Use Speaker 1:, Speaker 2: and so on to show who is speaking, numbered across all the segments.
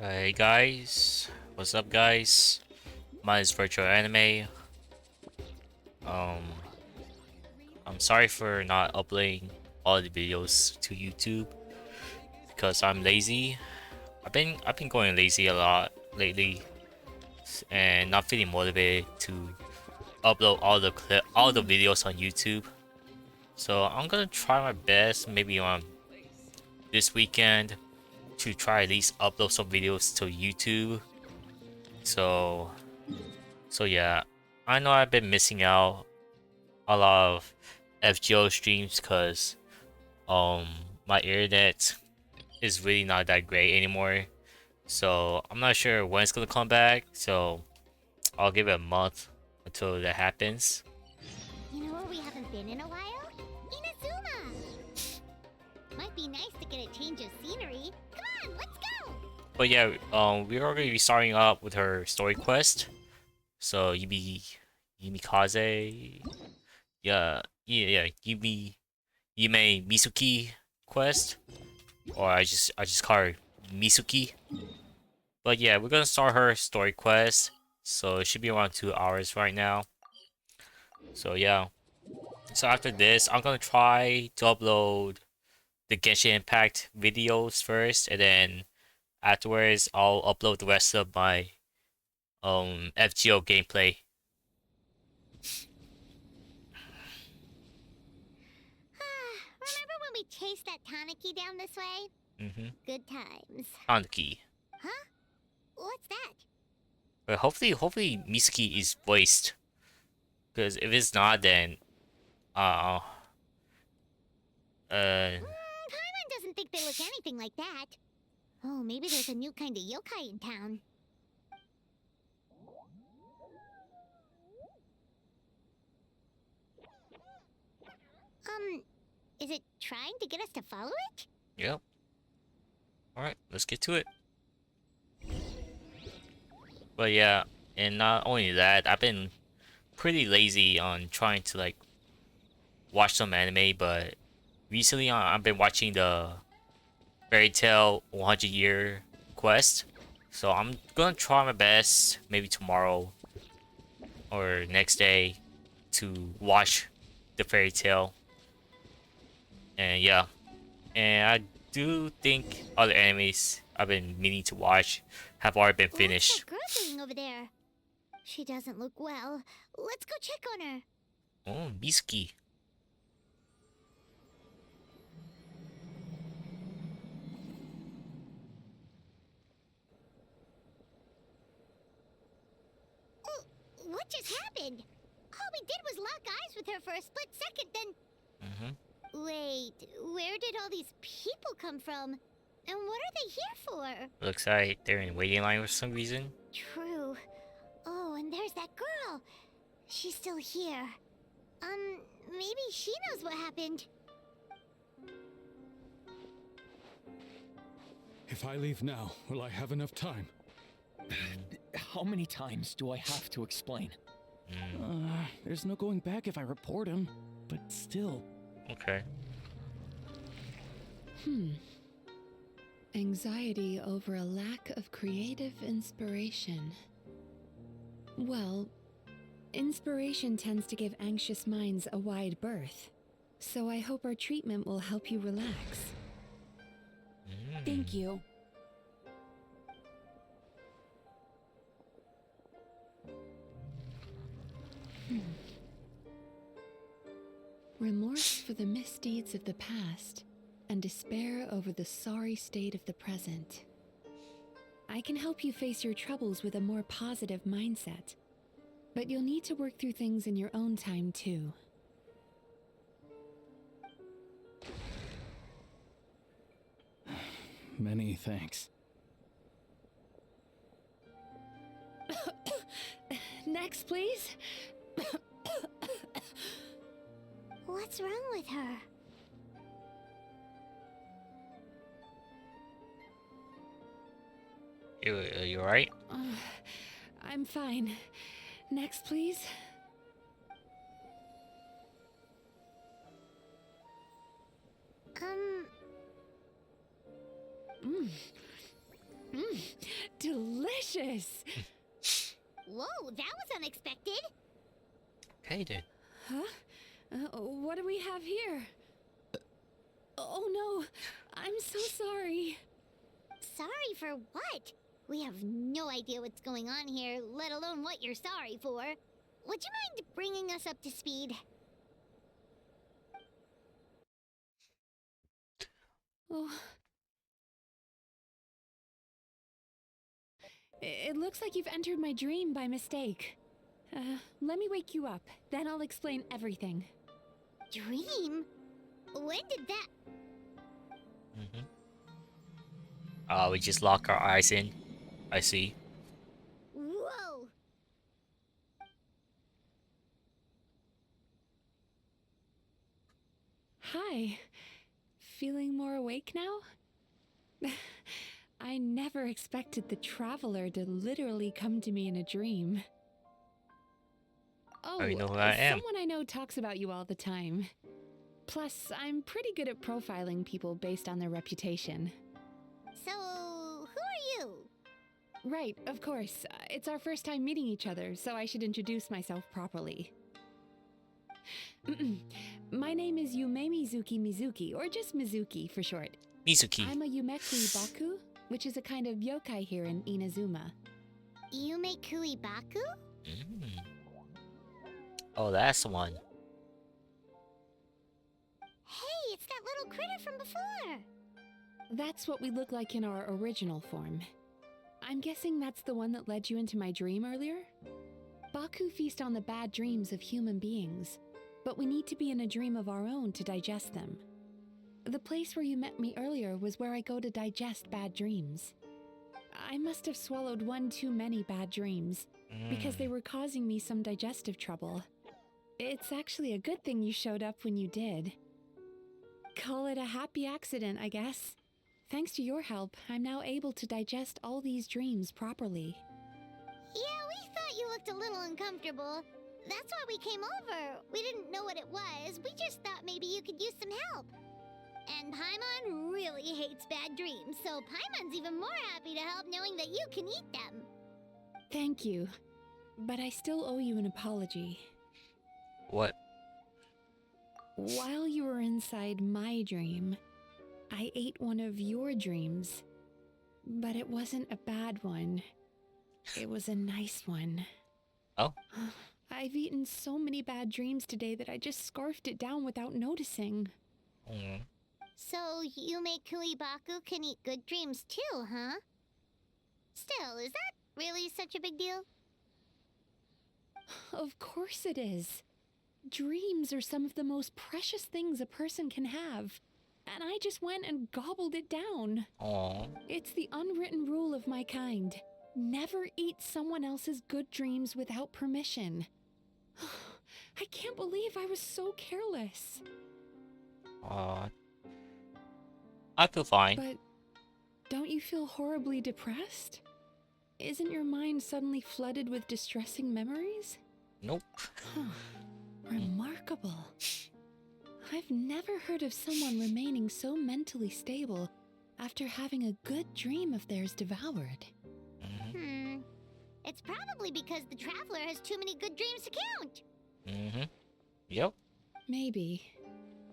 Speaker 1: Hey guys, what's up guys? Mine is Virtual Anime. Um, I'm sorry for not uploading all the videos to YouTube because I'm lazy. I've been going lazy a lot lately and not feeling motivated to upload all the videos on YouTube. So I'm gonna try my best maybe on this weekend to try at least upload some videos to YouTube. So so yeah, I know I've been missing out a lot of FGO streams because um my internet is really not that great anymore. So I'm not sure when it's gonna come back. So I'll give it a month until that happens.
Speaker 2: You know where we haven't been in a while? Inazuma! Might be nice to get a change of scenery. Come on, let's go!
Speaker 1: But yeah, we're already be starting up with her story quest. So Yumikaze, yeah, Yumemizuki quest, or I just call her Misuki. But yeah, we're gonna start her story quest. So it should be around 2 hours right now. So yeah. So after this, I'm gonna try to upload the Genshin Impact videos first, and then afterwards I'll upload the rest of my FGO gameplay.
Speaker 2: Remember when we chased that Tanuki down this way? Good times.
Speaker 1: On the key.
Speaker 2: Huh? What's that?
Speaker 1: But hopefully Misuki is voiced. Because if it's not, then uh uh
Speaker 2: Paimon doesn't think they look anything like that. Oh, maybe there's a new kind of yokai in town. Is it trying to get us to follow it?
Speaker 1: yep. All right, let's get to it. But yeah, and not only that, I've been pretty lazy on trying to like watch some anime, but recently I've been watching the Fairy Tail 100 Year Quest. So I'm gonna try my best, maybe tomorrow or next day, to watch the Fairy Tail. And yeah, and I do think other animes I've been meaning to watch have already been
Speaker 2: What's
Speaker 1: finished.
Speaker 2: that girl doing over there? She doesn't look well. Let's go check on her.
Speaker 1: Oh, Miski.
Speaker 2: What just happened? All we did was lock eyes with her for a split second, then... Wait, where did all these people come from? And what are they here for?
Speaker 1: Looks like they're in waiting line for some reason.
Speaker 2: True. Oh, and there's that girl. She's still here. Maybe she knows what happened.
Speaker 3: If I leave now, will I have enough time?
Speaker 4: How many times do I have to explain?
Speaker 3: There's no going back if I report him. But still.
Speaker 1: Okay.
Speaker 5: Anxiety over a lack of creative inspiration. Well, inspiration tends to give anxious minds a wide berth, so I hope our treatment will help you relax.
Speaker 6: Thank you.
Speaker 5: Remorse for the misdeeds of the past and despair over the sorry state of the present. I can help you face your troubles with a more positive mindset, but you'll need to work through things in your own time too.
Speaker 3: Many thanks.
Speaker 5: Next, please.
Speaker 2: What's wrong with her?
Speaker 1: You alright?
Speaker 5: I'm fine. Next, please. delicious.
Speaker 2: Whoa, that was unexpected.
Speaker 1: Okay, dude.
Speaker 5: Huh? What do we have here? Oh no, I'm so sorry.
Speaker 2: Sorry for what? We have no idea what's going on here, let alone what you're sorry for. Would you mind bringing us up to speed?
Speaker 5: Oh. It looks like you've entered my dream by mistake. Let me wake you up, then I'll explain everything.
Speaker 2: Dream? When did that...
Speaker 1: We just lock our eyes in. I see.
Speaker 2: Whoa!
Speaker 5: Hi. Feeling more awake now? I never expected the Traveler to literally come to me in a dream. Oh,
Speaker 1: you know who I am.
Speaker 5: someone I know talks about you all the time. Plus, I'm pretty good at profiling people based on their reputation.
Speaker 2: So, who are you?
Speaker 5: Right, of course. It's our first time meeting each other, so I should introduce myself properly. My name is Yumemizuki, or just Mizuki for short.
Speaker 1: Mizuki.
Speaker 5: I'm a Yumekui Baku, which is a kind of yokai here in Inazuma.
Speaker 2: Yumekui Baku?
Speaker 1: Mm. Oh, that's the one.
Speaker 2: Hey, it's that little critter from before!
Speaker 5: That's what we look like in our original form. I'm guessing that's the one that led you into my dream earlier? Baku feast on the bad dreams of human beings, but we need to be in a dream of our own to digest them. The place where you met me earlier was where I go to digest bad dreams. I must have swallowed one too many bad dreams, because they were causing me some digestive trouble. It's actually a good thing you showed up when you did. Call it a happy accident, I guess. Thanks to your help, I'm now able to digest all these dreams properly.
Speaker 2: Yeah, we thought you looked a little uncomfortable. That's why we came over. We didn't know what it was. We just thought maybe you could use some help. And Paimon really hates bad dreams, so Paimon's even more happy to help knowing that you can eat them.
Speaker 5: Thank you, but I still owe you an apology.
Speaker 1: What?
Speaker 5: While you were inside my dream, I ate one of your dreams. But it wasn't a bad one. It was a nice one.
Speaker 1: Oh?
Speaker 5: I've eaten so many bad dreams today that I just scarfed it down without noticing.
Speaker 1: Mm.
Speaker 2: So Yumekui Baku can eat good dreams too, huh? Still, is that really such a big deal?
Speaker 5: Of course it is. Dreams are some of the most precious things a person can have. And I just went and gobbled it down.
Speaker 1: Aw.
Speaker 5: It's the unwritten rule of my kind. Never eat someone else's good dreams without permission. I can't believe I was so careless.
Speaker 1: Aw. I feel fine.
Speaker 5: But don't you feel horribly depressed? Isn't your mind suddenly flooded with distressing memories?
Speaker 1: Nope.
Speaker 5: Remarkable. I've never heard of someone remaining so mentally stable after having a good dream of theirs devoured.
Speaker 2: It's probably because the Traveler has too many good dreams to count.
Speaker 1: Yep.
Speaker 5: Maybe.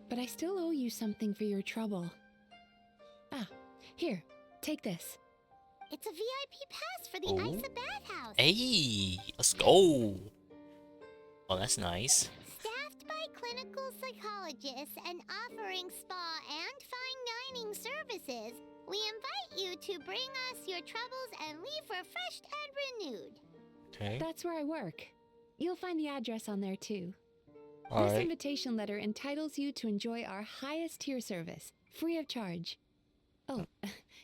Speaker 5: But I still owe you something for your trouble. Ah, here, take this.
Speaker 2: It's a VIP pass for the
Speaker 1: Oh.
Speaker 2: Isa bathhouse.
Speaker 1: Hey, let's go. Oh, that's nice.
Speaker 2: Staffed by clinical psychologists and offering spa and fine dining services, we invite you to bring us your troubles and leave refreshed and renewed.
Speaker 1: Okay.
Speaker 5: That's where I work. You'll find the address on there too.
Speaker 1: All
Speaker 5: This
Speaker 1: right.
Speaker 5: invitation letter entitles you to enjoy our highest tier service, free of charge. Oh,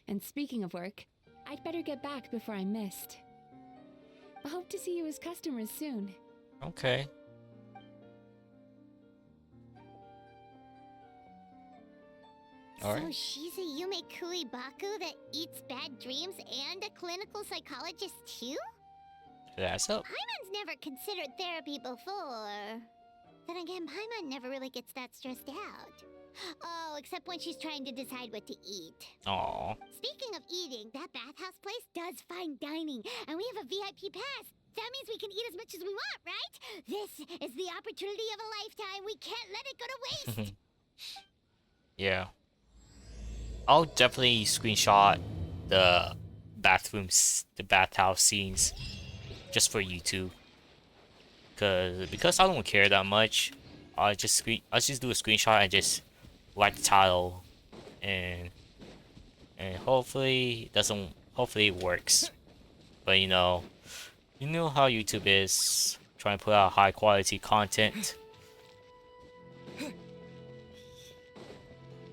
Speaker 5: and speaking of work, I'd better get back before I'm missed. I hope to see you as customers soon.
Speaker 1: Okay. All
Speaker 2: So
Speaker 1: right.
Speaker 2: she's a Yumekui Baku that eats bad dreams and a clinical psychologist too?
Speaker 1: That's up.
Speaker 2: Paimon's never considered therapy before. Then again, Paimon never really gets that stressed out. Oh, except when she's trying to decide what to eat.
Speaker 1: Aw.
Speaker 2: Speaking of eating, that bathhouse place does fine dining, and we have a VIP pass. That means we can eat as much as we want, right? This is the opportunity of a lifetime. We can't let it go to waste.
Speaker 1: Yeah. I'll definitely screenshot the the bathhouse scenes just for YouTube. Because I don't care that much, I'll just do a screenshot and just write the title, and hopefully it works. But you know how YouTube is, trying to put out high quality content.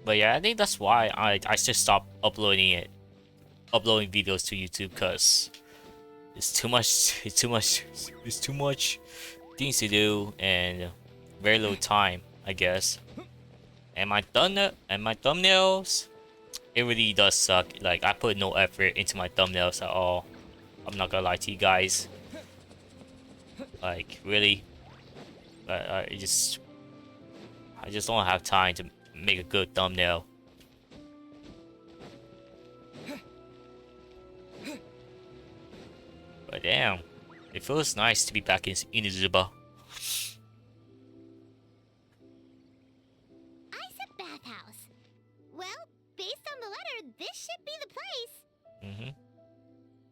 Speaker 1: But yeah, I think that's why I just stopped uploading videos to YouTube, because it's too much things to do and very little time, I guess. And my thumbnails, it really does suck. Like, I put no effort into my thumbnails at all. I'm not gonna lie to you guys. Like, really, I just don't have time to make a good thumbnail. But damn, it feels nice to be back in Inuzuba.
Speaker 2: Ice bathhouse. Well, based on the letter, this should be the place.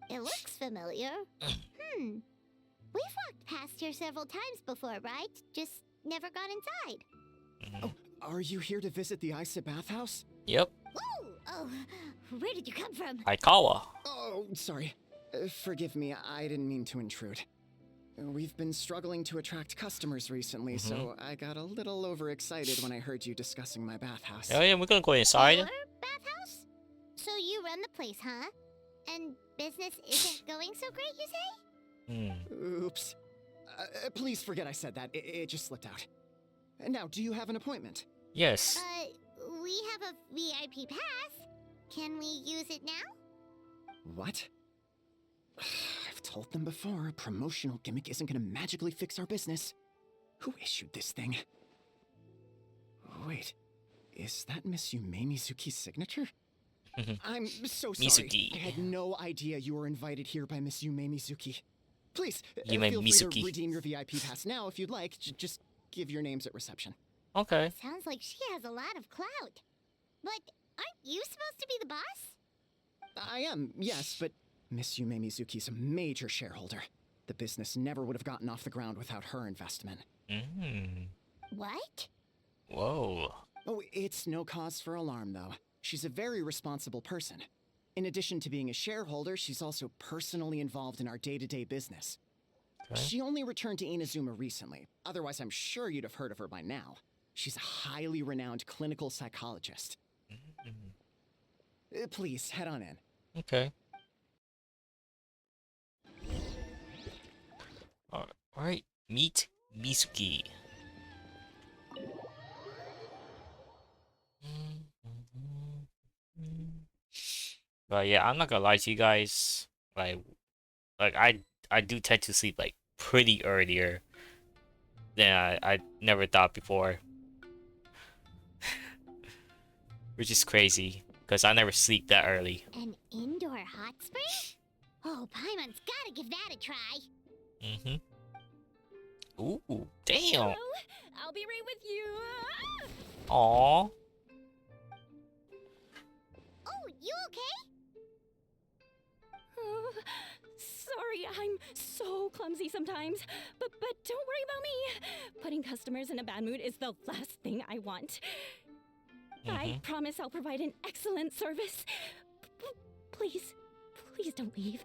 Speaker 2: It looks familiar. We've walked past here several times before, right? Just never got inside.
Speaker 3: Oh, are you here to visit the Isa bathhouse?
Speaker 1: Yep.
Speaker 2: Whoa! Oh, where did you come from?
Speaker 1: Aikawa.
Speaker 3: Oh, sorry. Forgive me, I didn't mean to intrude. We've been struggling to attract customers recently, so I got a little overexcited when I heard you discussing my bathhouse.
Speaker 1: Oh yeah, we're gonna go inside.
Speaker 2: Your bathhouse? So you run the place, huh? And business isn't going so great, you say?
Speaker 3: Oops. Please forget I said that. It just slipped out. Now, do you have an appointment?
Speaker 1: Yes.
Speaker 2: We have a VIP pass. Can we use it now?
Speaker 3: What? I've told them before, a promotional gimmick isn't gonna magically fix our business. Who issued this thing? Wait, is that Miss Yumemizuki's signature? I'm so sorry.
Speaker 1: Mizuki.
Speaker 3: I had no idea you were invited here by Miss Yumemizuki. Please, feel free
Speaker 1: Yumemizuki.
Speaker 3: to redeem your VIP pass now if you'd like. Just give your names at reception.
Speaker 1: Okay.
Speaker 2: Sounds like she has a lot of clout. But aren't you supposed to be the boss?
Speaker 3: I am, yes, but Miss Yumemizuki's a major shareholder. The business never would have gotten off the ground without her investment.
Speaker 2: What?
Speaker 1: Whoa.
Speaker 3: Oh, it's no cause for alarm, though. She's a very responsible person. In addition to being a shareholder, she's also personally involved in our day-to-day business.
Speaker 1: Okay.
Speaker 3: She only returned to Inazuma recently. Otherwise, I'm sure you'd have heard of her by now. She's a highly renowned clinical psychologist. Please, head on in.
Speaker 1: Okay. Alright, meet Mizuki. But yeah, I'm not gonna lie to you guys. Like I do tend to sleep like pretty earlier than I never thought before. Which is crazy, because I never sleep that early.
Speaker 2: An indoor hot spring? Oh, Paimon's gotta give that a try.
Speaker 1: Ooh, damn.
Speaker 6: Hello? I'll be right with you.
Speaker 1: Aww.
Speaker 2: Oh, you okay?
Speaker 6: Oh, sorry, I'm so clumsy sometimes. But don't worry about me. Putting customers in a bad mood is the last thing I want. I promise I'll provide an excellent service. Please don't leave.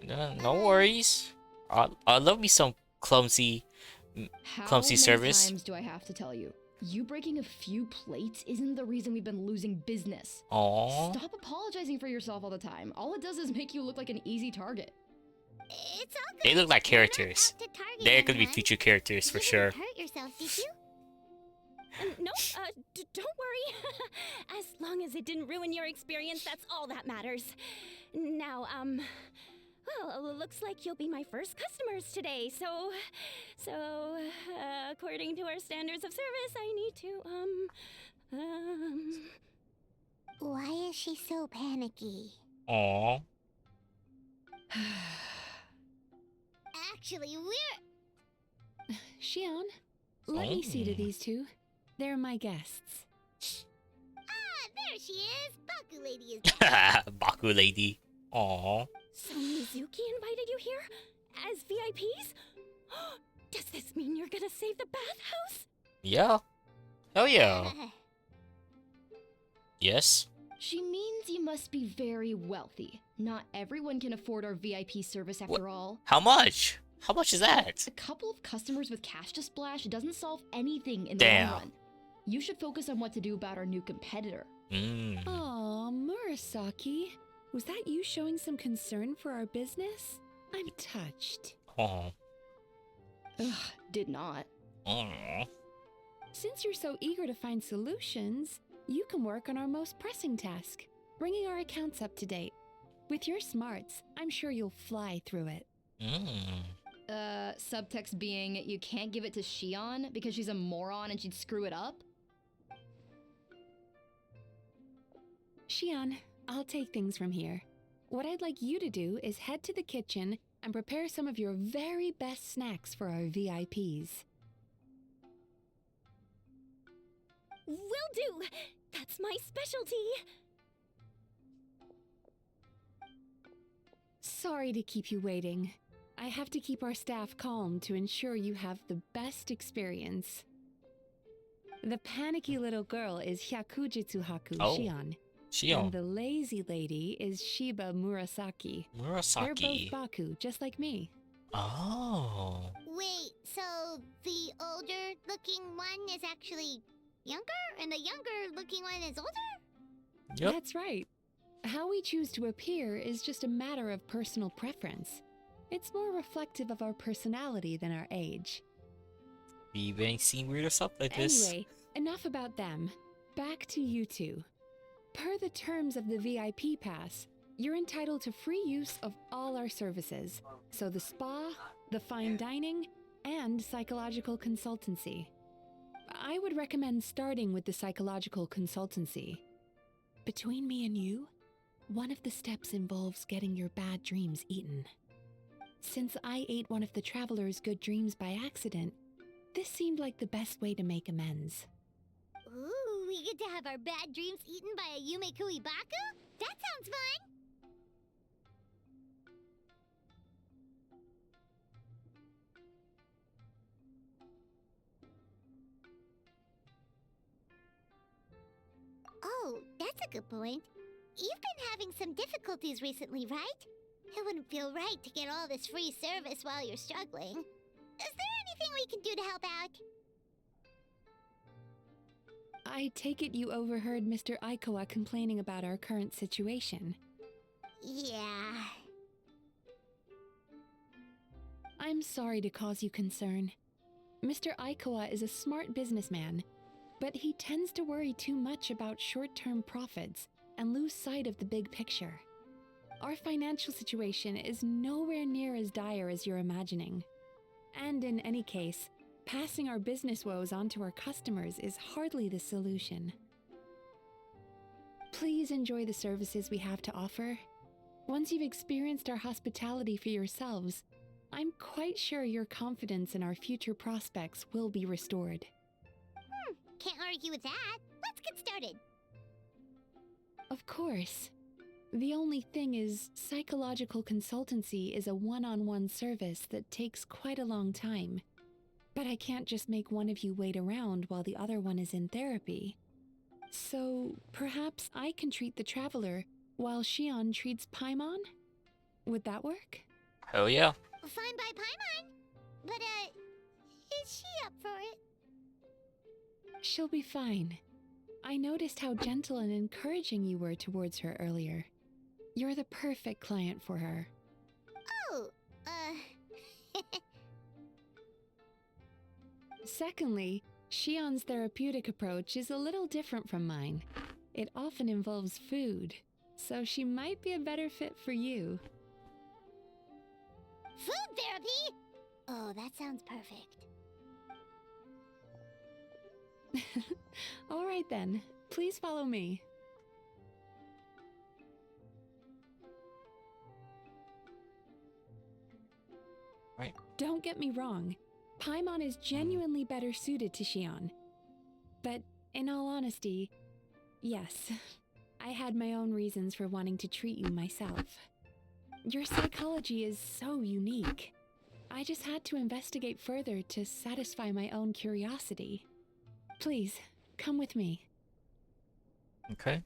Speaker 1: No worries. I love me some clumsy service.
Speaker 7: How many times do I have to tell you? You breaking a few plates isn't the reason we've been losing business.
Speaker 1: Aww.
Speaker 7: Stop apologizing for yourself all the time. All it does is make you look like an easy target.
Speaker 2: It's all good.
Speaker 1: They look like
Speaker 2: We're not
Speaker 1: characters.
Speaker 2: out to target
Speaker 1: They're gonna be
Speaker 2: anyone.
Speaker 1: future characters for
Speaker 2: You
Speaker 1: sure.
Speaker 2: didn't hurt yourself, did you?
Speaker 6: No, don't worry. As long as it didn't ruin your experience, that's all that matters. Now, well, looks like you'll be my first customers today, so, according to our standards of service, I need to,
Speaker 2: Why is she so panicky?
Speaker 1: Aw.
Speaker 2: Actually, we're...
Speaker 5: Xion, let me see to
Speaker 1: Oh.
Speaker 5: these two. They're my guests.
Speaker 2: Ah, there she is! Baku Lady is back.
Speaker 1: Baku lady. Aw.
Speaker 6: So Mizuki invited you here? As VIPs? Does this mean you're gonna save the bathhouse?
Speaker 1: Yeah. Hell yeah. Yes.
Speaker 7: She means you must be very wealthy. Not everyone can afford our VIP service after all.
Speaker 1: How much? How much is that?
Speaker 7: A couple of customers with cash to splash doesn't solve anything in the
Speaker 1: Damn.
Speaker 7: long run. You should focus on what to do about our new competitor.
Speaker 1: Mm.
Speaker 5: Aw, Murasaki. Was that you showing some concern for our business? I'm touched.
Speaker 1: Aw.
Speaker 7: Ugh, did not.
Speaker 1: Aw.
Speaker 5: Since you're so eager to find solutions, you can work on our most pressing task, bringing our accounts up to date. With your smarts, I'm sure you'll fly through it.
Speaker 1: Mm.
Speaker 7: Subtext being, you can't give it to Xion because she's a moron and she'd screw it up?
Speaker 5: Xion, I'll take things from here. What I'd like you to do is head to the kitchen and prepare some of your very best snacks for our VIPs.
Speaker 6: Will do! That's my specialty!
Speaker 5: Sorry to keep you waiting. I have to keep our staff calm to ensure you have the best experience. The panicky little girl is Hyakujitsu Haku
Speaker 1: Oh.
Speaker 5: Xion.
Speaker 1: Xion.
Speaker 5: And the lazy lady is Shiba Murasaki. They're
Speaker 1: Murasaki.
Speaker 5: both Baku, just like me.
Speaker 1: Oh.
Speaker 2: Wait, so the older looking one is actually younger? And the younger looking one is older?
Speaker 1: Yep.
Speaker 5: That's right. How we choose to appear is just a matter of personal preference. It's more reflective of our personality than our age.
Speaker 1: You've been seeing weirder stuff like this.
Speaker 5: Anyway, enough about them. Back to you two. Per the terms of the VIP pass, you're entitled to free use of all our services. So the spa, the fine dining, and psychological consultancy. I would recommend starting with the psychological consultancy. Between me and you, one of the steps involves getting your bad dreams eaten. Since I ate one of the traveler's good dreams by accident, this seemed like the best way to make amends.
Speaker 2: Ooh, we get to have our bad dreams eaten by a Yumemizuki Baku? That sounds fun! Oh, that's a good point. You've been having some difficulties recently, right? It wouldn't feel right to get all this free service while you're struggling. Is there anything we can do to help out?
Speaker 5: I take it you overheard Mr. Aikawa complaining about our current situation.
Speaker 2: Yeah.
Speaker 5: I'm sorry to cause you concern. Mr. Aikawa is a smart businessman, but he tends to worry too much about short-term profits and lose sight of the big picture. Our financial situation is nowhere near as dire as you're imagining. And in any case, passing our business woes on to our customers is hardly the solution. Please enjoy the services we have to offer. Once you've experienced our hospitality for yourselves, I'm quite sure your confidence in our future prospects will be restored.
Speaker 2: Can't argue with that. Let's get started.
Speaker 5: Of course. The only thing is, psychological consultancy is a one-on-one service that takes quite a long time. But I can't just make one of you wait around while the other one is in therapy. So, perhaps I can treat the traveler while Xion treats Paimon? Would that work?
Speaker 1: Hell yeah.
Speaker 2: Fine by Paimon. But, is she up for it?
Speaker 5: She'll be fine. I noticed how gentle and encouraging you were towards her earlier. You're the perfect client for her.
Speaker 2: Oh,
Speaker 5: Secondly, Xion's therapeutic approach is a little different from mine. It often involves food, so she might be a better fit for you.
Speaker 2: food therapy? Oh, that sounds perfect.
Speaker 5: All right then, please follow me.
Speaker 1: Right.
Speaker 5: Don't get me wrong, Paimon is genuinely better suited to Xion. But in all honesty, yes, I had my own reasons for wanting to treat you myself. Your psychology is so unique. I just had to investigate further to satisfy my own curiosity. Please, come with me.
Speaker 1: Okay.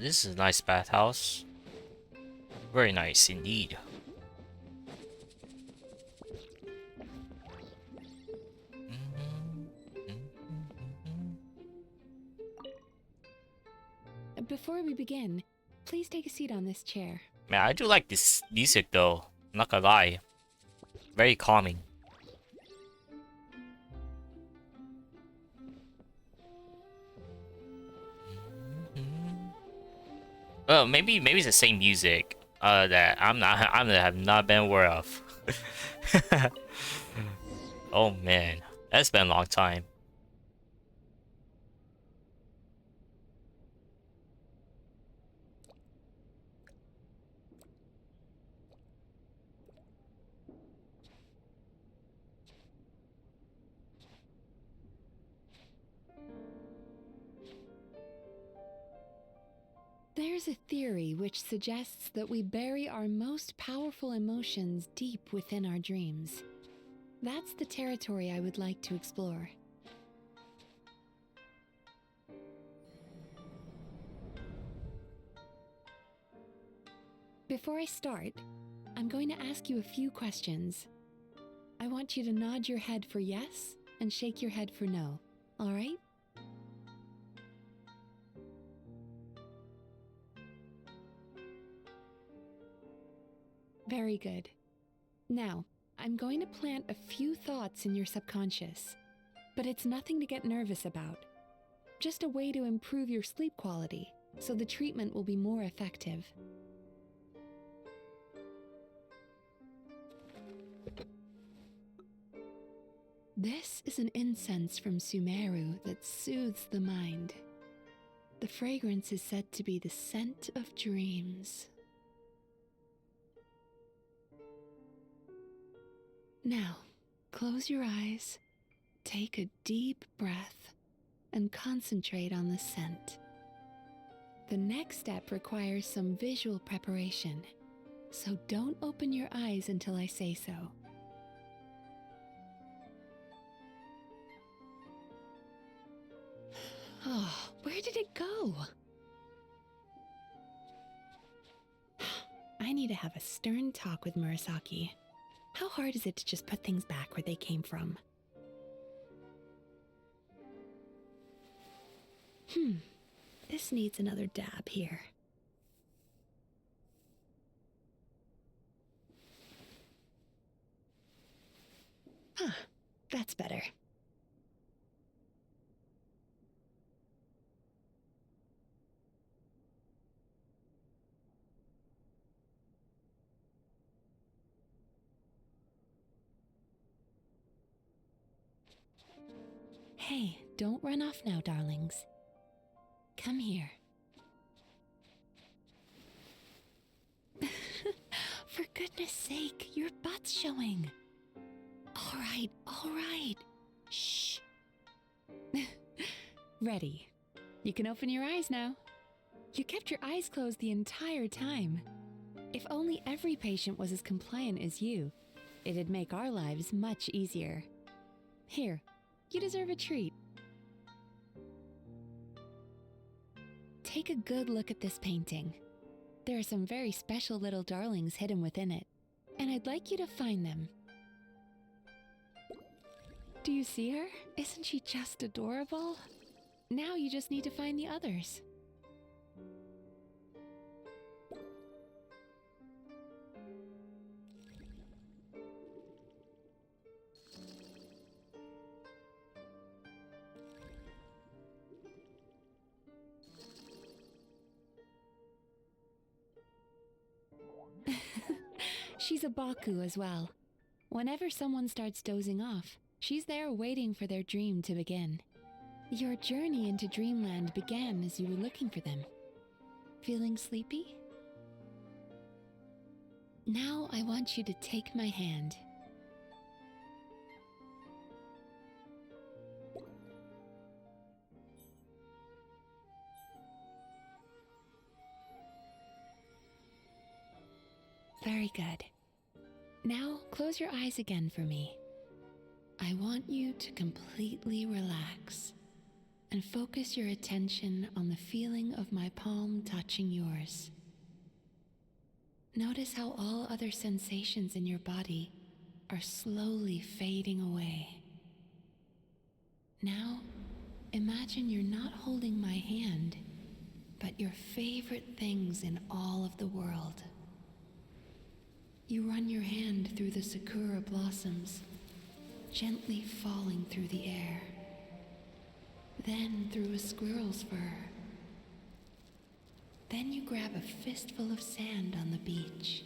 Speaker 1: This is a nice bathhouse. Very nice indeed.
Speaker 5: Before we begin, please take a seat on this chair.
Speaker 1: Man, I do like this music though. I'm not gonna lie. Very calming. Well, maybe it's the same music that I have not been aware of. Oh man, that's been a long time.
Speaker 5: There's a theory which suggests that we bury our most powerful emotions deep within our dreams. That's the territory I would like to explore. Before I start, I'm going to ask you a few questions. I want you to nod your head for yes and shake your head for no, all right? Very good. Now, I'm going to plant a few thoughts in your subconscious, but it's nothing to get nervous about. Just a way to improve your sleep quality, so the treatment will be more effective. This is an incense from Sumeru that soothes the mind. The fragrance is said to be the scent of dreams. Now, close your eyes, take a deep breath, and concentrate on the scent. The next step requires some visual preparation, so don't open your eyes until I say so. Oh, where did it go? I need to have a stern talk with Murasaki. How hard is it to just put things back where they came from? This needs another dab here. That's better. Hey, don't run off now, darlings. Come here. For goodness sake, your butt's showing. All right. Shh. Ready. You can open your eyes now. You kept your eyes closed the entire time. If only every patient was as compliant as you, it'd make our lives much easier. Here, you deserve a treat. Take a good look at this painting. There are some very special little darlings hidden within it, and I'd like you to find them. Do you see her? Isn't she just adorable? Now you just need to find the others. She's a Baku as well. Whenever someone starts dozing off, she's there waiting for their dream to begin. Your journey into Dreamland began as you were looking for them. Feeling sleepy? Now I want you to take my hand. Very good. Now close your eyes again for me. I want you to completely relax and focus your attention on the feeling of my palm touching yours. Notice how all other sensations in your body are slowly fading away. Now, imagine you're not holding my hand, but your favorite things in all of the world. You run your hand through the sakura blossoms, gently falling through the air. Then through a squirrel's fur. Then you grab a fistful of sand on the beach.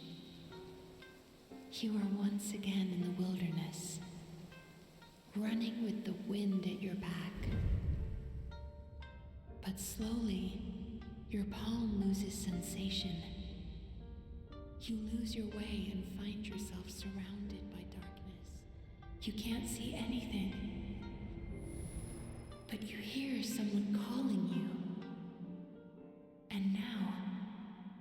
Speaker 5: You are once again in the wilderness, running with the wind at your back. But slowly, your palm loses sensation. You lose your way and find yourself surrounded by darkness. You can't see anything, but you hear someone calling you. And now,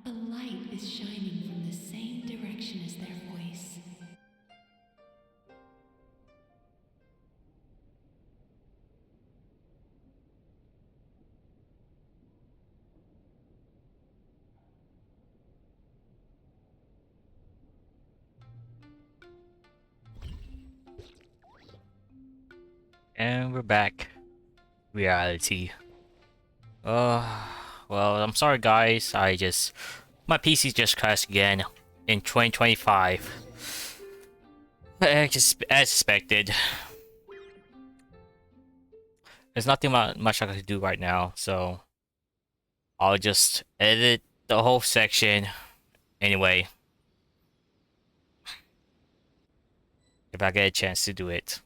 Speaker 5: a light is shining from the same direction as their voice.
Speaker 1: And we're back. Reality. Well, I'm sorry guys. My PC just crashed again in 2025. Just as expected. There's nothing much I can do right now, so I'll just edit the whole section anyway. If I get a chance to do it.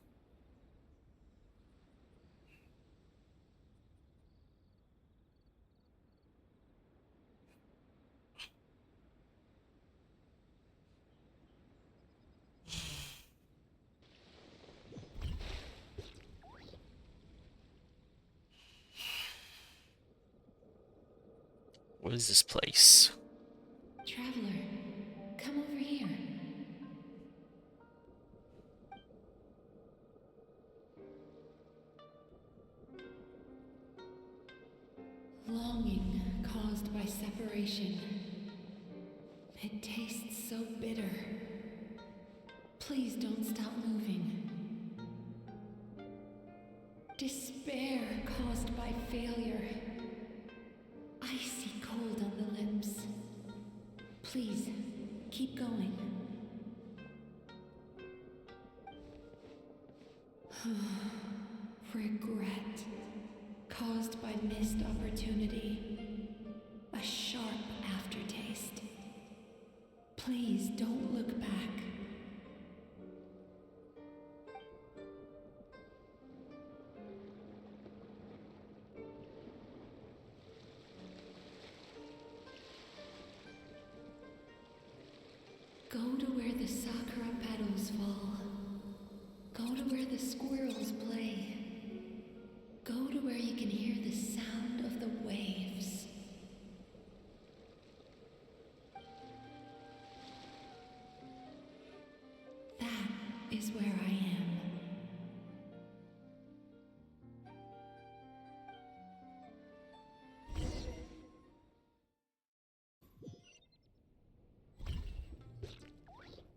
Speaker 1: What is this place?
Speaker 5: Traveler, come over here. Longing caused by separation. It tastes so bitter. Please don't stop moving. Despair caused by failure. Icy cold on the lips. Please, keep going. Regret caused by missed opportunity. A sharp aftertaste. Please don't look back. Go to where the sakura petals fall. Go to where the squirrels play. Go to where you can hear the sound of the waves. That is where I am.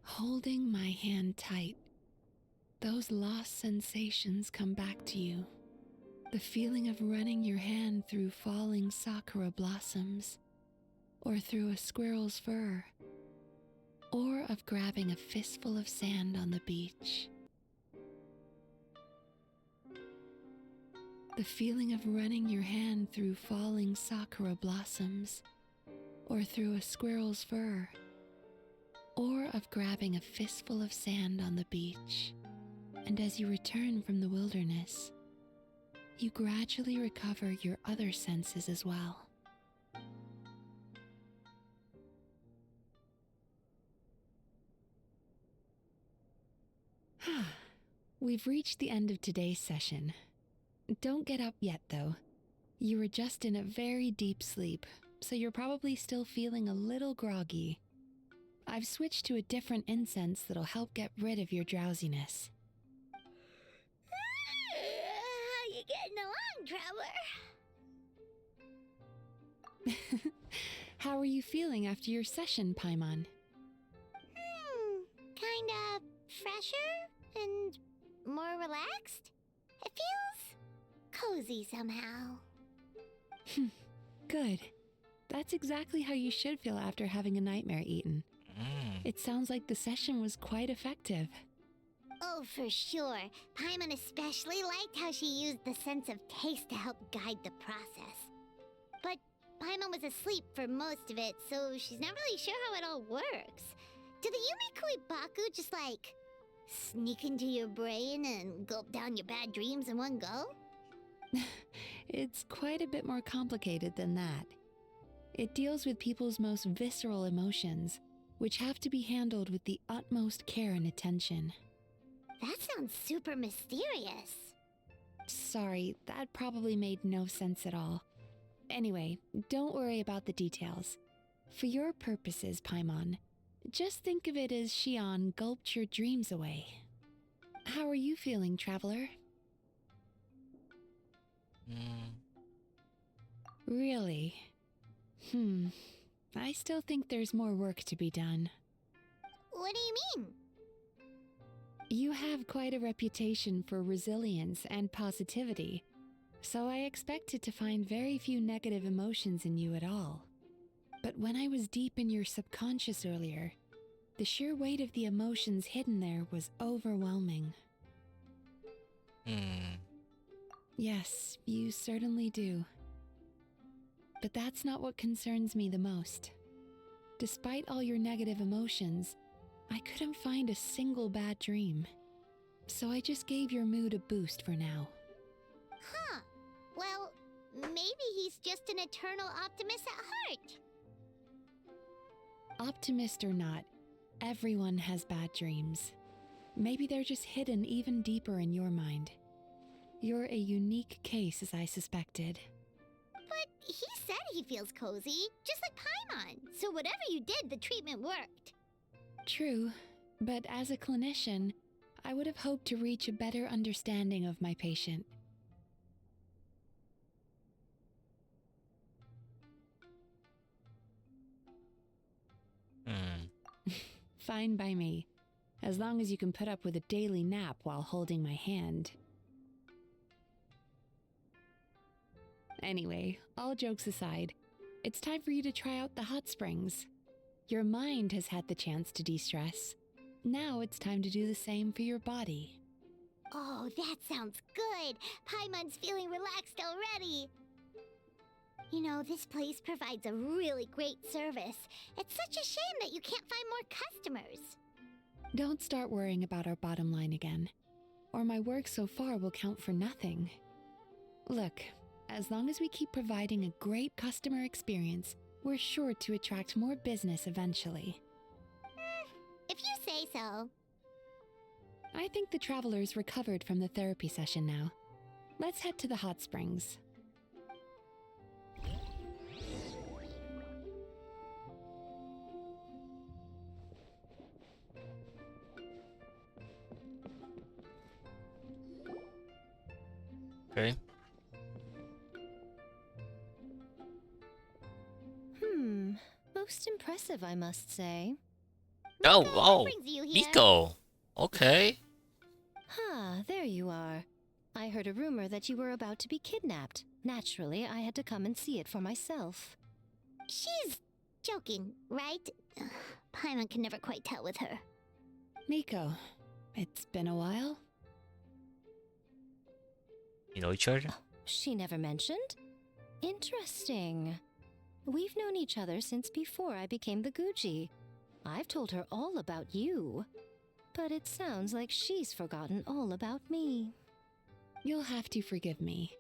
Speaker 5: Holding my hand tight, those lost sensations come back to you. The feeling of running your hand through falling sakura blossoms, or through a squirrel's fur, or of grabbing a fistful of sand on the beach. The feeling of running your hand through falling sakura blossoms, or through a squirrel's fur, or of grabbing a fistful of sand on the beach. And as you return from the wilderness, you gradually recover your other senses as well. We've reached the end of today's session. Don't get up yet, though. You were just in a very deep sleep, so you're probably still feeling a little groggy. I've switched to a different incense that'll help get rid of your drowsiness.
Speaker 2: How you getting along, Traveler?
Speaker 5: How are you feeling after your session, Paimon?
Speaker 2: Kinda fresher and more relaxed. It feels cozy somehow.
Speaker 5: Good. That's exactly how you should feel after having a nightmare eaten. It sounds like the session was quite effective.
Speaker 2: Oh, for sure. Paimon especially liked how she used the sense of taste to help guide the process. But Paimon was asleep for most of it, so she's not really sure how it all works. Do the Yumei Baku just like sneak into your brain and gulp down your bad dreams in one go?
Speaker 5: It's quite a bit more complicated than that. It deals with people's most visceral emotions, which have to be handled with the utmost care and attention.
Speaker 2: That sounds super mysterious.
Speaker 5: Sorry, that probably made no sense at all. Anyway, don't worry about the details. For your purposes, Paimon, just think of it as Xion gulped your dreams away. How are you feeling, Traveler? Really? I still think there's more work to be done.
Speaker 2: What do you mean?
Speaker 5: You have quite a reputation for resilience and positivity, so I expected to find very few negative emotions in you at all. But when I was deep in your subconscious earlier, the sheer weight of the emotions hidden there was overwhelming. Yes, you certainly do. But that's not what concerns me the most. Despite all your negative emotions, I couldn't find a single bad dream. So I just gave your mood a boost for now.
Speaker 2: Huh. Well, maybe he's just an eternal optimist at heart.
Speaker 5: Optimist or not, everyone has bad dreams. Maybe they're just hidden even deeper in your mind. You're a unique case, as I suspected.
Speaker 2: But he said he feels cozy, just like Paimon. So whatever you did, the treatment worked.
Speaker 5: True, but as a clinician, I would have hoped to reach a better understanding of my patient. Fine by me, as long as you can put up with a daily nap while holding my hand. Anyway, all jokes aside, it's time for you to try out the hot springs. Your mind has had the chance to de-stress. Now it's time to do the same for your body.
Speaker 2: Oh, that sounds good. Paimon's feeling relaxed already. You know, this place provides a really great service. It's such a shame that you can't find more customers.
Speaker 5: Don't start worrying about our bottom line again, or my work so far will count for nothing. Look, as long as we keep providing a great customer experience, we're sure to attract more business eventually.
Speaker 2: If you say so.
Speaker 5: I think the traveler's recovered from the therapy session now. Let's head to the hot springs.
Speaker 1: Okay.
Speaker 8: Most impressive, I must say.
Speaker 1: Oh,
Speaker 2: What brings you here?
Speaker 1: Nico. Okay.
Speaker 8: There you are. I heard a rumor that you were about to be kidnapped. Naturally, I had to come and see it for myself.
Speaker 2: She's joking, right? Ugh, Paimon can never quite tell with her.
Speaker 5: Nico, it's been a while.
Speaker 1: You know each other?
Speaker 8: She never mentioned? Interesting. We've known each other since before I became the Guji. I've told her all about you, but it sounds like she's forgotten all about me.
Speaker 5: You'll have to forgive me.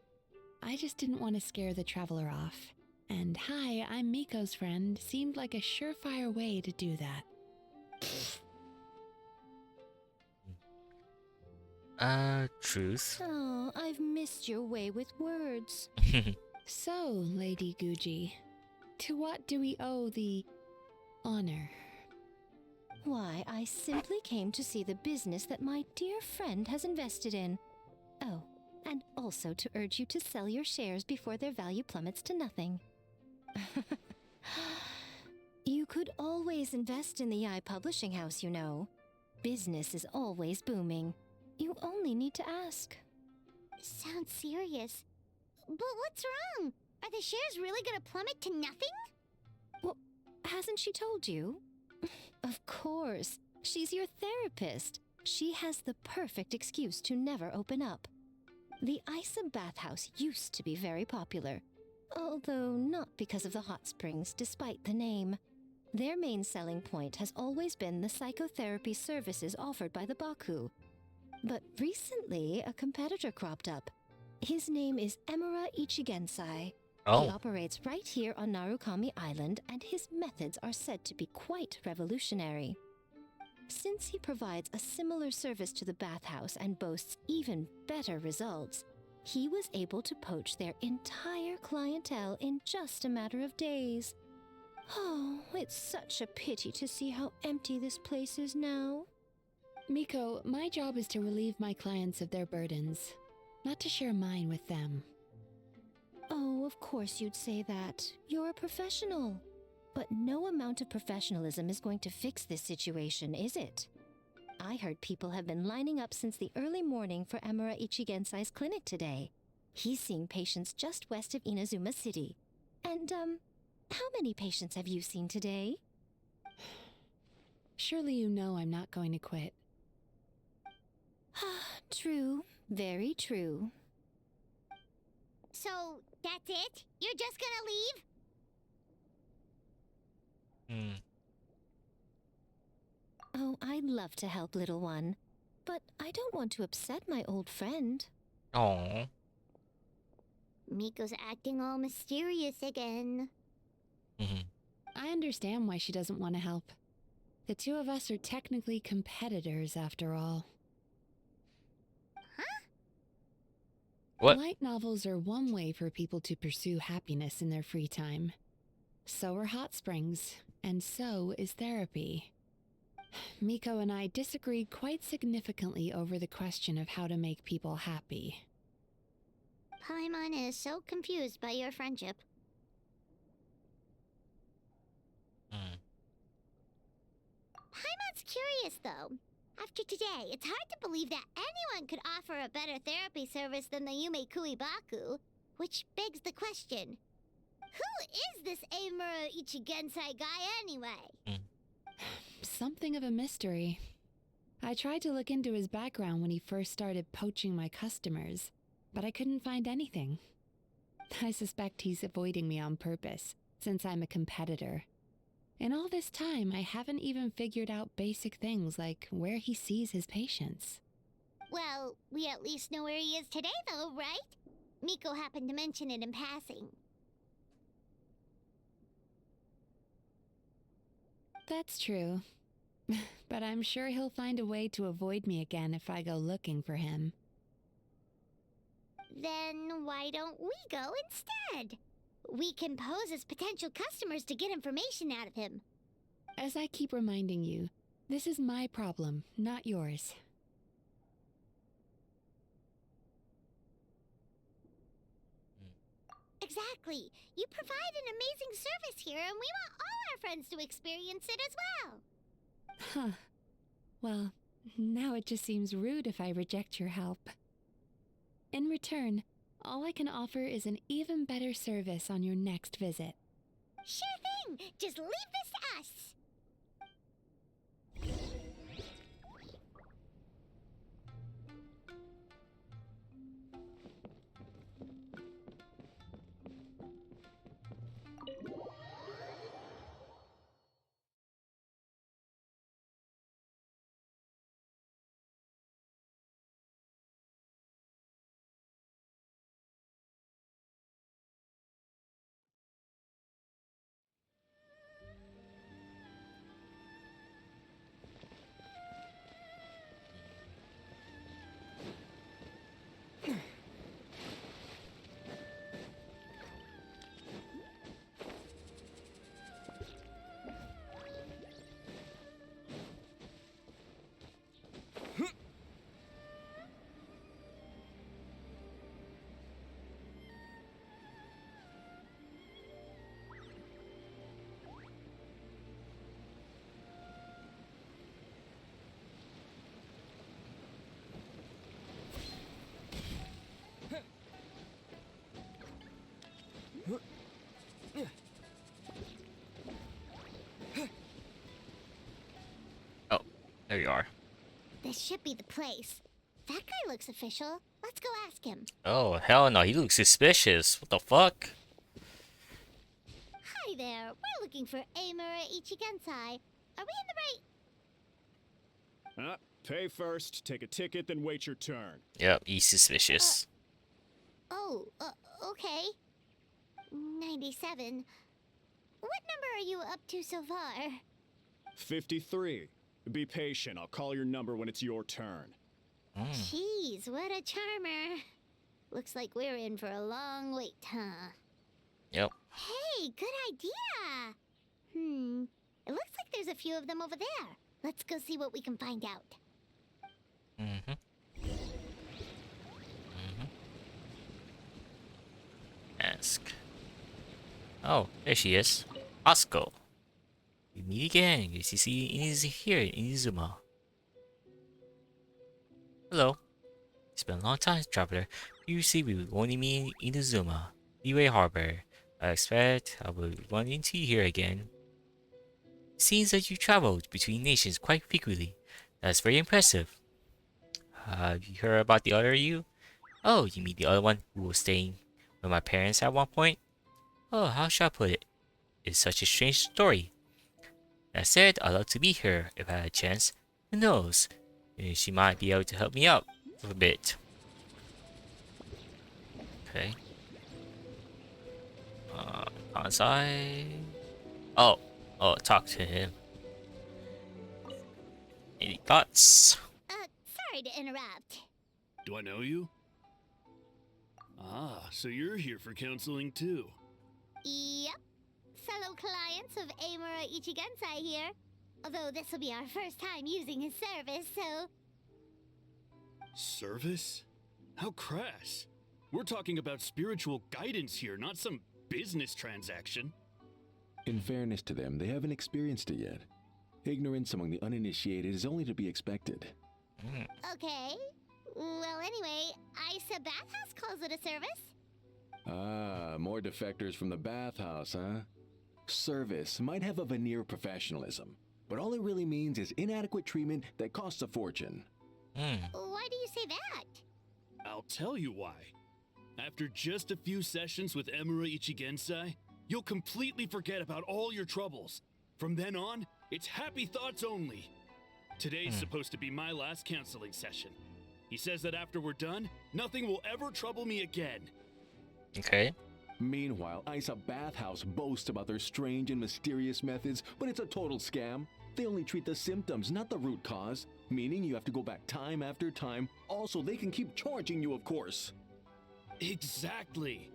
Speaker 5: I just didn't want to scare the traveler off. And hi, I'm Miko's friend seemed like a surefire way to do that.
Speaker 1: Truth.
Speaker 8: Oh, I've missed your way with words.
Speaker 5: So, Lady Guji, to what do we owe the honor?
Speaker 8: Why, I simply came to see the business that my dear friend has invested in. Oh, and also to urge you to sell your shares before their value plummets to nothing. You could always invest in the Yi Publishing House, you know. Business is always booming. You only need to ask.
Speaker 2: Sounds serious. But what's wrong? Are the shares really gonna plummet to nothing?
Speaker 8: Well, hasn't she told you? Of course. She's your therapist. She has the perfect excuse to never open up. The Isa bathhouse used to be very popular, although not because of the hot springs, despite the name. Their main selling point has always been the psychotherapy services offered by the Baku. But recently, a competitor cropped up. His name is Emura Ichigensai.
Speaker 1: Oh.
Speaker 8: He operates right here on Narukami Island, and his methods are said to be quite revolutionary. Since he provides a similar service to the bathhouse and boasts even better results, he was able to poach their entire clientele in just a matter of days. Oh, it's such a pity to see how empty this place is now.
Speaker 5: Miko, my job is to relieve my clients of their burdens, not to share mine with them.
Speaker 8: Oh, of course you'd say that. You're a professional. But no amount of professionalism is going to fix this situation, is it? I heard people have been lining up since the early morning for Emura Ichigensai's clinic today. He's seeing patients just west of Inazuma City. And, how many patients have you seen today?
Speaker 5: Surely you know I'm not going to quit.
Speaker 8: True. Very true.
Speaker 2: So, that's it? You're just gonna leave?
Speaker 8: Oh, I'd love to help, little one. But I don't want to upset my old friend.
Speaker 1: Oh.
Speaker 2: Miko's acting all mysterious again.
Speaker 5: I understand why she doesn't want to help. The two of us are technically competitors, after all.
Speaker 1: What?
Speaker 5: Light novels are one way for people to pursue happiness in their free time. So are hot springs, and so is therapy. Miko and I disagreed quite significantly over the question of how to make people happy.
Speaker 2: Paimon is so confused by your friendship. Paimon's curious, though. After today, it's hard to believe that anyone could offer a better therapy service than the Yumekui Baku, which begs the question, who is this Emura Ichigensai guy anyway?
Speaker 5: Something of a mystery. I tried to look into his background when he first started poaching my customers, but I couldn't find anything. I suspect he's avoiding me on purpose, since I'm a competitor. In all this time, I haven't even figured out basic things like where he sees his patients.
Speaker 2: Well, we at least know where he is today, though, right? Miko happened to mention it in passing.
Speaker 5: That's true. But I'm sure he'll find a way to avoid me again if I go looking for him.
Speaker 2: Then why don't we go instead? We can pose as potential customers to get information out of him.
Speaker 5: As I keep reminding you, this is my problem, not yours.
Speaker 2: Exactly. You provide an amazing service here, and we want all our friends to experience it as well.
Speaker 5: Huh. Well, now it just seems rude if I reject your help. In return, all I can offer is an even better service on your next visit.
Speaker 2: Sure thing. Just leave this to us.
Speaker 1: There you are.
Speaker 2: This should be the place. That guy looks official. Let's go ask him.
Speaker 1: Oh, hell no. He looks suspicious. What the fuck?
Speaker 2: Hi there. We're looking for Amura Ichigensai. Are we in the right?
Speaker 9: Pay first, take a ticket, then wait your turn.
Speaker 1: Yep, he's suspicious.
Speaker 2: Okay. 97. What number are you up to so far?
Speaker 9: 53. Be patient, I'll call your number when it's your turn.
Speaker 2: Jeez, what a charmer. Looks like we're in for a long wait, huh?
Speaker 1: Yep.
Speaker 2: Hey, good idea. It looks like there's a few of them over there. Let's go see what we can find out.
Speaker 1: Ask. Oh, there she is. Asuko. We meet again. Good to see Inazuma here in Inazuma. Hello. It's been a long time, traveler. Usually we would only meet in Inazuma, Leeway Harbor. I expect I will run into you here again. It seems that you traveled between nations quite frequently. That's very impressive. Have you heard about the other you? Oh, you mean the other one who was staying with my parents at one point? Oh, how shall I put it? It's such a strange story. That said, I'd love to meet her if I had a chance. Who knows? Maybe she might be able to help me out for a bit. Okay. Kansai. Oh, talk to him. Any thoughts?
Speaker 2: Sorry to interrupt.
Speaker 10: Do I know you? Ah, so you're here for counseling too.
Speaker 2: Yep. Fellow clients of Amura Ichigensai here. Although this will be our first time using his service, so...
Speaker 10: Service? How crass. We're talking about spiritual guidance here, not some business transaction.
Speaker 11: In fairness to them, they haven't experienced it yet. Ignorance among the uninitiated is only to be expected.
Speaker 2: Okay. Well, anyway, Isa Bathhouse calls it a service.
Speaker 11: Ah, more defectors from the bathhouse, huh? Service might have a veneer of professionalism, but all it really means is inadequate treatment that costs a fortune.
Speaker 2: Why do you say that?
Speaker 10: I'll tell you why. After just a few sessions with Emura Ichigensai, you'll completely forget about all your troubles. From then on, it's happy thoughts only. Today's supposed to be my last counseling session. He says that after we're done, nothing will ever trouble me again.
Speaker 1: Okay.
Speaker 11: Meanwhile, Isa Bathhouse boasts about their strange and mysterious methods, but it's a total scam. They only treat the symptoms, not the root cause, meaning you have to go back time after time. Also, they can keep charging you, of course.
Speaker 10: Exactly.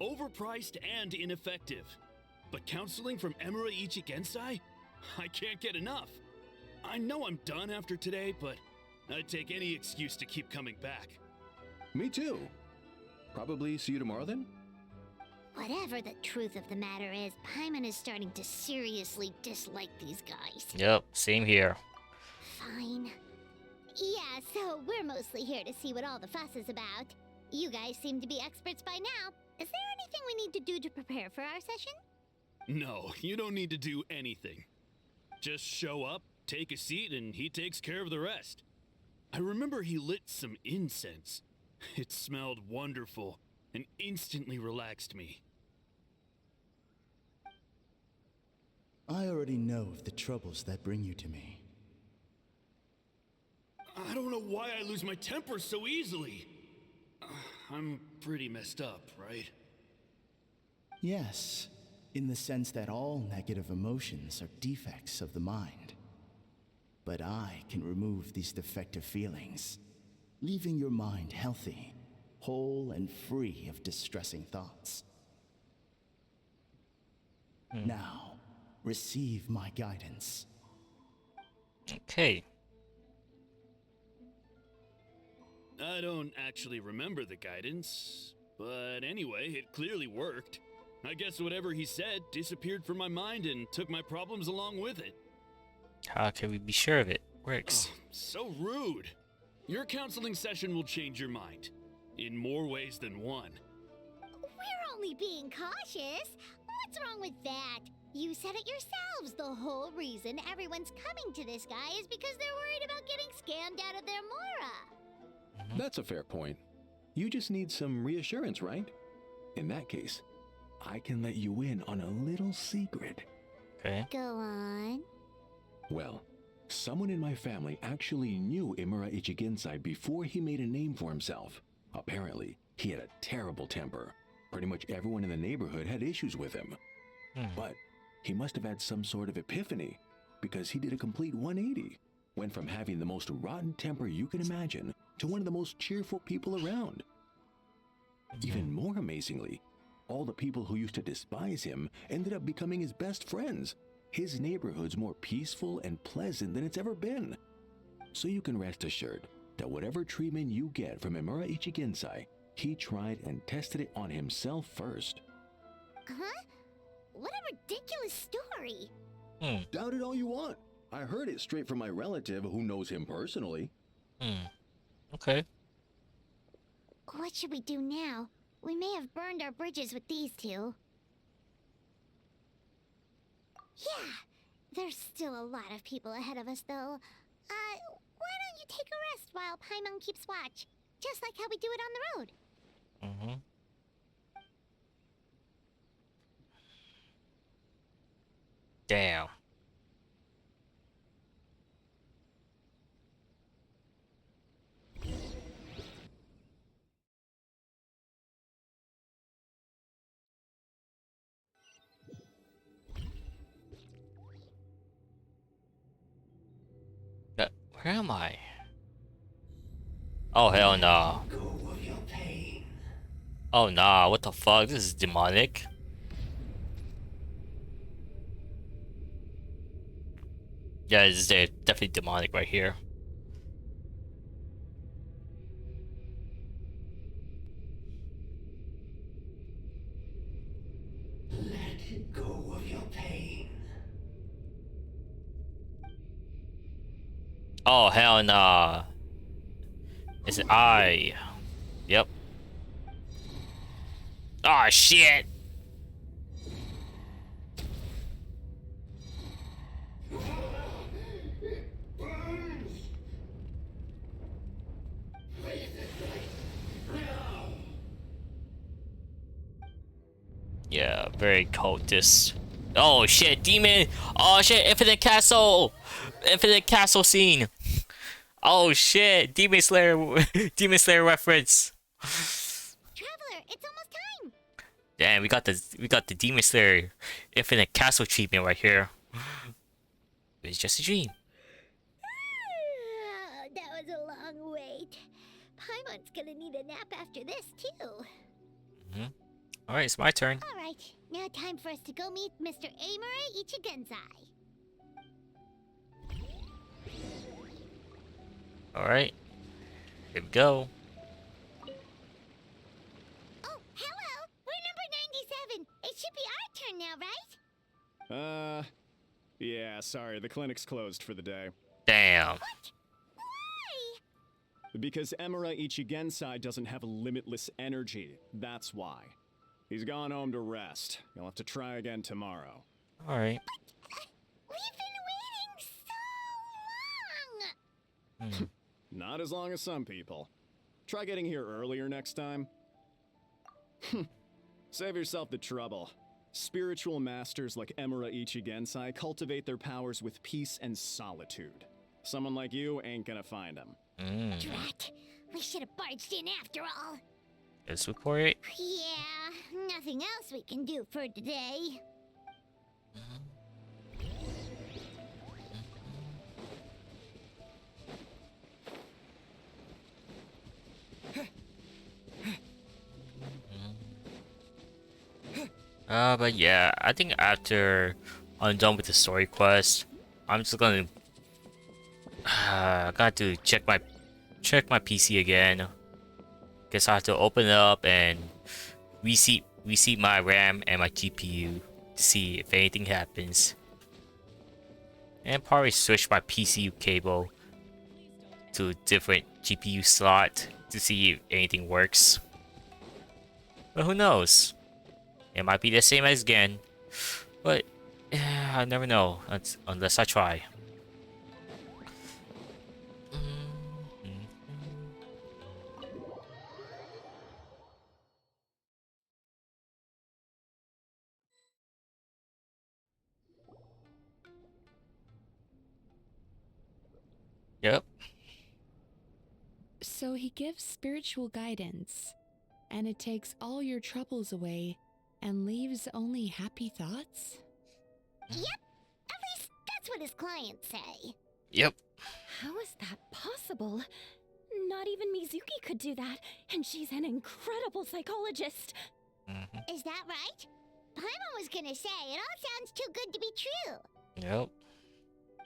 Speaker 10: Overpriced and ineffective. But counseling from Emura Ichigensai? I can't get enough. I know I'm done after today, but I'd take any excuse to keep coming back.
Speaker 11: Me too. Probably see you tomorrow then?
Speaker 2: Whatever the truth of the matter is, Paimon is starting to seriously dislike these guys.
Speaker 1: Yep, same here.
Speaker 2: Fine. Yeah, so we're mostly here to see what all the fuss is about. You guys seem to be experts by now. Is there anything we need to do to prepare for our session?
Speaker 10: No, you don't need to do anything. Just show up, take a seat, and he takes care of the rest. I remember he lit some incense. It smelled wonderful and instantly relaxed me.
Speaker 12: I already know of the troubles that bring you to me.
Speaker 10: I don't know why I lose my temper so easily. I'm pretty messed up, right?
Speaker 12: Yes, in the sense that all negative emotions are defects of the mind. But I can remove these defective feelings, leaving your mind healthy, whole and free of distressing thoughts. Now, receive my guidance.
Speaker 1: Okay.
Speaker 10: I don't actually remember the guidance, but anyway, it clearly worked. I guess whatever he said disappeared from my mind and took my problems along with it.
Speaker 1: How can we be sure of it works?
Speaker 10: Oh, so rude. Your counseling session will change your mind, in more ways than one.
Speaker 2: We're only being cautious. What's wrong with that? You said it yourselves. The whole reason everyone's coming to this guy is because they're worried about getting scammed out of their Mora.
Speaker 11: That's a fair point. You just need some reassurance, right? In that case, I can let you in on a little secret.
Speaker 1: Okay.
Speaker 2: Go on.
Speaker 11: Well, someone in my family actually knew Imura Ichigensai before he made a name for himself. Apparently, he had a terrible temper. Pretty much everyone in the neighborhood had issues with him. But he must have had some sort of epiphany, because he did a complete 180. Went from having the most rotten temper you can imagine to one of the most cheerful people around. Even more amazingly, all the people who used to despise him ended up becoming his best friends. His neighborhood's more peaceful and pleasant than it's ever been. So you can rest assured that whatever treatment you get from Imura Ichigensai, he tried and tested it on himself first.
Speaker 2: Huh? What a ridiculous story.
Speaker 11: Doubt it all you want. I heard it straight from my relative who knows him personally.
Speaker 1: Okay.
Speaker 2: What should we do now? We may have burned our bridges with these two. Yeah, there's still a lot of people ahead of us, though. Why don't you take a rest while Paimon keeps watch? Just like how we do it on the road.
Speaker 1: Damn. Where am I? Oh hell no. Oh nah, what the fuck? This is demonic. Yeah, this is definitely demonic right here.
Speaker 13: Let go of your pain.
Speaker 1: Oh hell nah. It's an eye. Yep. Oh shit. Yeah, very cultist. Oh shit, demon! Oh shit, infinite castle! Infinite castle scene! Oh shit, Demon Slayer, Demon Slayer reference.
Speaker 2: Traveler, it's almost time.
Speaker 1: Damn, we got the Demon Slayer infinite castle treatment right here. It's just a dream.
Speaker 2: That was a long wait. Paimon's gonna need a nap after this, too.
Speaker 1: Alright, it's my turn.
Speaker 2: Alright, now time for us to go meet Mr. Imura Ichigensai.
Speaker 1: Alright. Here we go.
Speaker 2: Oh, hello! We're number 97. It should be our turn now, right?
Speaker 9: Yeah, sorry, the clinic's closed for the day.
Speaker 1: Damn.
Speaker 2: What? Why?
Speaker 9: Because Imura Ichigensai doesn't have limitless energy, that's why. He's gone home to rest. You'll have to try again tomorrow.
Speaker 1: Alright.
Speaker 2: We've been waiting so long!
Speaker 9: Not as long as some people. Try getting here earlier next time. Save yourself the trouble. Spiritual masters like Imura Ichigensai cultivate their powers with peace and solitude. Someone like you ain't gonna find them.
Speaker 2: Drat! We should have barged in after all.
Speaker 1: Let's report it.
Speaker 2: Yeah, nothing else we can do for today.
Speaker 1: But yeah, I think after I'm done with the story quest, I'm just gonna I got to check my PC again. Guess I have to open it up and reseat my RAM and my GPU to see if anything happens. And probably switch my PCU cable to a different GPU slot to see if anything works. But who knows? It might be the same as again. But I never know unless I try. Yep.
Speaker 5: So he gives spiritual guidance, and it takes all your troubles away and leaves only happy thoughts?
Speaker 2: Yep. At least that's what his clients say.
Speaker 1: Yep.
Speaker 6: How is that possible? Not even Mizuki could do that, and she's an incredible psychologist.
Speaker 2: Is that right? Paimon was gonna say, it all sounds too good to be true.
Speaker 1: Yep.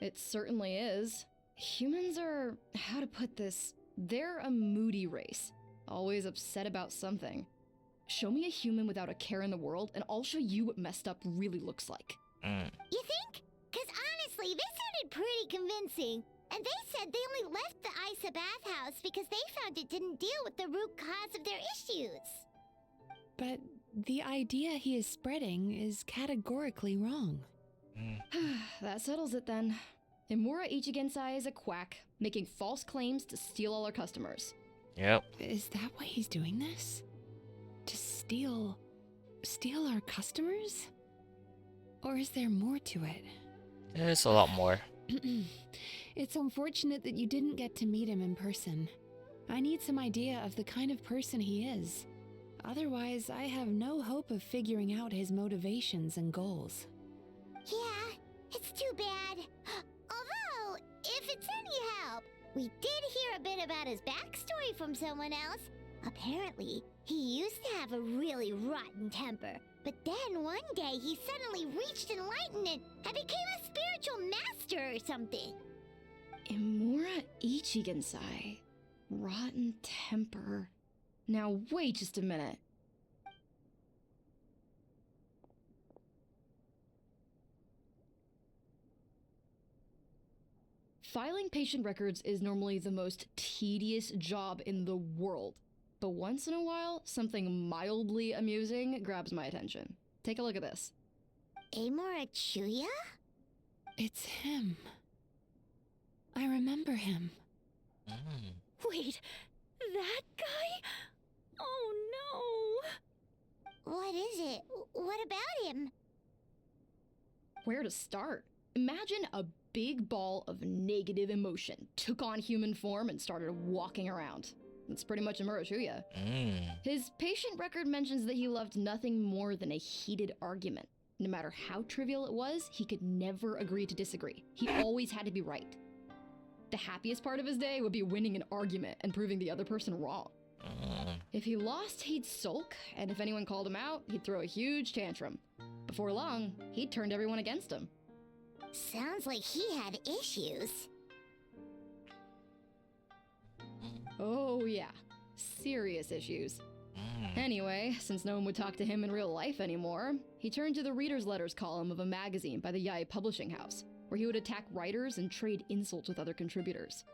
Speaker 7: It certainly is. Humans are, how to put this, they're a moody race, always upset about something. Show me a human without a care in the world, and I'll show you what messed up really looks like.
Speaker 2: You think? Cause honestly, this sounded pretty convincing. And they said they only left the Isa bathhouse because they found it didn't deal with the root cause of their issues.
Speaker 5: But the idea he is spreading is categorically wrong.
Speaker 7: That settles it then. Imura Ichigensai is a quack, making false claims to steal all our customers.
Speaker 1: Yep.
Speaker 5: Is that why he's doing this? To steal our customers? Or is there more to it?
Speaker 1: There's a lot more.
Speaker 5: It's unfortunate that you didn't get to meet him in person. I need some idea of the kind of person he is. Otherwise, I have no hope of figuring out his motivations and goals.
Speaker 2: Yeah, it's too bad. Although, if it's any help, we did hear a bit about his backstory from someone else. Apparently, he used to have a really rotten temper. But then one day he suddenly reached enlightenment and became a spiritual master or something.
Speaker 7: Imura Ichigensai. Rotten temper. Now wait just a minute. Filing patient records is normally the most tedious job in the world. But once in a while, something mildly amusing grabs my attention. Take a look at this.
Speaker 2: Amora Chuya?
Speaker 5: It's him. I remember him.
Speaker 6: Wait, that guy? Oh no!
Speaker 2: What is it? What about him?
Speaker 7: Where to start? Imagine a big ball of negative emotion took on human form and started walking around. That's pretty much Imura Chuya. His patient record mentions that he loved nothing more than a heated argument. No matter how trivial it was, he could never agree to disagree. He always had to be right. The happiest part of his day would be winning an argument and proving the other person wrong. If he lost, he'd sulk, and if anyone called him out, he'd throw a huge tantrum. Before long, he'd turned everyone against him.
Speaker 2: Sounds like he had issues.
Speaker 7: Oh yeah, serious issues. Anyway, since no one would talk to him in real life anymore, he turned to the reader's letters column of a magazine by the Yai Publishing House, where he would attack writers and trade insults with other contributors.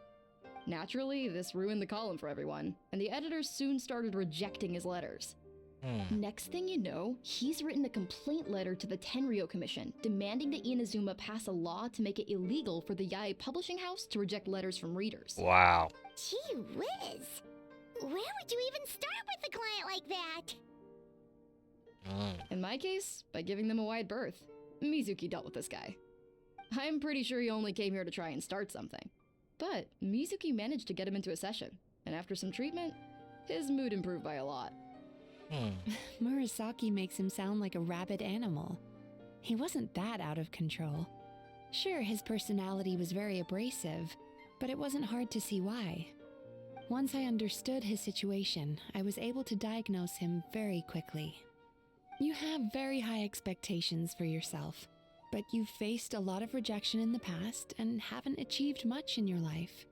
Speaker 7: Naturally, this ruined the column for everyone, and the editors soon started rejecting his letters. Next thing you know, he's written a complaint letter to the Tenryo Commission, demanding that Inazuma pass a law to make it illegal for the Yai Publishing House to reject letters from readers.
Speaker 1: Wow.
Speaker 2: Gee whiz. Where would you even start with a client like that?
Speaker 7: In my case, by giving them a wide berth. Mizuki dealt with this guy. I'm pretty sure he only came here to try and start something. But Mizuki managed to get him into a session, and after some treatment, his mood improved by a lot.
Speaker 5: Murasaki makes him sound like a rabid animal. He wasn't that out of control. Sure, his personality was very abrasive, but it wasn't hard to see why. Once I understood his situation, I was able to diagnose him very quickly. You have very high expectations for yourself, but you've faced a lot of rejection in the past and haven't achieved much in your life.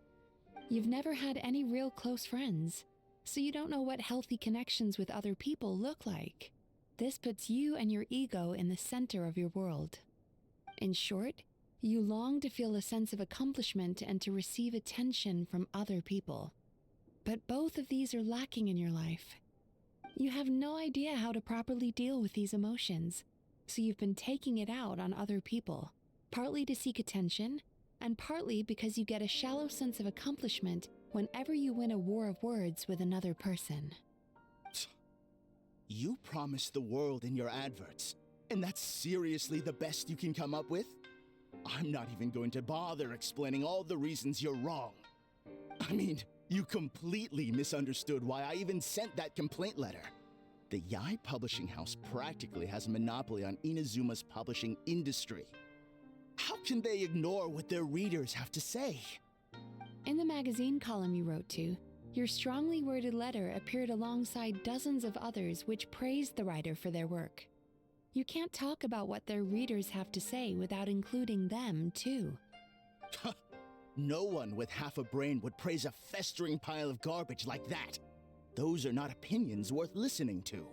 Speaker 5: You've never had any real close friends, so you don't know what healthy connections with other people look like. This puts you and your ego in the center of your world. In short, you long to feel a sense of accomplishment and to receive attention from other people. But both of these are lacking in your life. You have no idea how to properly deal with these emotions, So you've been taking it out on other people, partly to seek attention, and partly because you get a shallow sense of accomplishment whenever you win a war of words with another person.
Speaker 12: You promise the world in your adverts, and that's seriously the best you can come up with? I'm not even going to bother explaining all the reasons you're wrong. I mean, you completely misunderstood why I even sent that complaint letter. The Yai Publishing House practically has a monopoly on Inazuma's publishing industry. How can they ignore what their readers have to say?
Speaker 5: In the magazine column you wrote to, your strongly worded letter appeared alongside dozens of others which praised the writer for their work. You can't talk about what their readers have to say without including them, too.
Speaker 12: No one with half a brain would praise a festering pile of garbage like that. Those are not opinions worth listening to.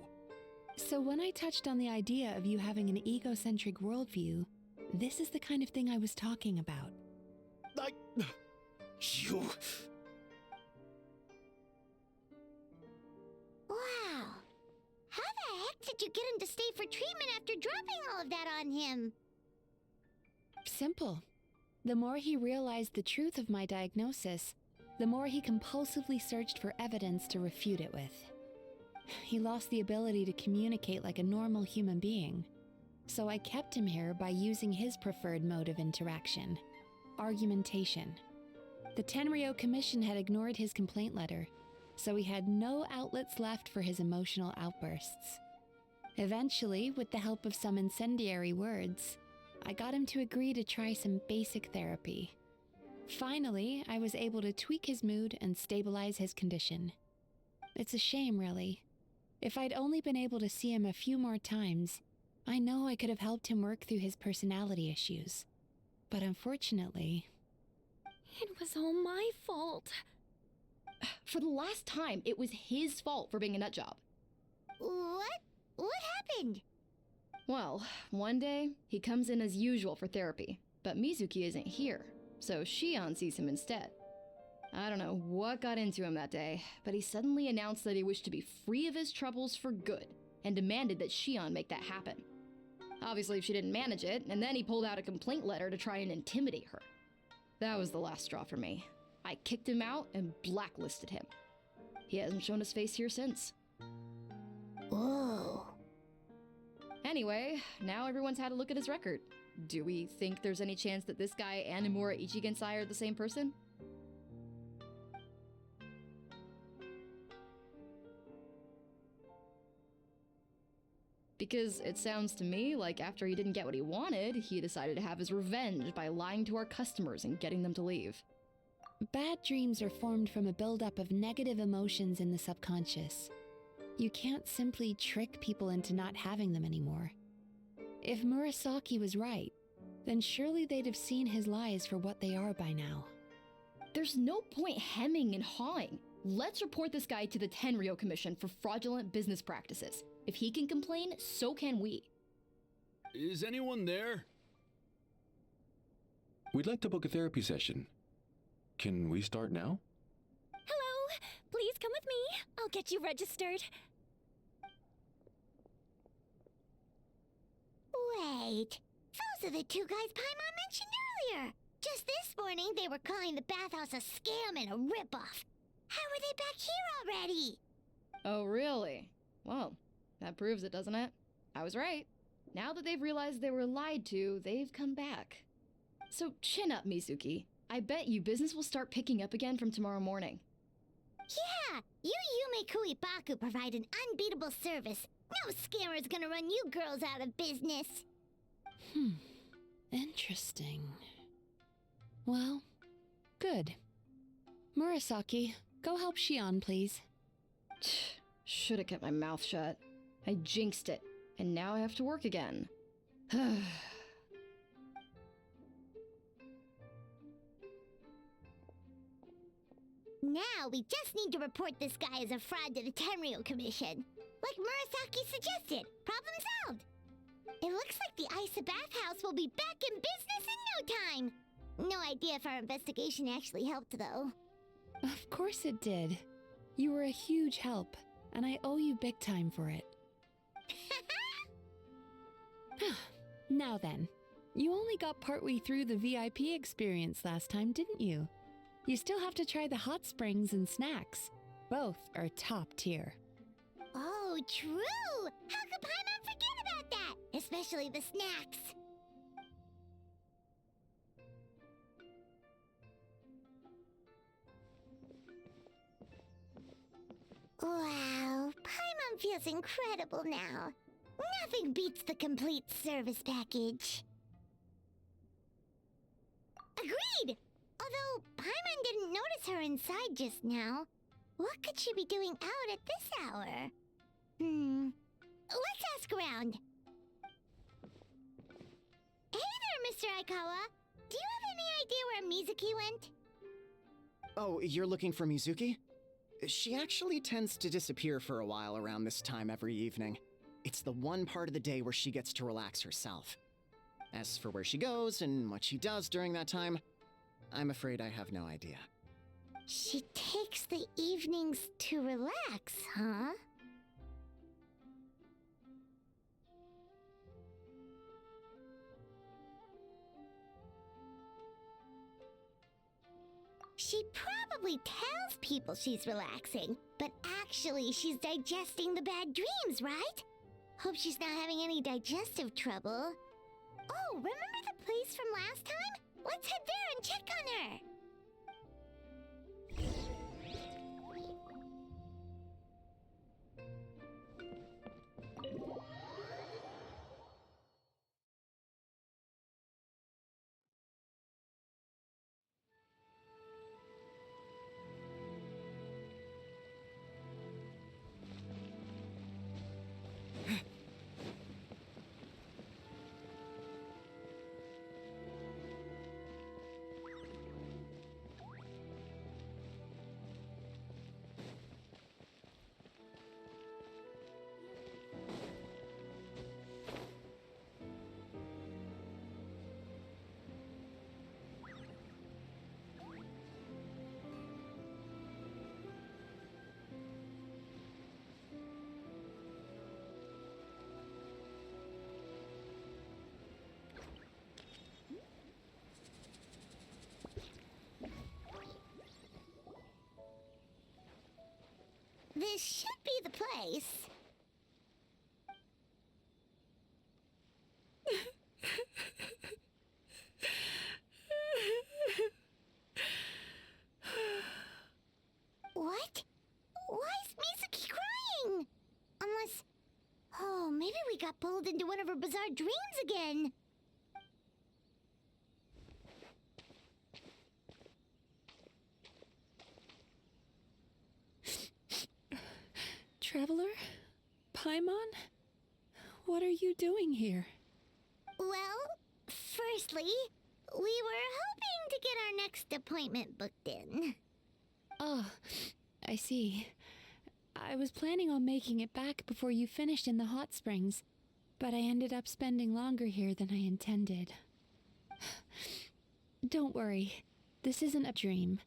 Speaker 5: So when I touched on the idea of you having an egocentric worldview, this is the kind of thing I was talking about.
Speaker 12: You...
Speaker 2: Wow. How the heck did you get him to stay for treatment after dropping all of that on him?
Speaker 5: Simple. The more he realized the truth of my diagnosis, the more he compulsively searched for evidence to refute it with. He lost the ability to communicate like a normal human being, so I kept him here by using his preferred mode of interaction: argumentation. The Tenryo Commission had ignored his complaint letter, so he had no outlets left for his emotional outbursts. Eventually, with the help of some incendiary words, I got him to agree to try some basic therapy. Finally, I was able to tweak his mood and stabilize his condition. It's a shame, really. If I'd only been able to see him a few more times, I know I could have helped him work through his personality issues. But unfortunately...
Speaker 6: It was all my fault.
Speaker 7: For the last time, it was his fault for being a nutjob.
Speaker 2: What? What happened?
Speaker 7: Well, one day, he comes in as usual for therapy, but Mizuki isn't here, so Shion sees him instead. I don't know what got into him that day, but he suddenly announced that he wished to be free of his troubles for good, and demanded that Shion make that happen. Obviously, she didn't manage it, and then he pulled out a complaint letter to try and intimidate her. That was the last straw for me. I kicked him out and blacklisted him. He hasn't shown his face here since.
Speaker 2: Whoa.
Speaker 7: Anyway, now everyone's had a look at his record. Do we think there's any chance that this guy and Imura Ichigensai are the same person? Because it sounds to me like after he didn't get what he wanted, he decided to have his revenge by lying to our customers and getting them to leave.
Speaker 5: Bad dreams are formed from a buildup of negative emotions in the subconscious. You can't simply trick people into not having them anymore. If Murasaki was right, then surely they'd have seen his lies for what they are by now.
Speaker 7: There's no point hemming and hawing. Let's report this guy to the Tenryo Commission for fraudulent business practices. If he can complain, so can we.
Speaker 10: Is anyone there?
Speaker 11: We'd like to book a therapy session. Can we start now?
Speaker 6: Hello! Please come with me. I'll get you registered.
Speaker 2: Wait. Those are the two guys Paimon mentioned earlier. Just this morning, they were calling the bathhouse a scam and a ripoff. How are they back here already?
Speaker 7: Oh, really? Well, that proves it, doesn't it? I was right. Now that they've realized they were lied to, they've come back. So chin up, Mizuki. I bet you business will start picking up again from tomorrow morning.
Speaker 2: Yeah, you Yumei Baku provide an unbeatable service. No scammer's gonna run you girls out of business.
Speaker 5: Interesting. Well, good. Murasaki, go help Shion, please.
Speaker 7: Should've kept my mouth shut. I jinxed it, and now I have to work again.
Speaker 2: Now we just need to report this guy as a fraud to the Tenryo Commission. Like Murasaki suggested. Problem solved. It looks like the Isa bathhouse will be back in business in no time. No idea if our investigation actually helped, though.
Speaker 5: Of course it did. You were a huge help, and I owe you big time for it. Now then, you only got partway through the VIP experience last time, didn't you? You still have to try the hot springs and snacks. Both are top tier.
Speaker 2: Oh, true! How could Paimon forget about that? Especially the snacks. Wow, Paimon feels incredible now. Nothing beats the complete service package. Agreed! Although Paimon didn't notice her inside just now. What could she be doing out at this hour? Let's ask around. Hey there, Mr. Aikawa. Do you have any idea where Mizuki went?
Speaker 3: Oh, you're looking for Mizuki? She actually tends to disappear for a while around this time every evening. It's the one part of the day where she gets to relax herself. As for where she goes and what she does during that time, I'm afraid I have no idea.
Speaker 2: She takes the evenings to relax, huh? She probably tells people she's relaxing, but actually she's digesting the bad dreams, right? Hope she's not having any digestive trouble. Oh, remember the place from last time? Let's head there and check on her. This should be the place. What? Why is Mizuki crying? Unless... Oh, maybe we got pulled into one of her bizarre dreams again.
Speaker 5: Traveler? Paimon? What are you doing here?
Speaker 2: Well, firstly, we were hoping to get our next appointment booked in.
Speaker 5: Oh, I see. I was planning on making it back before you finished in the hot springs, but I ended up spending longer here than I intended. Don't worry, this isn't a dream.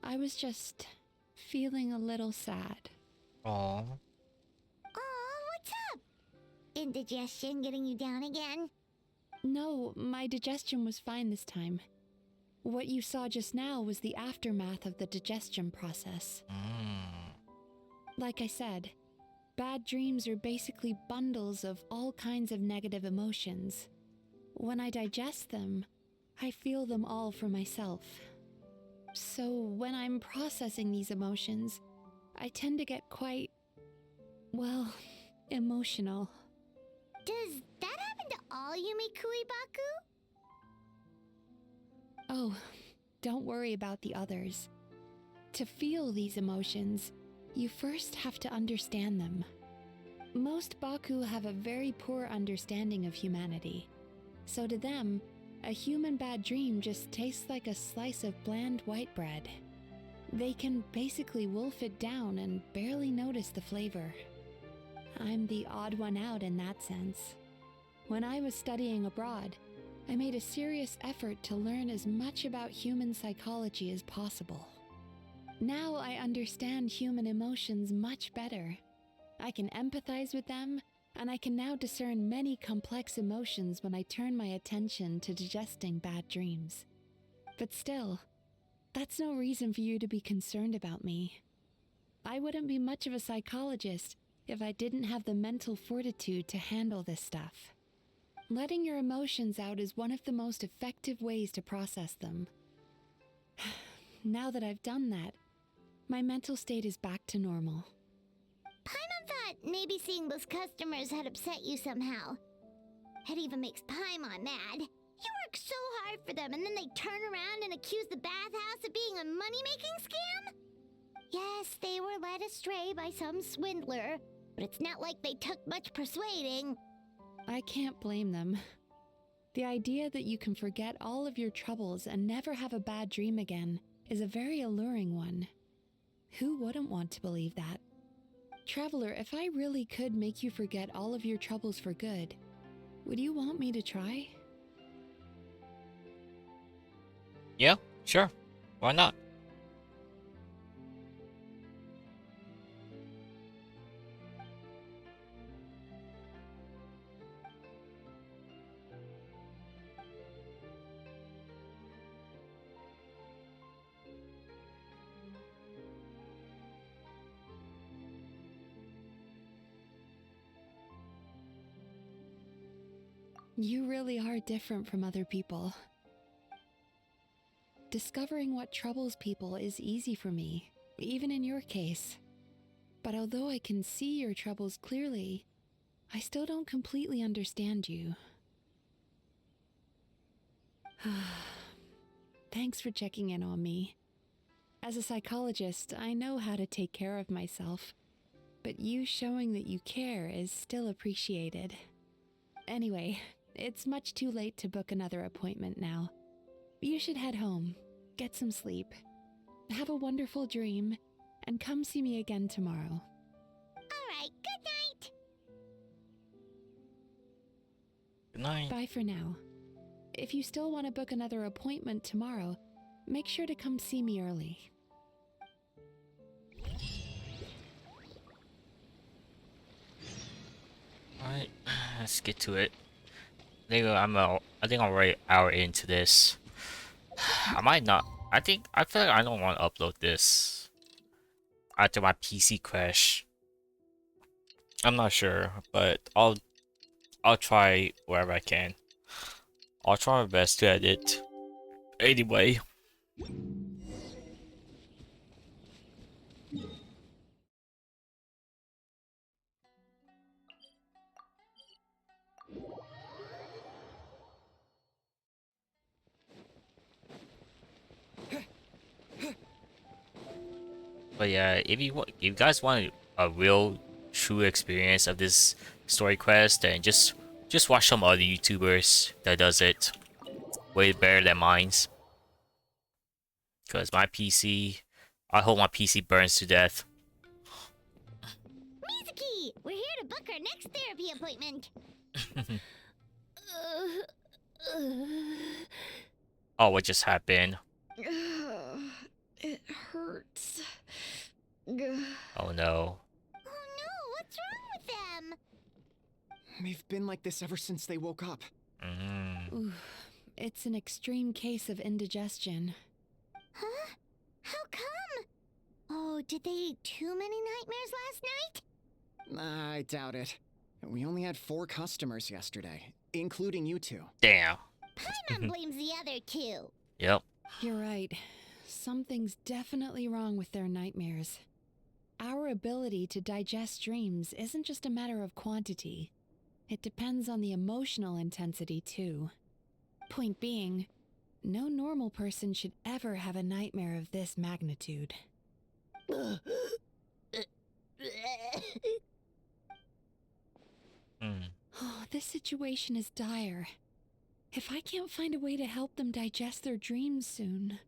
Speaker 5: I was just feeling a little sad.
Speaker 1: Aww.
Speaker 2: Aw, what's up? Indigestion getting you down again?
Speaker 5: No, my digestion was fine this time. What you saw just now was the aftermath of the digestion process. Like I said, bad dreams are basically bundles of all kinds of negative emotions. When I digest them, I feel them all for myself. So when I'm processing these emotions, I tend to get quite, well, emotional.
Speaker 2: Does that happen to all Yumikui Baku?
Speaker 5: Oh, don't worry about the others. To feel these emotions, you first have to understand them. Most Baku have a very poor understanding of humanity. So to them, a human bad dream just tastes like a slice of bland white bread. They can basically wolf it down and barely notice the flavor. I'm the odd one out in that sense. When I was studying abroad, I made a serious effort to learn as much about human psychology as possible. Now I understand human emotions much better. I can empathize with them and I can now discern many complex emotions when I turn my attention to digesting bad dreams. But still, that's no reason for you to be concerned about me. I wouldn't be much of a psychologist if I didn't have the mental fortitude to handle this stuff. Letting your emotions out is one of the most effective ways to process them. Now that I've done that, my mental state is back to normal.
Speaker 2: Paimon thought maybe seeing those customers had upset you somehow. It even makes Paimon mad. You work so hard for them and then they turn around and accuse the bathhouse of being a money-making scam? Yes, they were led astray by some swindler, but it's not like they took much persuading.
Speaker 5: I can't blame them. The idea that you can forget all of your troubles and never have a bad dream again is a very alluring one. Who wouldn't want to believe that? Traveler, if I really could make you forget all of your troubles for good, would you want me to try?
Speaker 1: Yeah, sure. Why not?
Speaker 5: You really are different from other people. Discovering what troubles people is easy for me, even in your case. But although I can see your troubles clearly, I still don't completely understand you. Thanks for checking in on me. As a psychologist, I know how to take care of myself, but you showing that you care is still appreciated. Anyway, it's much too late to book another appointment now. You should head home, get some sleep, have a wonderful dream, and come see me again tomorrow.
Speaker 2: Alright, good night!
Speaker 1: Good night.
Speaker 5: Bye for now. If you still want to book another appointment tomorrow, make sure to come see me early.
Speaker 1: Alright, let's get to it. I think I'm already an hour into this. I might not. I feel like I don't want to upload this after my PC crash. I'm not sure, but I'll try wherever I can. I'll try my best to edit. Anyway. But yeah, if you guys want a real true experience of this story quest, then just watch some other YouTubers that does it way better than mine's. Cause my PC, I hope my PC burns to death.
Speaker 2: Mizuki! We're here to book our next therapy appointment.
Speaker 1: Oh, what just happened?
Speaker 7: It hurts.
Speaker 1: Oh no.
Speaker 2: Oh no, what's wrong with them?
Speaker 3: They've been like this ever since they woke up.
Speaker 5: Ooh, it's an extreme case of indigestion.
Speaker 2: Huh? How come? Oh, did they eat too many nightmares last night?
Speaker 3: I doubt it. We only had 4 customers yesterday, including you 2.
Speaker 1: Damn.
Speaker 2: Paimon blames the other 2.
Speaker 1: Yep.
Speaker 5: You're right. Something's definitely wrong with their nightmares. Our ability to digest dreams isn't just a matter of quantity. It depends on the emotional intensity, too. Point being, no normal person should ever have a nightmare of this magnitude. Oh, this situation is dire. If I can't find a way to help them digest their dreams soon...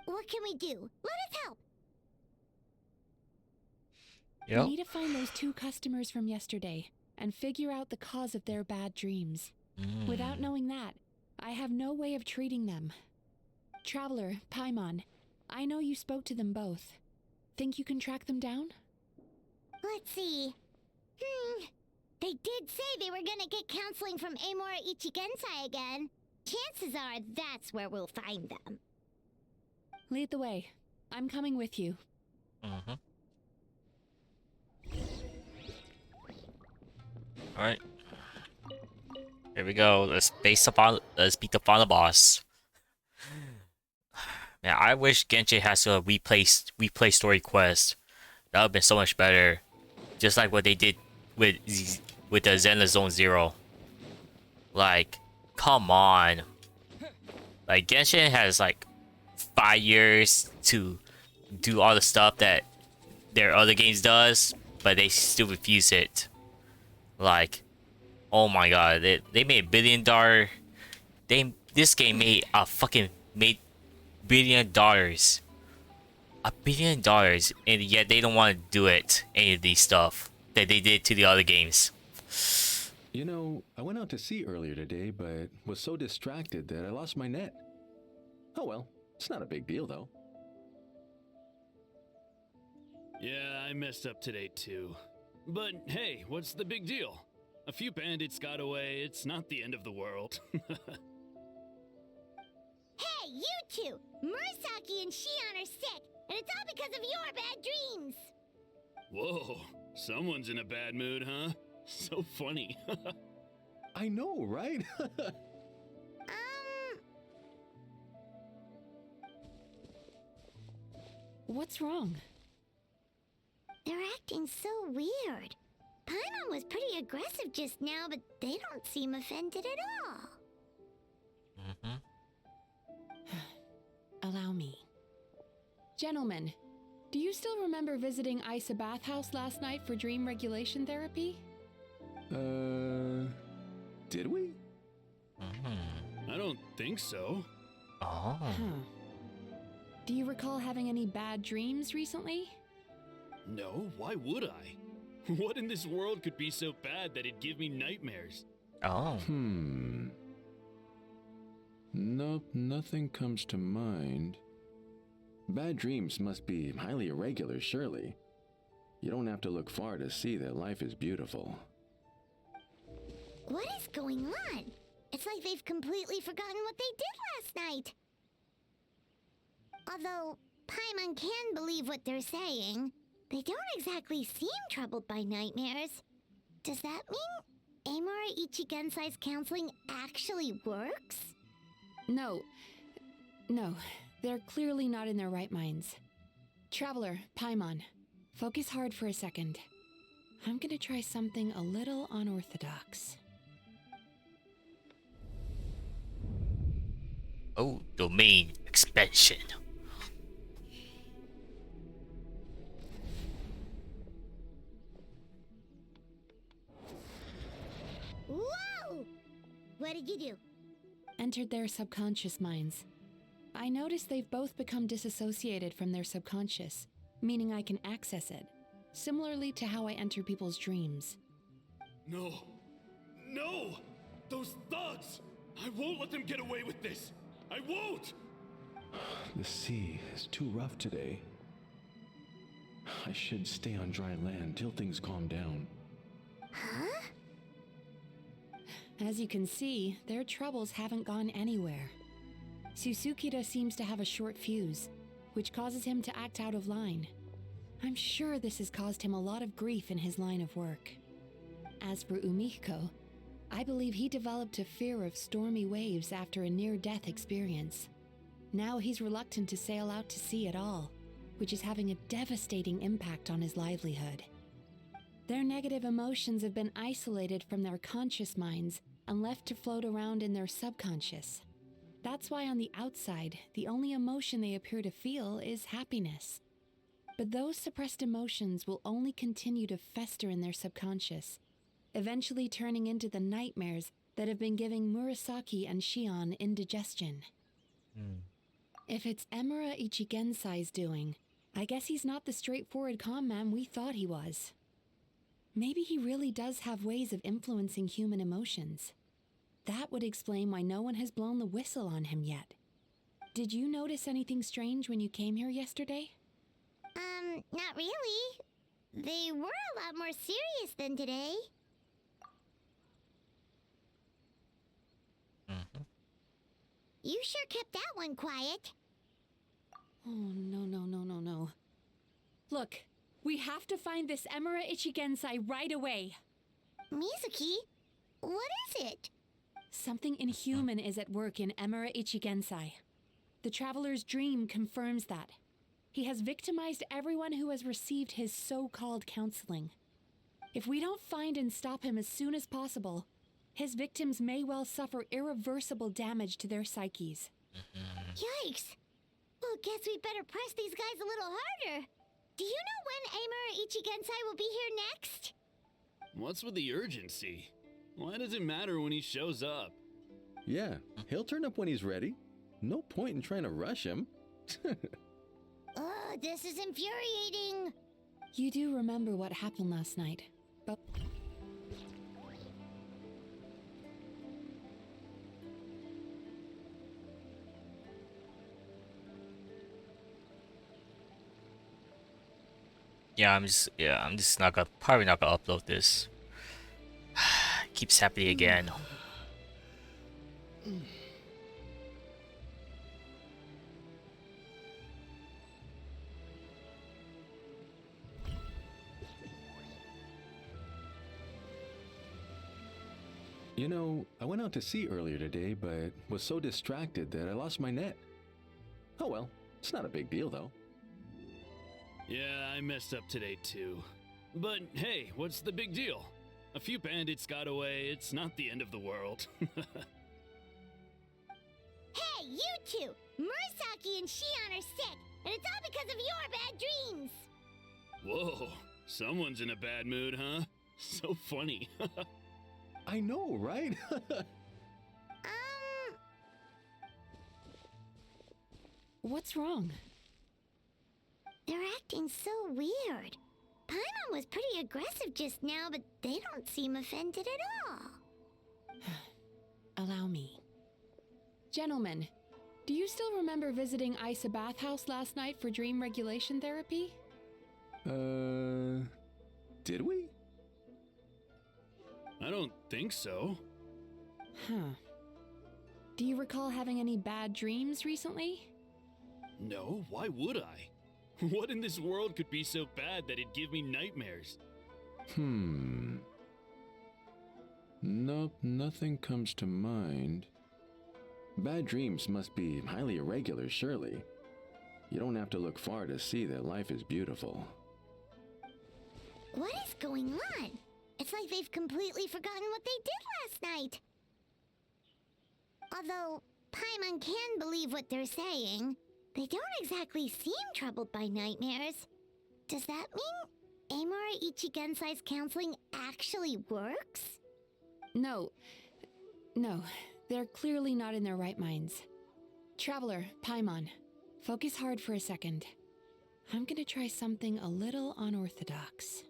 Speaker 2: What can we do? Let us help!
Speaker 1: Yep.
Speaker 5: We need to find those 2 customers from yesterday and figure out the cause of their bad dreams. Without knowing that, I have no way of treating them. Traveler, Paimon, I know you spoke to them both. Think you can track them down?
Speaker 2: Let's see. They did say they were gonna get counseling from Amora Ichigensai again. Chances are that's where we'll find them.
Speaker 5: Lead the way. I'm coming with you.
Speaker 1: Mm-hmm. Alright. Here we go. Let's beat the final boss. Man, I wish Genshin has a replay story quest. That would've been so much better. Just like what they did with the Zenless Zone Zero. Like, come on. Like, Genshin has like 5 years to do all the stuff that their other games does, but they still refuse it. Like, oh my god, they made $1 billion. This game made $1 billion. $1 billion, and yet they don't want to do it. Any of these stuff that they did to the other games.
Speaker 11: You know, I went out to sea earlier today, but was so distracted that I lost my net. Oh well, it's not a big deal though.
Speaker 10: Yeah, I messed up today too. But hey, what's the big deal? A few bandits got away, it's not the end of the world.
Speaker 2: Hey, you two! Murasaki and Shion are sick, and it's all because of your bad dreams!
Speaker 10: Whoa, someone's in a bad mood, huh? So funny.
Speaker 11: I know, right?
Speaker 5: What's wrong?
Speaker 2: They're acting so weird. Paimon was pretty aggressive just now, but they don't seem offended at all.
Speaker 1: Mm-hmm.
Speaker 5: Allow me. Gentlemen, do you still remember visiting Isa Bathhouse last night for dream regulation therapy?
Speaker 11: Did we?
Speaker 10: I don't think so.
Speaker 1: Oh.
Speaker 5: Huh. Do you recall having any bad dreams recently?
Speaker 10: No, why would I? What in this world could be so bad that it'd give me nightmares?
Speaker 1: Oh.
Speaker 11: Nope, nothing comes to mind. Bad dreams must be highly irregular, surely. You don't have to look far to see that life is beautiful.
Speaker 2: What is going on? It's like they've completely forgotten what they did last night. Although Paimon can believe what they're saying, they don't exactly seem troubled by nightmares. Does that mean Amora Ichigensai's counseling actually works?
Speaker 5: No, they're clearly not in their right minds. Traveler, Paimon, focus hard for a second. I'm gonna try something a little unorthodox.
Speaker 1: Oh, domain expansion.
Speaker 2: Whoa! What did you do?
Speaker 5: Entered their subconscious minds. I noticed they've both become disassociated from their subconscious, meaning I can access it, similarly to how I enter people's dreams.
Speaker 10: No! No! Those thugs! I won't let them get away with this! I won't!
Speaker 11: The sea is too rough today. I should stay on dry land till things calm down.
Speaker 2: Huh?
Speaker 5: As you can see, their troubles haven't gone anywhere. Susukida seems to have a short fuse, which causes him to act out of line. I'm sure this has caused him a lot of grief in his line of work. As for Umiko, I believe he developed a fear of stormy waves after a near-death experience. Now he's reluctant to sail out to sea at all, which is having a devastating impact on his livelihood. Their negative emotions have been isolated from their conscious minds and left to float around in their subconscious. That's why on the outside, the only emotion they appear to feel is happiness. But those suppressed emotions will only continue to fester in their subconscious, eventually turning into the nightmares that have been giving Murasaki and Shion indigestion. If it's Emura Ichigensai's doing, I guess he's not the straightforward calm man we thought he was. Maybe he really does have ways of influencing human emotions. That would explain why no one has blown the whistle on him yet. Did you notice anything strange when you came here yesterday?
Speaker 2: Not really. They were a lot more serious than today. You sure kept that one quiet.
Speaker 5: Oh, no. Look, we have to find this Emura Ichigensai right away.
Speaker 2: Mizuki, what is it?
Speaker 5: Something inhuman is at work in Emura Ichigensai. The traveler's dream confirms that. He has victimized everyone who has received his so-called counseling. If we don't find and stop him as soon as possible, his victims may well suffer irreversible damage to their psyches.
Speaker 2: Yikes! Well, guess we better press these guys a little harder. Do you know when Emura Ichigensai will be here next?
Speaker 10: What's with the urgency? Why does it matter when he shows up?
Speaker 11: Yeah, he'll turn up when he's ready. No point in trying to rush him.
Speaker 2: Oh, this is infuriating.
Speaker 5: You do remember what happened last night, but...
Speaker 1: Yeah, I'm just not gonna, probably not gonna upload this. Keeps happening again.
Speaker 11: You know, I went out to sea earlier today, but was so distracted that I lost my net. Oh well, it's not a big deal though.
Speaker 10: Yeah, I messed up today too. But hey, what's the big deal? A few bandits got away, it's not the end of the world.
Speaker 2: Hey, you two! Murasaki and Shion are sick, and it's all because of your bad dreams!
Speaker 10: Whoa, someone's in a bad mood, huh? So funny.
Speaker 11: I know, right?
Speaker 5: What's wrong?
Speaker 2: They're acting so weird. Paimon was pretty aggressive just now, but they don't seem offended at all.
Speaker 5: Allow me. Gentlemen, do you still remember visiting Isa Bathhouse last night for dream regulation therapy?
Speaker 11: Did we?
Speaker 10: I don't think so.
Speaker 5: Huh. Do you recall having any bad dreams recently?
Speaker 10: No, why would I? What in this world could be so bad that it'd give me nightmares?
Speaker 11: Nope, nothing comes to mind. Bad dreams must be highly irregular, surely. You don't have to look far to see that life is beautiful.
Speaker 2: What is going on? It's like they've completely forgotten what they did last night. Although Paimon can believe what they're saying, they don't exactly seem troubled by nightmares. Does that mean Emura Ichigensai's counseling actually works?
Speaker 5: No, they're clearly not in their right minds. Traveler, Paimon, focus hard for a second. I'm gonna try something a little unorthodox.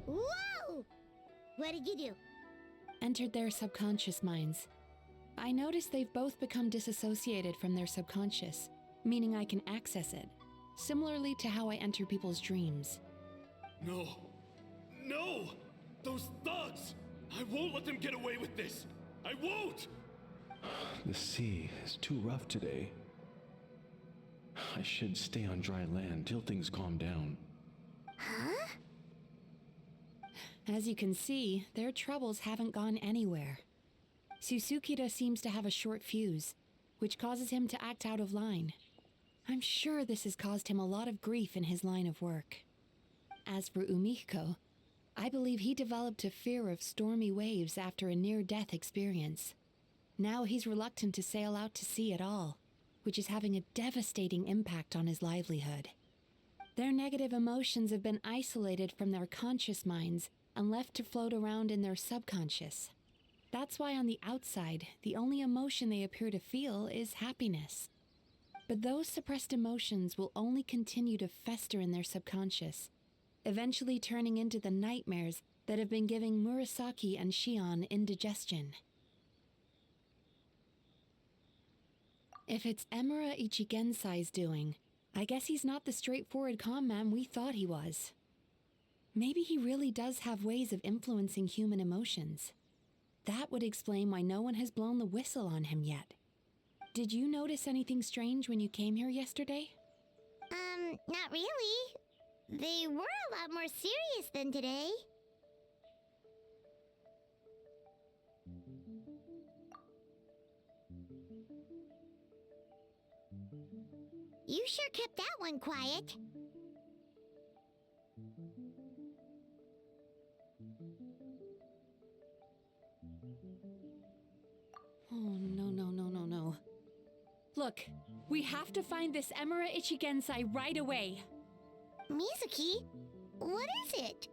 Speaker 2: Whoa! What did you do?
Speaker 5: Entered their subconscious minds. I noticed they've both become disassociated from their subconscious, meaning I can access it, similarly to how I enter people's dreams.
Speaker 10: No! No! Those thugs! I won't let them get away with this! I won't!
Speaker 11: The sea is too rough today. I should stay on dry land till things calm down.
Speaker 2: Huh?
Speaker 5: As you can see, their troubles haven't gone anywhere. Susukida seems to have a short fuse, which causes him to act out of line. I'm sure this has caused him a lot of grief in his line of work. As for Umiko, I believe he developed a fear of stormy waves after a near-death experience. Now he's reluctant to sail out to sea at all, which is having a devastating impact on his livelihood. Their negative emotions have been isolated from their conscious minds and left to float around in their subconscious. That's why on the outside, the only emotion they appear to feel is happiness. But those suppressed emotions will only continue to fester in their subconscious, eventually turning into the nightmares that have been giving Murasaki and Shion indigestion. If it's Emura Ichigensai's doing, I guess he's not the straightforward con man we thought he was. Maybe he really does have ways of influencing human emotions. That would explain why no one has blown the whistle on him yet. Did you notice anything strange when you came here yesterday?
Speaker 2: Not really. They were a lot more serious than today. You sure kept that one quiet.
Speaker 5: Oh, no. Look, we have to find this Emura Ichigensai right away.
Speaker 2: Mizuki, what is it?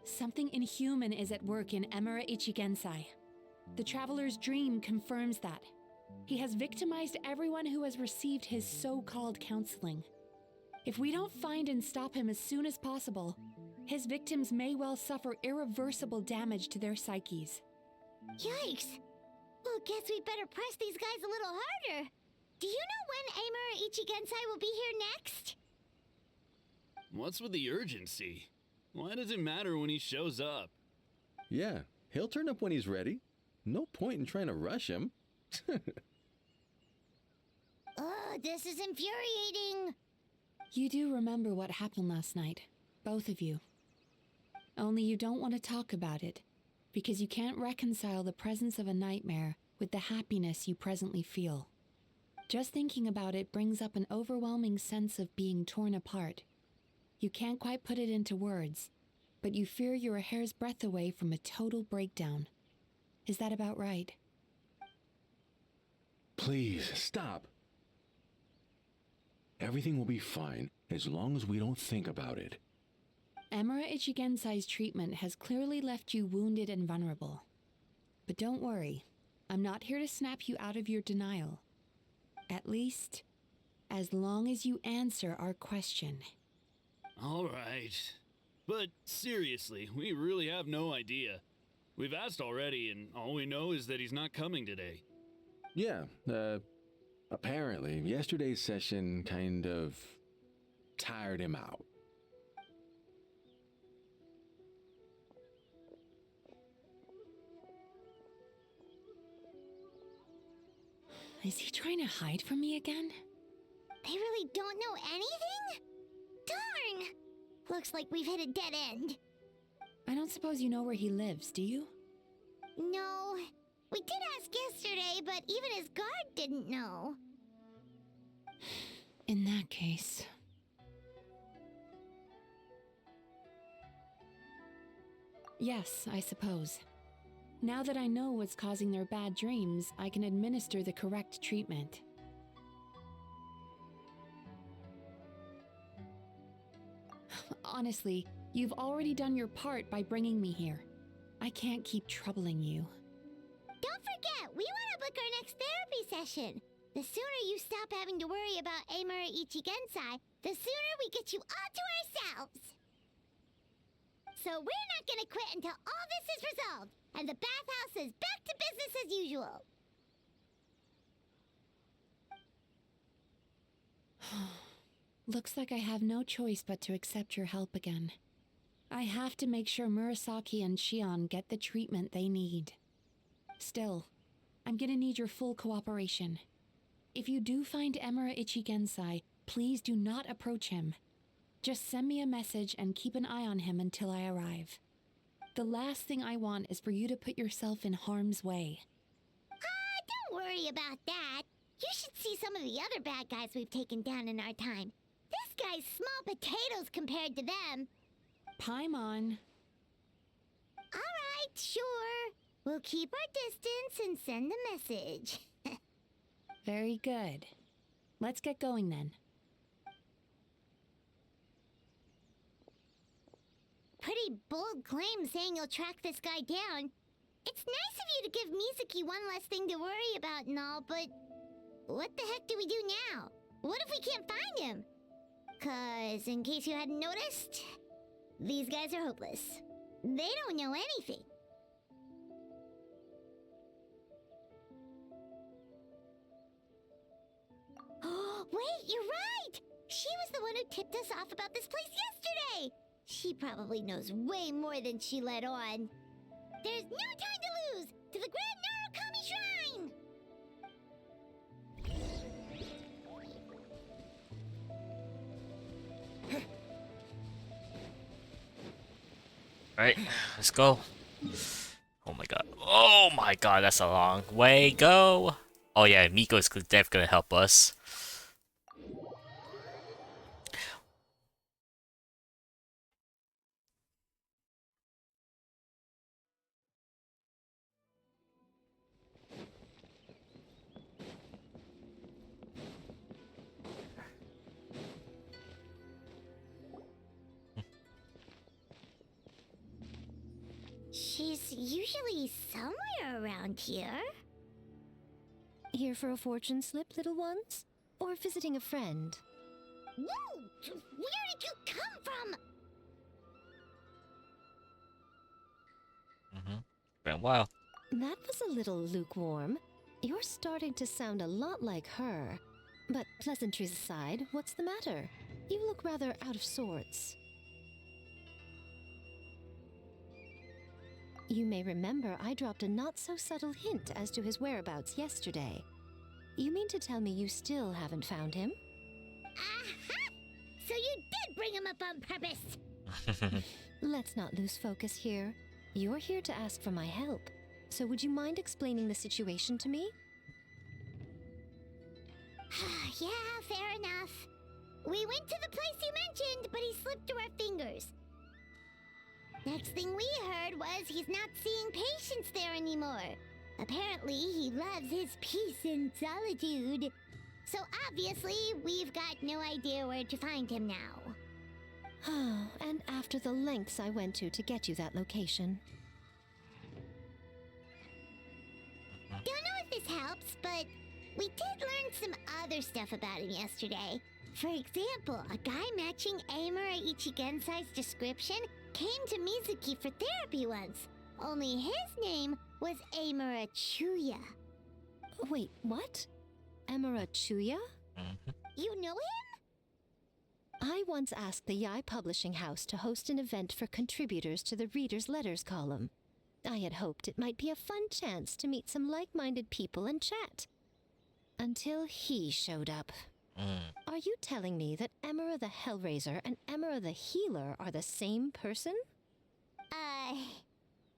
Speaker 5: Something inhuman is at work in Emura Ichigensai. The Traveler's dream confirms that. He has victimized everyone who has received his so-called counseling. If we don't find and stop him as soon as possible, his victims may well suffer irreversible damage to their psyches.
Speaker 2: Yikes! Well, guess we better press these guys a little harder. Do you know when Emura Ichigensai will be here next?
Speaker 10: What's with the urgency? Why does it matter when he shows up?
Speaker 11: Yeah, he'll turn up when he's ready. No point in trying to rush him.
Speaker 2: Ugh, this is infuriating.
Speaker 5: You do remember what happened last night, both of you. Only you don't want to talk about it, because you can't reconcile the presence of a nightmare with the happiness you presently feel. Just thinking about it brings up an overwhelming sense of being torn apart. You can't quite put it into words, but you fear you're a hair's breadth away from a total breakdown. Is that about right?
Speaker 11: Please, stop. Everything will be fine as long as we don't think about it.
Speaker 5: Emura Ichigensai's treatment has clearly left you wounded and vulnerable. But don't worry, I'm not here to snap you out of your denial. At least, as long as you answer our question.
Speaker 10: All right. But seriously, we really have no idea. We've asked already, and all we know is that he's not coming today.
Speaker 11: Yeah, apparently yesterday's session kind of tired him out.
Speaker 5: Is he trying to hide from me again?
Speaker 2: They really don't know anything? Darn! Looks like we've hit a dead end.
Speaker 5: I don't suppose you know where he lives, do you?
Speaker 2: No. We did ask yesterday, but even his guard didn't know.
Speaker 5: In that case... Yes, I suppose. Now that I know what's causing their bad dreams, I can administer the correct treatment. Honestly, you've already done your part by bringing me here. I can't keep troubling you.
Speaker 2: Don't forget, we want to book our next therapy session. The sooner you stop having to worry about Emura Ichigensai, the sooner we get you all to ourselves. So we're not gonna quit until all this is resolved, and the bathhouse is back to business as usual.
Speaker 5: Looks like I have no choice but to accept your help again. I have to make sure Murasaki and Shion get the treatment they need. Still, I'm gonna need your full cooperation. If you do find Emura Ichigensai, please do not approach him. Just send me a message and keep an eye on him until I arrive. The last thing I want is for you to put yourself in harm's way.
Speaker 2: Don't worry about that. You should see some of the other bad guys we've taken down in our time. This guy's small potatoes compared to them.
Speaker 5: Paimon.
Speaker 2: Alright, sure. We'll keep our distance and send the message.
Speaker 5: Very good. Let's get going then.
Speaker 2: Pretty bold claim saying you'll track this guy down. It's nice of you to give Mizuki one less thing to worry about and all, but what the heck do we do now? What if we can't find him? 'Cause, in case you hadn't noticed, these guys are hopeless. They don't know anything. she was the one who tipped us off about this place yesterday. She probably knows way more than she let on. There's no time to lose! To the Grand Narukami Shrine!
Speaker 1: Alright, let's go. Oh my god. Oh my god, that's a long way. Go! Oh yeah, Miko's definitely gonna help us.
Speaker 2: She's usually somewhere around here.
Speaker 8: Here for a fortune slip, little ones? Or visiting a friend?
Speaker 2: Whoa! Where did you come from?
Speaker 1: Been a while.
Speaker 8: That was a little lukewarm. You're starting to sound a lot like her. But pleasantries aside, what's the matter? You look rather out of sorts. You may remember I dropped a not-so-subtle hint as to his whereabouts yesterday. You mean to tell me you still haven't found him?
Speaker 2: Aha! So you did bring him up on purpose!
Speaker 8: Let's not lose focus here. You're here to ask for my help. So would you mind explaining the situation to me?
Speaker 2: Yeah, fair enough. We went to the place you mentioned, but he slipped through our fingers. Next thing we heard was he's not seeing patients there anymore. Apparently, he loves his peace and solitude. So obviously, we've got no idea where to find him now.
Speaker 8: And after the lengths I went to get you that location.
Speaker 2: Don't know if this helps, but we did learn some other stuff about him yesterday. For example, a guy matching Amura Ichigensai's description came to Mizuki for therapy once. Only his name was Amura Chuya.
Speaker 8: Wait, what? Amura Chuya?
Speaker 2: You know him?
Speaker 8: I once asked the Yai Publishing House to host an event for contributors to the Reader's Letters column. I had hoped it might be a fun chance to meet some like-minded people and chat. Until he showed up. Are you telling me that Emera the Hellraiser and Emera the Healer are the same person?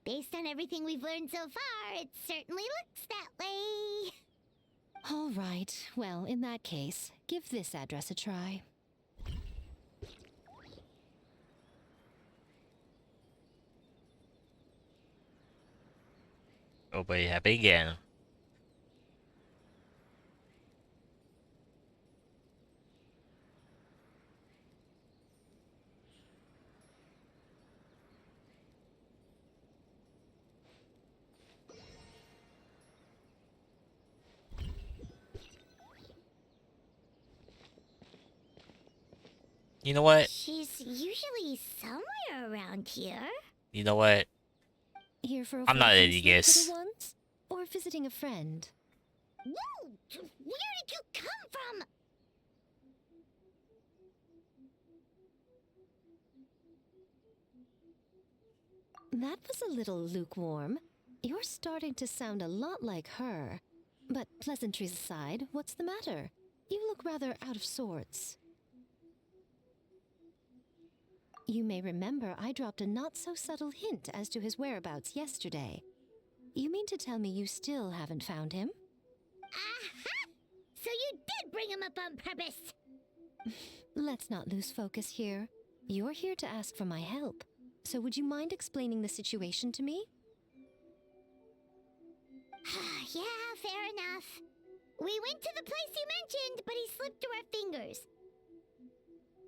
Speaker 2: Based on everything we've learned so far, it certainly looks that way.
Speaker 8: All right, well, in that case, give this address a try.
Speaker 1: Oh boy, happy again. You know what?
Speaker 2: She's usually somewhere around here.
Speaker 1: You know what?
Speaker 8: Here for a
Speaker 1: I'm not
Speaker 8: fortune
Speaker 1: ready to
Speaker 8: slip,
Speaker 1: guess.
Speaker 8: little ones? Or visiting a friend?
Speaker 2: Whoa! Where did you come from?
Speaker 8: That was a little lukewarm. You're starting to sound a lot like her. But pleasantries aside, what's the matter? You look rather out of sorts. You may remember I dropped a not-so-subtle hint as to his whereabouts yesterday. You mean to tell me you still haven't found him?
Speaker 2: Aha! So you did bring him up on purpose!
Speaker 8: Let's not lose focus here. You're here to ask for my help. So would you mind explaining the situation to me?
Speaker 2: Yeah, fair enough. We went to the place you mentioned, but he slipped through our fingers.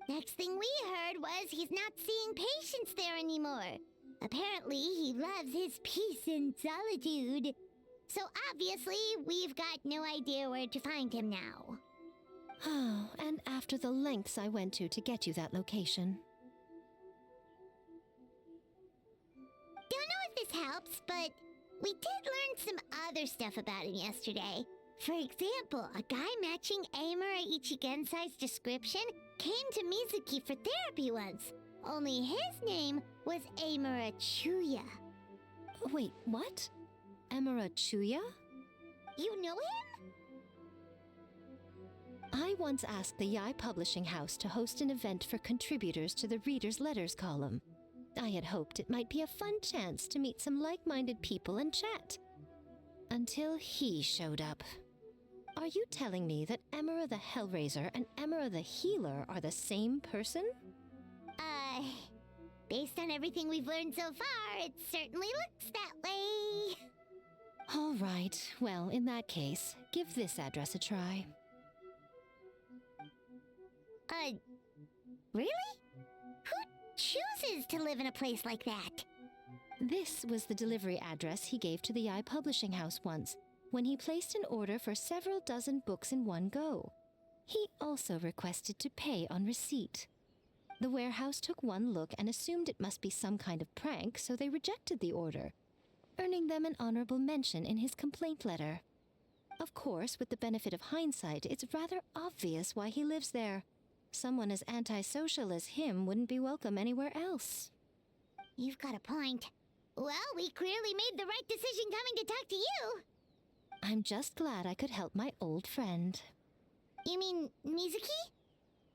Speaker 2: Next thing we heard was he's not seeing patients there anymore. Apparently, he loves his peace and solitude. So obviously, we've got no idea where to find him now.
Speaker 8: And after the lengths I went to get you that location.
Speaker 2: Don't know if this helps, but we did learn some other stuff about him yesterday. For example, a guy matching Amura Ichigensai's description came to Mizuki for therapy once. Only his name was Amura Chuya.
Speaker 8: Wait, what? Emira Chuya?
Speaker 2: You know him?
Speaker 8: I once asked the Yai Publishing House to host an event for contributors to the Reader's Letters column. I had hoped it might be a fun chance to meet some like-minded people and chat. Until he showed up. Are you telling me that Emira the Hellraiser and Emira the Healer are the same person?
Speaker 2: Based on everything we've learned so far, it certainly looks that way.
Speaker 8: All right, well, in that case, give this address a try.
Speaker 2: Really? Who chooses to live in a place like that?
Speaker 8: This was the delivery address he gave to the Yai Publishing House once, when he placed an order for several dozen books in one go. He also requested to pay on receipt. The warehouse took one look and assumed it must be some kind of prank, so they rejected the order, earning them an honorable mention in his complaint letter. Of course, with the benefit of hindsight, it's rather obvious why he lives there. Someone as antisocial as him wouldn't be welcome anywhere else.
Speaker 2: You've got a point. Well, we clearly made the right decision coming to talk to you.
Speaker 8: I'm just glad I could help my old friend.
Speaker 2: You mean Mizuki?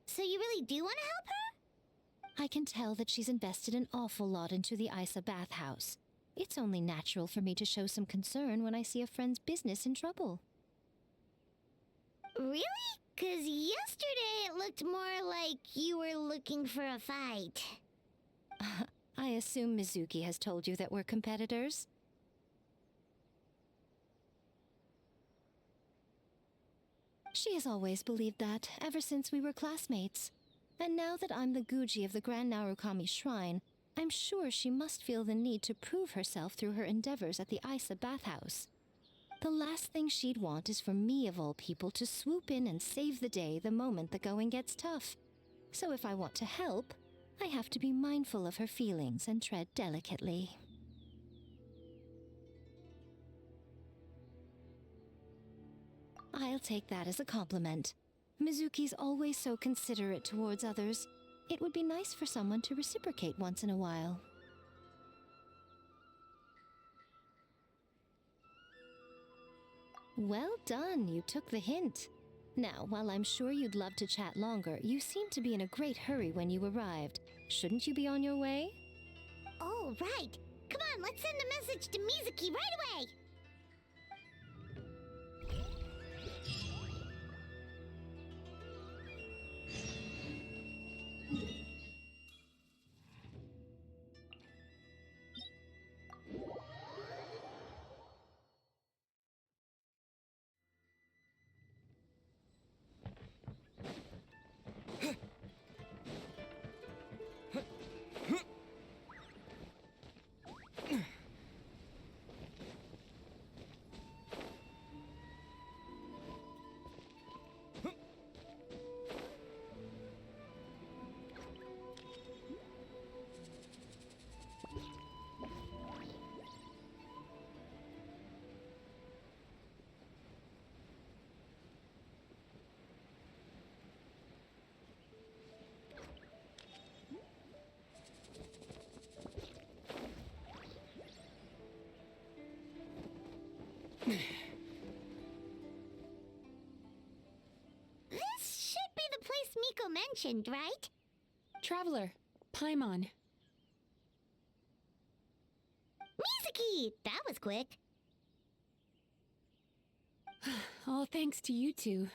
Speaker 2: So you really do want to help her?
Speaker 8: I can tell that she's invested an awful lot into the Isa bathhouse. It's only natural for me to show some concern when I see a friend's business in trouble.
Speaker 2: Really? 'Cause yesterday it looked more like you were looking for a fight.
Speaker 8: I assume Mizuki has told you that we're competitors? She has always believed that, ever since we were classmates. And now that I'm the Guji of the Grand Narukami Shrine, I'm sure she must feel the need to prove herself through her endeavors at the Isa bathhouse. The last thing she'd want is for me, of all people, to swoop in and save the day the moment the going gets tough. So if I want to help, I have to be mindful of her feelings and tread delicately. I'll take that as a compliment. Mizuki's always so considerate towards others. It would be nice for someone to reciprocate once in a while. Well done, you took the hint. Now, while I'm sure you'd love to chat longer, you seemed to be in a great hurry when you arrived. Shouldn't you be on your way?
Speaker 2: Oh, right. Come on, let's send a message to Mizuki right away. This should be the place Miko mentioned, right?
Speaker 5: Traveler, Paimon.
Speaker 2: Mizuki! That was quick.
Speaker 5: All thanks to you two.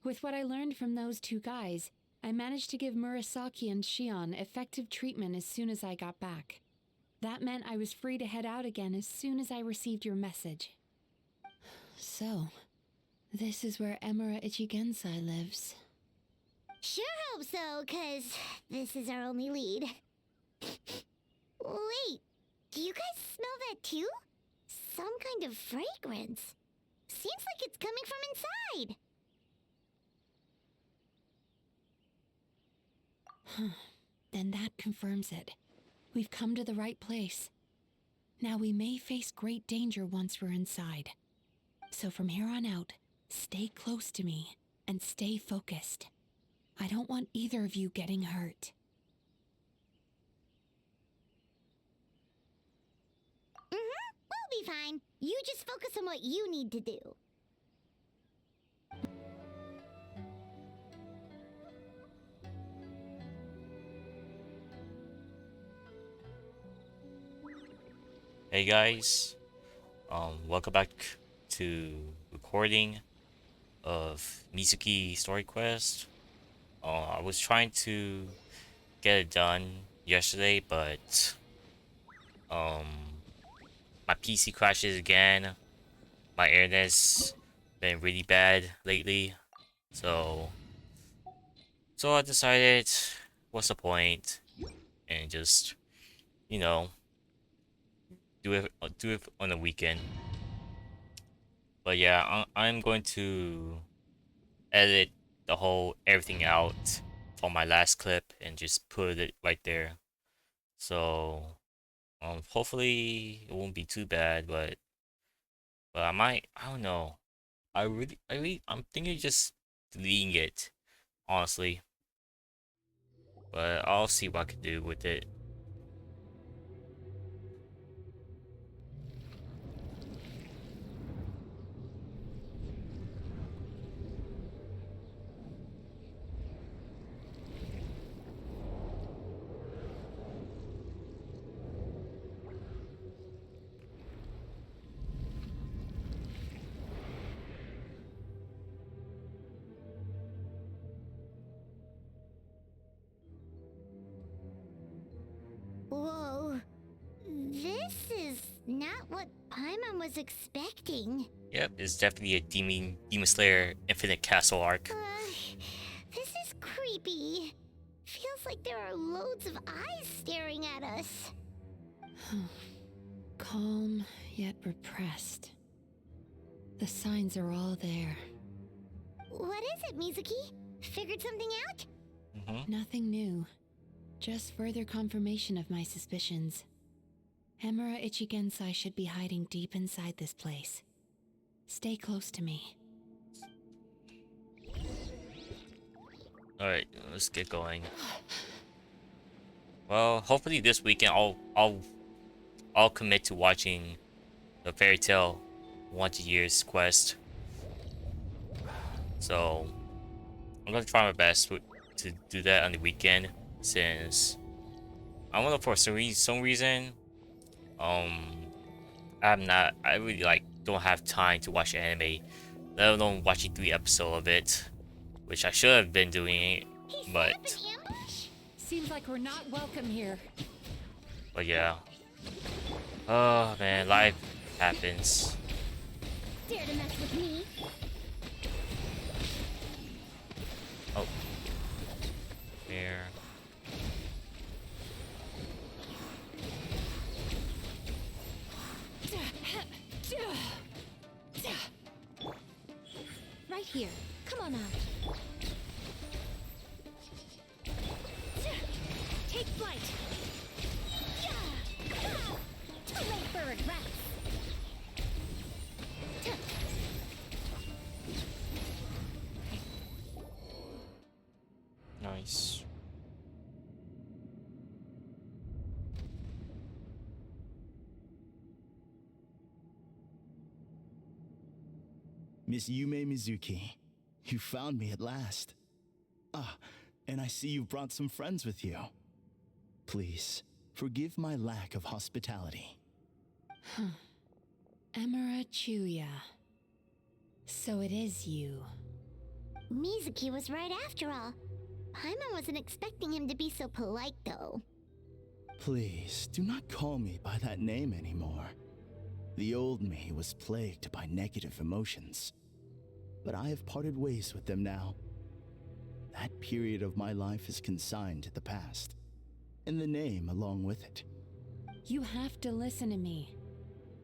Speaker 5: With what I learned from those two guys, I managed to give Murasaki and Shion effective treatment as soon as I got back. That meant I was free to head out again as soon as I received your message. So, this is where Emura Ichigensai lives.
Speaker 2: Sure hope so, 'cause this is our only lead. Wait, do you guys smell that too? Some kind of fragrance. Seems like it's coming from inside.
Speaker 5: Then that confirms it. We've come to the right place. Now we may face great danger once we're inside. So from here on out, stay close to me and stay focused. I don't want either of you getting hurt.
Speaker 2: We'll be fine. You just focus on what you need to do.
Speaker 1: Hey guys, welcome back to recording of Mizuki Story Quest. I was trying to get it done yesterday, but my PC crashes again. My internet's been really bad lately, so I decided, what's the point, and just, you know, do it on the weekend. But yeah, I'm going to edit the whole everything out from my last clip and just put it right there. So hopefully it won't be too bad, but I don't know. I'm thinking of just deleting it, honestly. But I'll see what I can do with it.
Speaker 2: Whoa. This is not what Paimon was expecting.
Speaker 1: Yep, it's definitely a Demon Slayer Infinite Castle arc.
Speaker 2: This is creepy. Feels like there are loads of eyes staring at us.
Speaker 5: Calm, yet repressed. The signs are all there.
Speaker 2: What is it, Mizuki? Figured something out?
Speaker 5: Nothing new. Just further confirmation of my suspicions. Emura Ichigensai should be hiding deep inside this place. Stay close to me.
Speaker 1: Alright, let's get going. Well, hopefully this weekend I'll commit to watching the Fairy Tale 100 Years quest. So I'm gonna try my best to do that on the weekend, since I don't know, for some reason I really don't have time to watch anime, let alone watching 3 episodes of it, which I should have been doing, but
Speaker 5: Seems like we're not welcome here.
Speaker 1: yeah. Oh man, life happens.
Speaker 2: Dare to mess with me?
Speaker 1: Oh. Here.
Speaker 8: Right here. Come on out.
Speaker 2: Take flight. Too late, bird rats.
Speaker 1: Nice.
Speaker 12: Miss Yumemizuki, you found me at last. Ah, and I see you brought some friends with you. Please, forgive my lack of hospitality.
Speaker 5: Emura Chuya. So it is you.
Speaker 2: Mizuki was right after all. Paimon wasn't expecting him to be so polite, though.
Speaker 12: Please, do not call me by that name anymore. The old me was plagued by negative emotions, but I have parted ways with them now. That period of my life is consigned to the past, and the name along with it.
Speaker 5: You have to listen to me.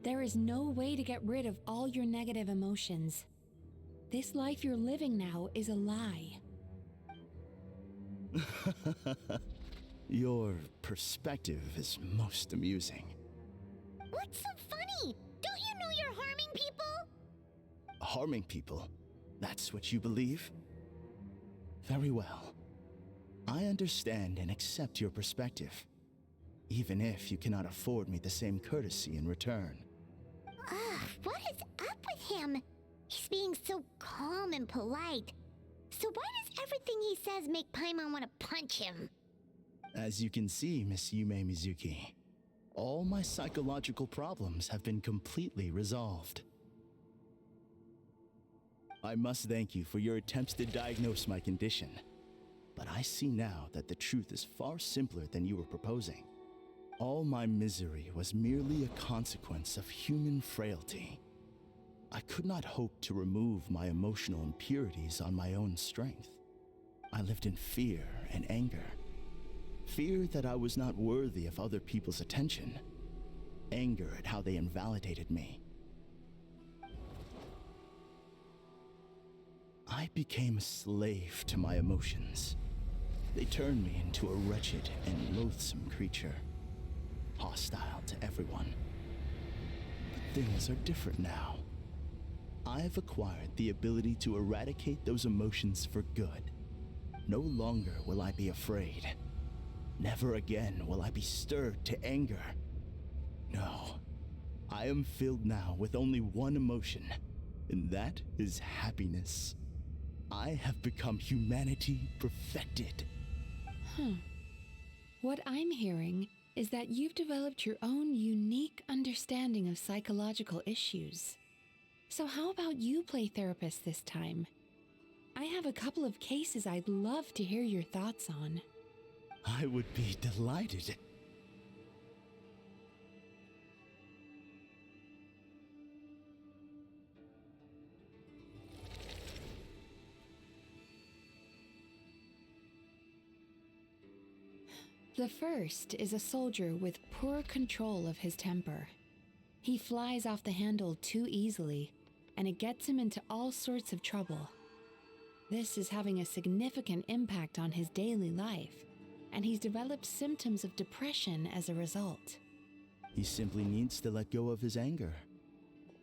Speaker 5: There is no way to get rid of all your negative emotions. This life you're living now is a lie.
Speaker 12: Your perspective is most amusing.
Speaker 2: What's so funny? Don't you know you're harming people?
Speaker 12: Harming people? That's what you believe? Very well. I understand and accept your perspective, even if you cannot afford me the same courtesy in return.
Speaker 2: Ugh, what is up with him? He's being so calm and polite. So why does everything he says make Paimon want to punch him?
Speaker 12: As you can see, Miss Yumemizuki, all my psychological problems have been completely resolved. I must thank you for your attempts to diagnose my condition, but I see now that the truth is far simpler than you were proposing. All my misery was merely a consequence of human frailty. I could not hope to remove my emotional impurities on my own strength. I lived in fear and anger. Fear that I was not worthy of other people's attention. Anger at how they invalidated me. I became a slave to my emotions. They turned me into a wretched and loathsome creature, hostile to everyone. But things are different now. I have acquired the ability to eradicate those emotions for good. No longer will I be afraid. Never again will I be stirred to anger. No, I am filled now with only one emotion, and that is happiness. I have become humanity perfected.
Speaker 5: What I'm hearing is that you've developed your own unique understanding of psychological issues. So how about you play therapist this time? I have a couple of cases I'd love to hear your thoughts on.
Speaker 12: I would be delighted.
Speaker 5: The first is a soldier with poor control of his temper. He flies off the handle too easily, and it gets him into all sorts of trouble. This is having a significant impact on his daily life, and he's developed symptoms of depression as a result.
Speaker 12: He simply needs to let go of his anger.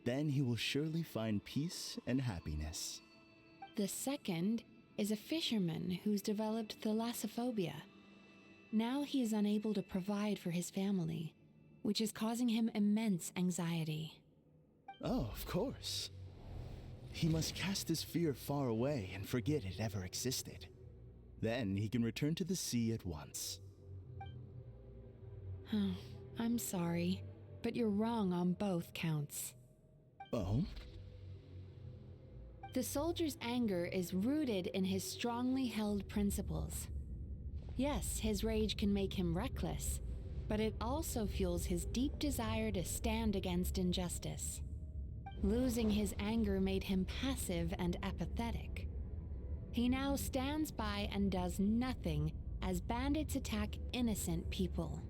Speaker 12: Then he will surely find peace and happiness.
Speaker 5: The second is a fisherman who's developed thalassophobia. Now he is unable to provide for his family, which is causing him immense anxiety.
Speaker 12: Oh, of course. He must cast his fear far away and forget it ever existed. Then he can return to the sea at once.
Speaker 5: I'm sorry, but you're wrong on both counts.
Speaker 12: Oh?
Speaker 5: The soldier's anger is rooted in his strongly held principles. Yes, his rage can make him reckless, but it also fuels his deep desire to stand against injustice. Losing his anger made him passive and apathetic. He now stands by and does nothing as bandits attack innocent people.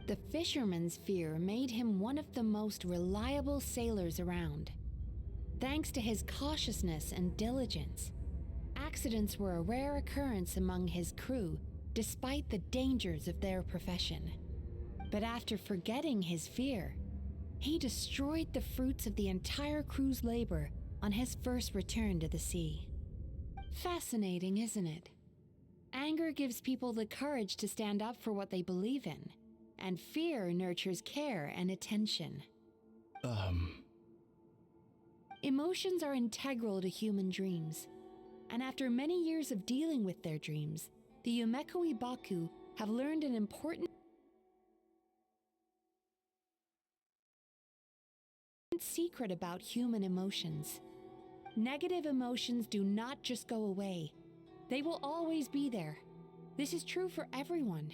Speaker 5: The fisherman's fear made him one of the most reliable sailors around. Thanks to his cautiousness and diligence, accidents were a rare occurrence among his crew despite the dangers of their profession. But after forgetting his fear, he destroyed the fruits of the entire crew's labor on his first return to the sea. Fascinating, isn't it? Anger gives people the courage to stand up for what they believe in, and fear nurtures care and attention. Emotions are integral to human dreams, and after many years of dealing with their dreams, the Yumemizuki have learned an important secret about human emotions. Negative emotions do not just go away. They will always be there. This is true for everyone.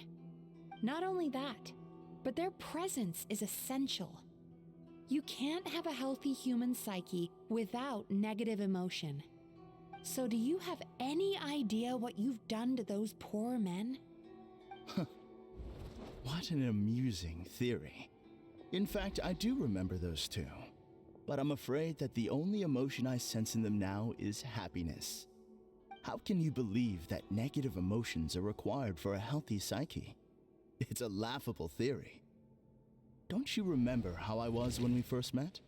Speaker 5: Not only that, but their presence is essential. You can't have a healthy human psyche without negative emotion. So do you have any idea what you've done to those poor men?
Speaker 12: What an amusing theory. In fact, I do remember those two. But I'm afraid that the only emotion I sense in them now is happiness. How can you believe that negative emotions are required for a healthy psyche? It's a laughable theory. Don't you remember how I was when we first met?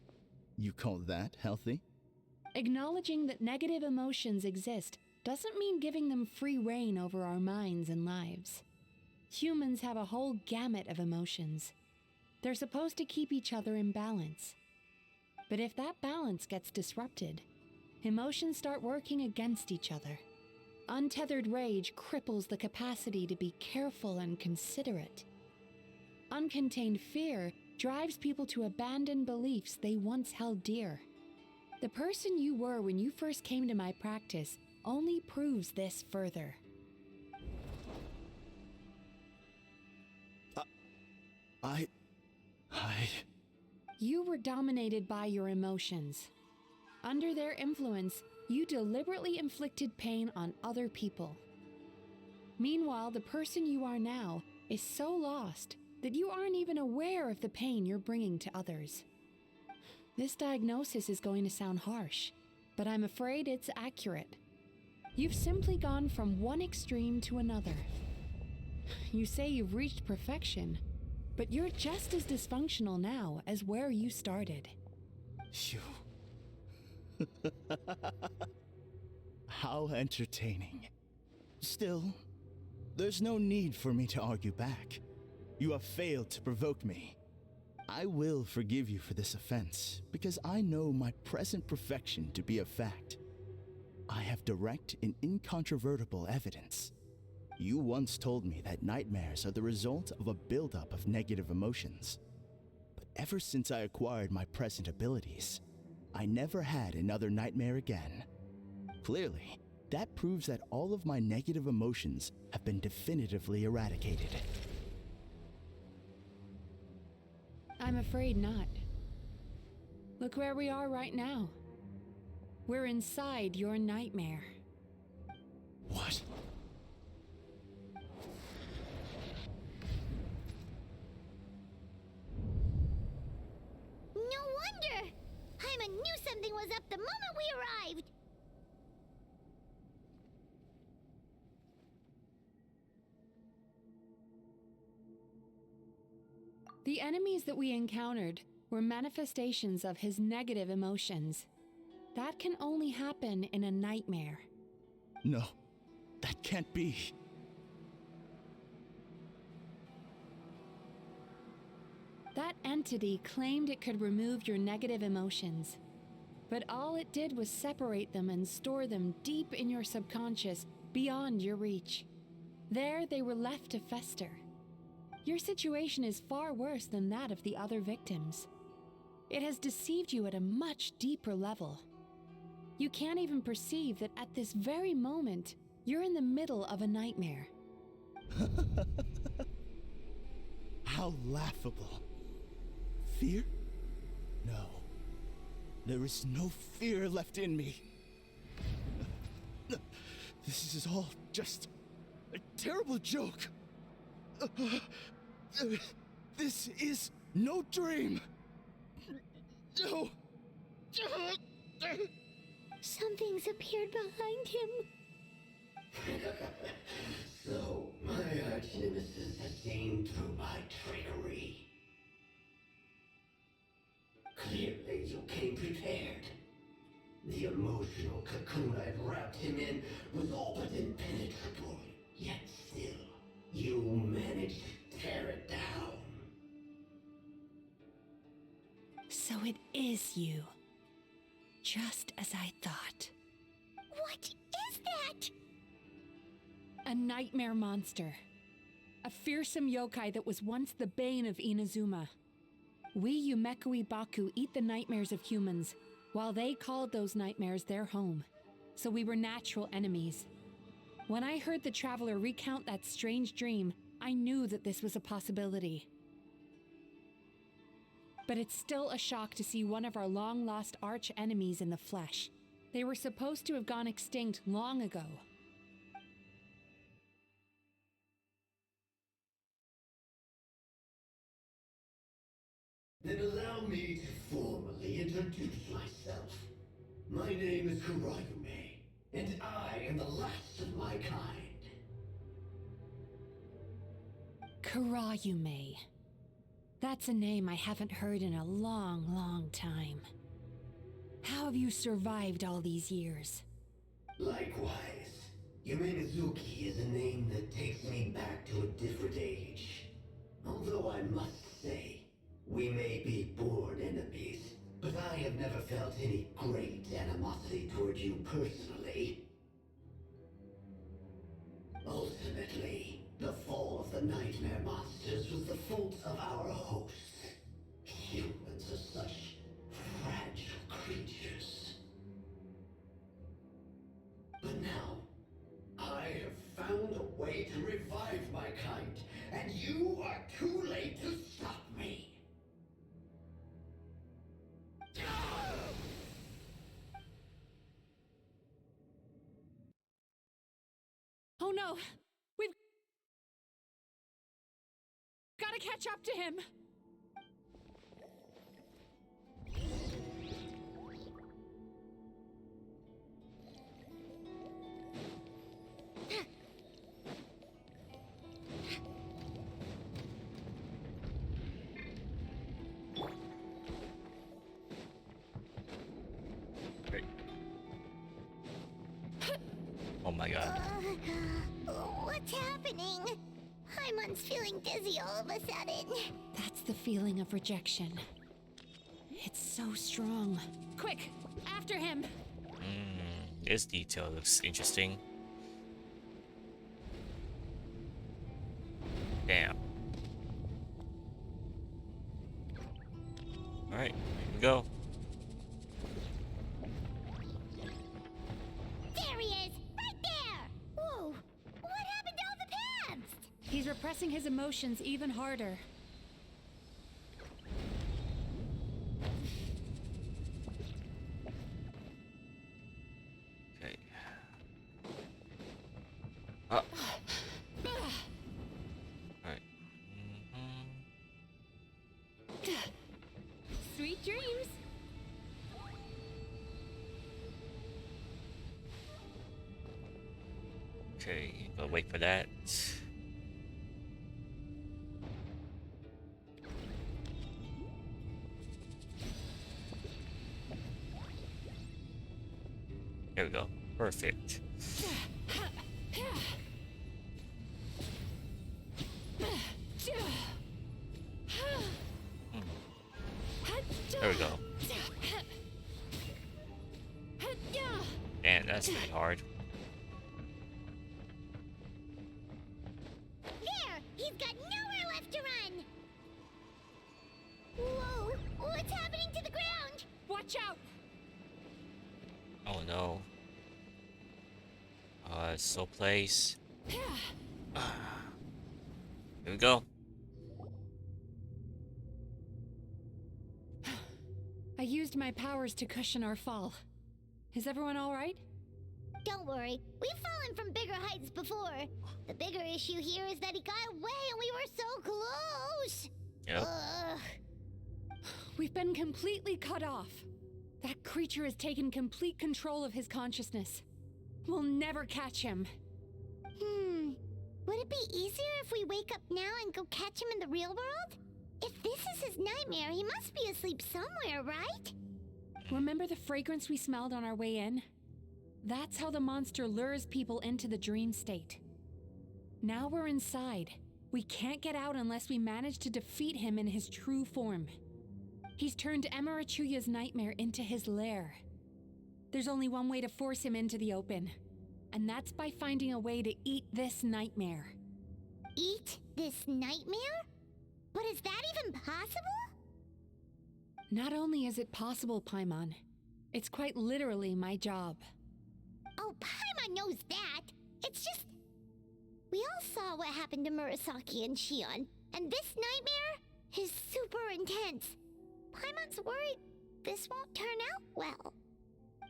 Speaker 12: You call that healthy?
Speaker 5: Acknowledging that negative emotions exist doesn't mean giving them free rein over our minds and lives. Humans have a whole gamut of emotions. They're supposed to keep each other in balance. But if that balance gets disrupted, emotions start working against each other. Untethered rage cripples the capacity to be careful and considerate. Uncontained fear drives people to abandon beliefs they once held dear. The person you were when you first came to my practice only proves this further. You were dominated by your emotions. Under their influence, you deliberately inflicted pain on other people. Meanwhile, the person you are now is so lost that you aren't even aware of the pain you're bringing to others. This diagnosis is going to sound harsh, but I'm afraid it's accurate. You've simply gone from one extreme to another. You say you've reached perfection, but you're just as dysfunctional now as where you started.
Speaker 12: Phew. How entertaining. Still, there's no need for me to argue back. You have failed to provoke me. I will forgive you for this offense, because I know my present perfection to be a fact. I have direct and incontrovertible evidence. You once told me that nightmares are the result of a buildup of negative emotions. But ever since I acquired my present abilities, I never had another nightmare again. Clearly, that proves that all of my negative emotions have been definitively eradicated.
Speaker 5: I'm afraid not. Look where we are right now. We're inside your nightmare.
Speaker 12: What?
Speaker 2: No wonder! Hyma knew something was up the moment we arrived!
Speaker 5: The enemies that we encountered were manifestations of his negative emotions. That can only happen in a nightmare.
Speaker 12: No, that can't be.
Speaker 5: That entity claimed it could remove your negative emotions, but all it did was separate them and store them deep in your subconscious, beyond your reach. There they were left to fester. Your situation is far worse than that of the other victims. It has deceived you at a much deeper level. You can't even perceive that at this very moment, you're in the middle of a nightmare.
Speaker 12: How laughable. Fear? No. There is no fear left in me. This is all just a terrible joke. This is no dream. No.
Speaker 2: Something's appeared behind him.
Speaker 13: So, my arch-nemesis has gained through my trickery. Clearly, you came prepared. The emotional cocoon I'd wrapped him in was all but impenetrable. Yet still, you managed to tear it down.
Speaker 5: So it is you. Just as I thought.
Speaker 2: What is that?
Speaker 5: A nightmare monster. A fearsome yokai that was once the bane of Inazuma. We Yumemizuki eat the nightmares of humans, while they called those nightmares their home. So we were natural enemies. When I heard the traveler recount that strange dream, I knew that this was a possibility. But it's still a shock to see one of our long-lost arch-enemies in the flesh. They were supposed to have gone extinct long ago.
Speaker 13: Then allow me to formally introduce myself. My name is Kurayume, and I am the last of my kind.
Speaker 5: Kurayume. That's a name I haven't heard in a long, long time. How have you survived all these years?
Speaker 13: Likewise, Yumemizuki is a name that takes me back to a different age. Although I must say, we may be born enemies, but I have never felt any great animosity toward you personally. Ultimately, the fall of the nightmare monsters was the fault of our hosts. Humans are such fragile creatures. But now, I have found a way to revive my kind, and you are too late to stop me.
Speaker 5: Oh no! We've gotta catch up to him!
Speaker 1: Great. Oh my god.
Speaker 2: What's happening? Paimon's feeling dizzy all of a sudden.
Speaker 5: That's the feeling of rejection. It's so strong. Quick! After him!
Speaker 1: This detail looks interesting. Damn. Alright, here we go.
Speaker 2: There he is! Right there! Whoa! What happened to all the paths?
Speaker 5: He's repressing his emotions even harder.
Speaker 1: Okay. Alright.
Speaker 6: Sweet dreams.
Speaker 1: Okay, gotta wait for that. There we go. Perfect. There we go. Man, that's pretty hard.
Speaker 2: There! He's got nowhere left to run! Whoa! What's happening to the ground?
Speaker 5: Watch out!
Speaker 1: Oh no. So place. Here we go.
Speaker 5: I used my powers to cushion our fall. Is everyone alright?
Speaker 2: Don't worry, we've fallen from bigger heights before. The bigger issue here is that he got away and we were so close!
Speaker 1: Yep.
Speaker 5: We've been completely cut off. That creature has taken complete control of his consciousness. We'll never catch him.
Speaker 2: Would it be easier if we wake up now and go catch him in the real world? If this is his nightmare, he must be asleep somewhere, right?
Speaker 5: Remember the fragrance we smelled on our way in? That's how the monster lures people into the dream state. Now we're inside. We can't get out unless we manage to defeat him in his true form. He's turned Emarachuya's nightmare into his lair. There's only one way to force him into the open, and that's by finding a way to eat this nightmare.
Speaker 2: Eat this nightmare? But is that even possible?
Speaker 5: Not only is it possible, Paimon, it's quite literally my job.
Speaker 2: Oh, Paimon knows that. It's just... We all saw what happened to Murasaki and Shion, and this nightmare is super intense. Paimon's worried this won't turn out well.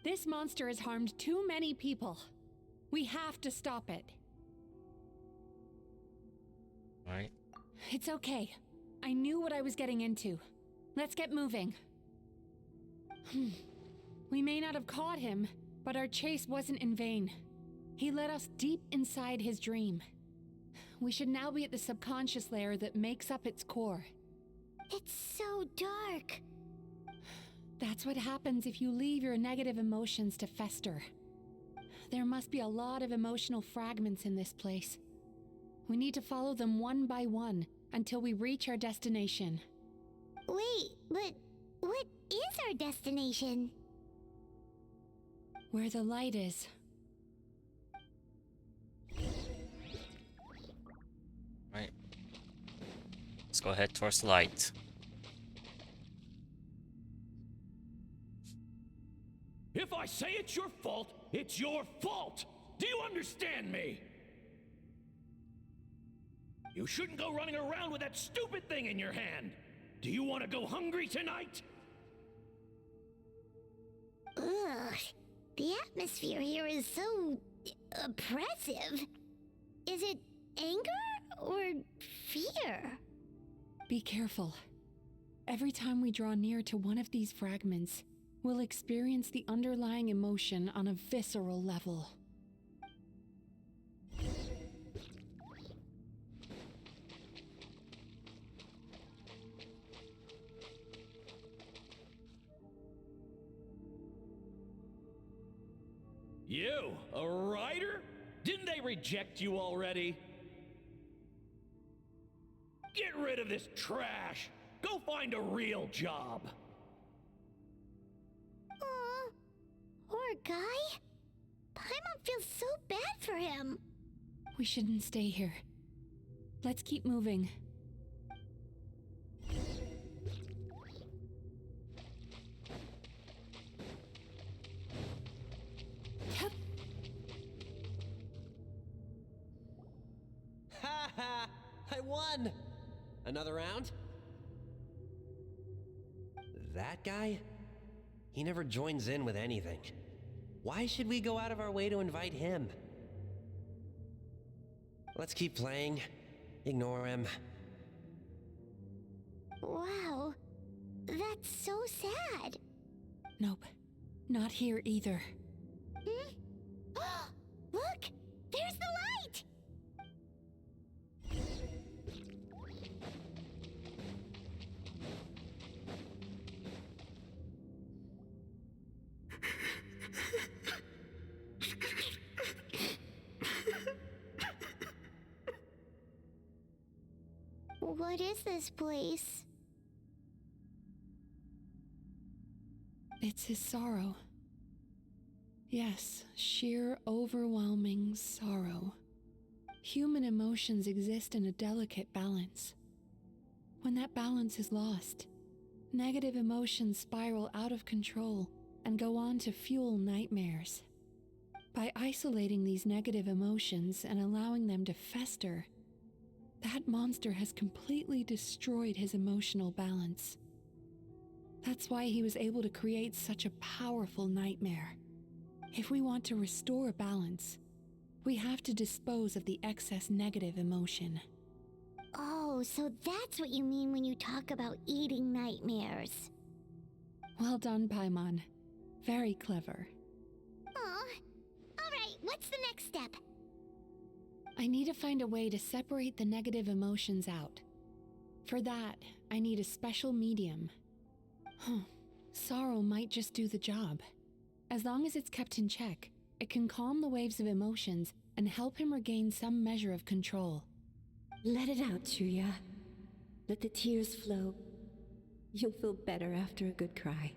Speaker 5: This monster has harmed too many people. We have to stop it.
Speaker 1: Alright.
Speaker 5: It's okay. I knew what I was getting into. Let's get moving. We may not have caught him, but our chase wasn't in vain. He led us deep inside his dream. We should now be at the subconscious layer that makes up its core.
Speaker 2: It's so dark.
Speaker 5: That's what happens if you leave your negative emotions to fester. There must be a lot of emotional fragments in this place. We need to follow them one by one until we reach our destination.
Speaker 2: Wait, but what is our destination?
Speaker 5: Where the light is.
Speaker 1: Right. Let's go ahead towards the light.
Speaker 4: If I say it's your fault, it's your fault! Do you understand me? You shouldn't go running around with that stupid thing in your hand! Do you want to go hungry tonight?
Speaker 2: Ugh, the atmosphere here is so oppressive. Is it anger or fear?
Speaker 5: Be careful. Every time we draw near to one of these fragments, we'll experience the underlying emotion on a visceral level.
Speaker 4: You, a writer? Didn't they reject you already? Get rid of this trash! Go find a real job!
Speaker 2: Aw, poor guy. Paimon feels so bad for him.
Speaker 5: We shouldn't stay here. Let's keep moving.
Speaker 14: Ha ha! I won! Another round? That guy? He never joins in with anything. Why should we go out of our way to invite him? Let's keep playing. Ignore him.
Speaker 2: Wow, that's so sad.
Speaker 5: Nope, not here either.
Speaker 2: Hmm? Look, there's the light! What is this place?
Speaker 5: It's his sorrow. Yes, sheer overwhelming sorrow. Human emotions exist in a delicate balance. When that balance is lost, negative emotions spiral out of control and go on to fuel nightmares. By isolating these negative emotions and allowing them to fester, that monster has completely destroyed his emotional balance. That's why he was able to create such a powerful nightmare. If we want to restore balance, we have to dispose of the excess negative emotion.
Speaker 2: Oh, so that's what you mean when you talk about eating nightmares.
Speaker 5: Well done, Paimon. Very clever.
Speaker 2: Aw. Alright, what's the next step?
Speaker 5: I need to find a way to separate the negative emotions out. For that, I need a special medium. Sorrow might just do the job. As long as it's kept in check, it can calm the waves of emotions and help him regain some measure of control.
Speaker 15: Let it out, Chuya. Let the tears flow. You'll feel better after a good cry.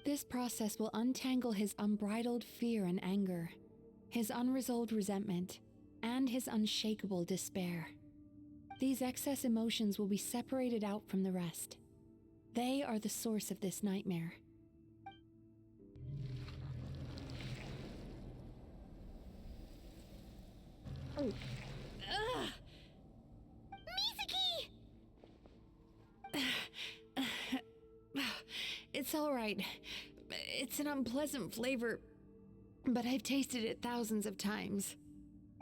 Speaker 5: This process will untangle his unbridled fear and anger, his unresolved resentment, and his unshakable despair. These excess emotions will be separated out from the rest. They are the source of this nightmare.
Speaker 2: Ugh. Mizuki!
Speaker 5: It's all right. It's an unpleasant flavor, but I've tasted it thousands of times.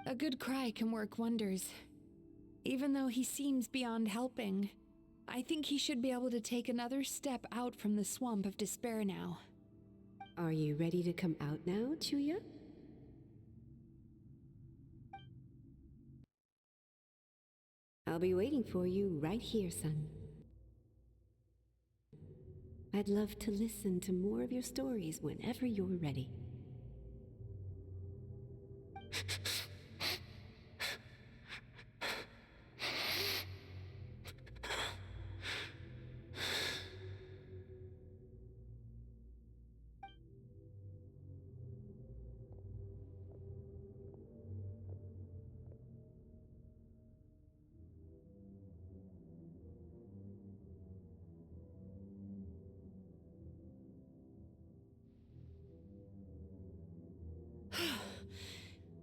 Speaker 5: A good cry can work wonders. Even though he seems beyond helping, I think he should be able to take another step out from the swamp of despair now.
Speaker 15: Are you ready to come out now, Chuya? I'll be waiting for you right here, son. I'd love to listen to more of your stories whenever you're ready.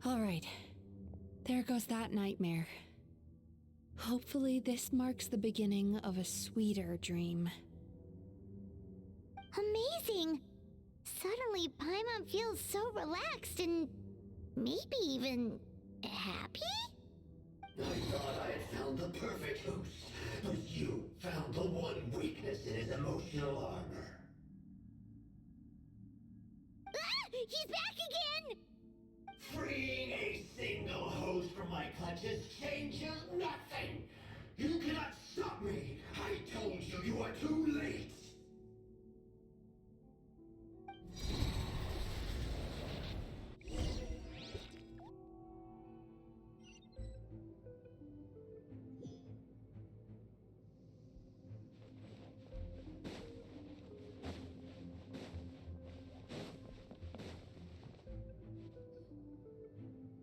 Speaker 5: All right. There goes that nightmare. Hopefully this marks the beginning of a sweeter dream.
Speaker 2: Amazing! Suddenly, Paimon feels so relaxed and maybe even happy?
Speaker 13: I thought I had found the perfect host, but you found the one weakness in his emotional armor.
Speaker 2: Ah! He's back again!
Speaker 13: Freeing a single host from my clutches changes nothing! You cannot stop me! I told you you are too late!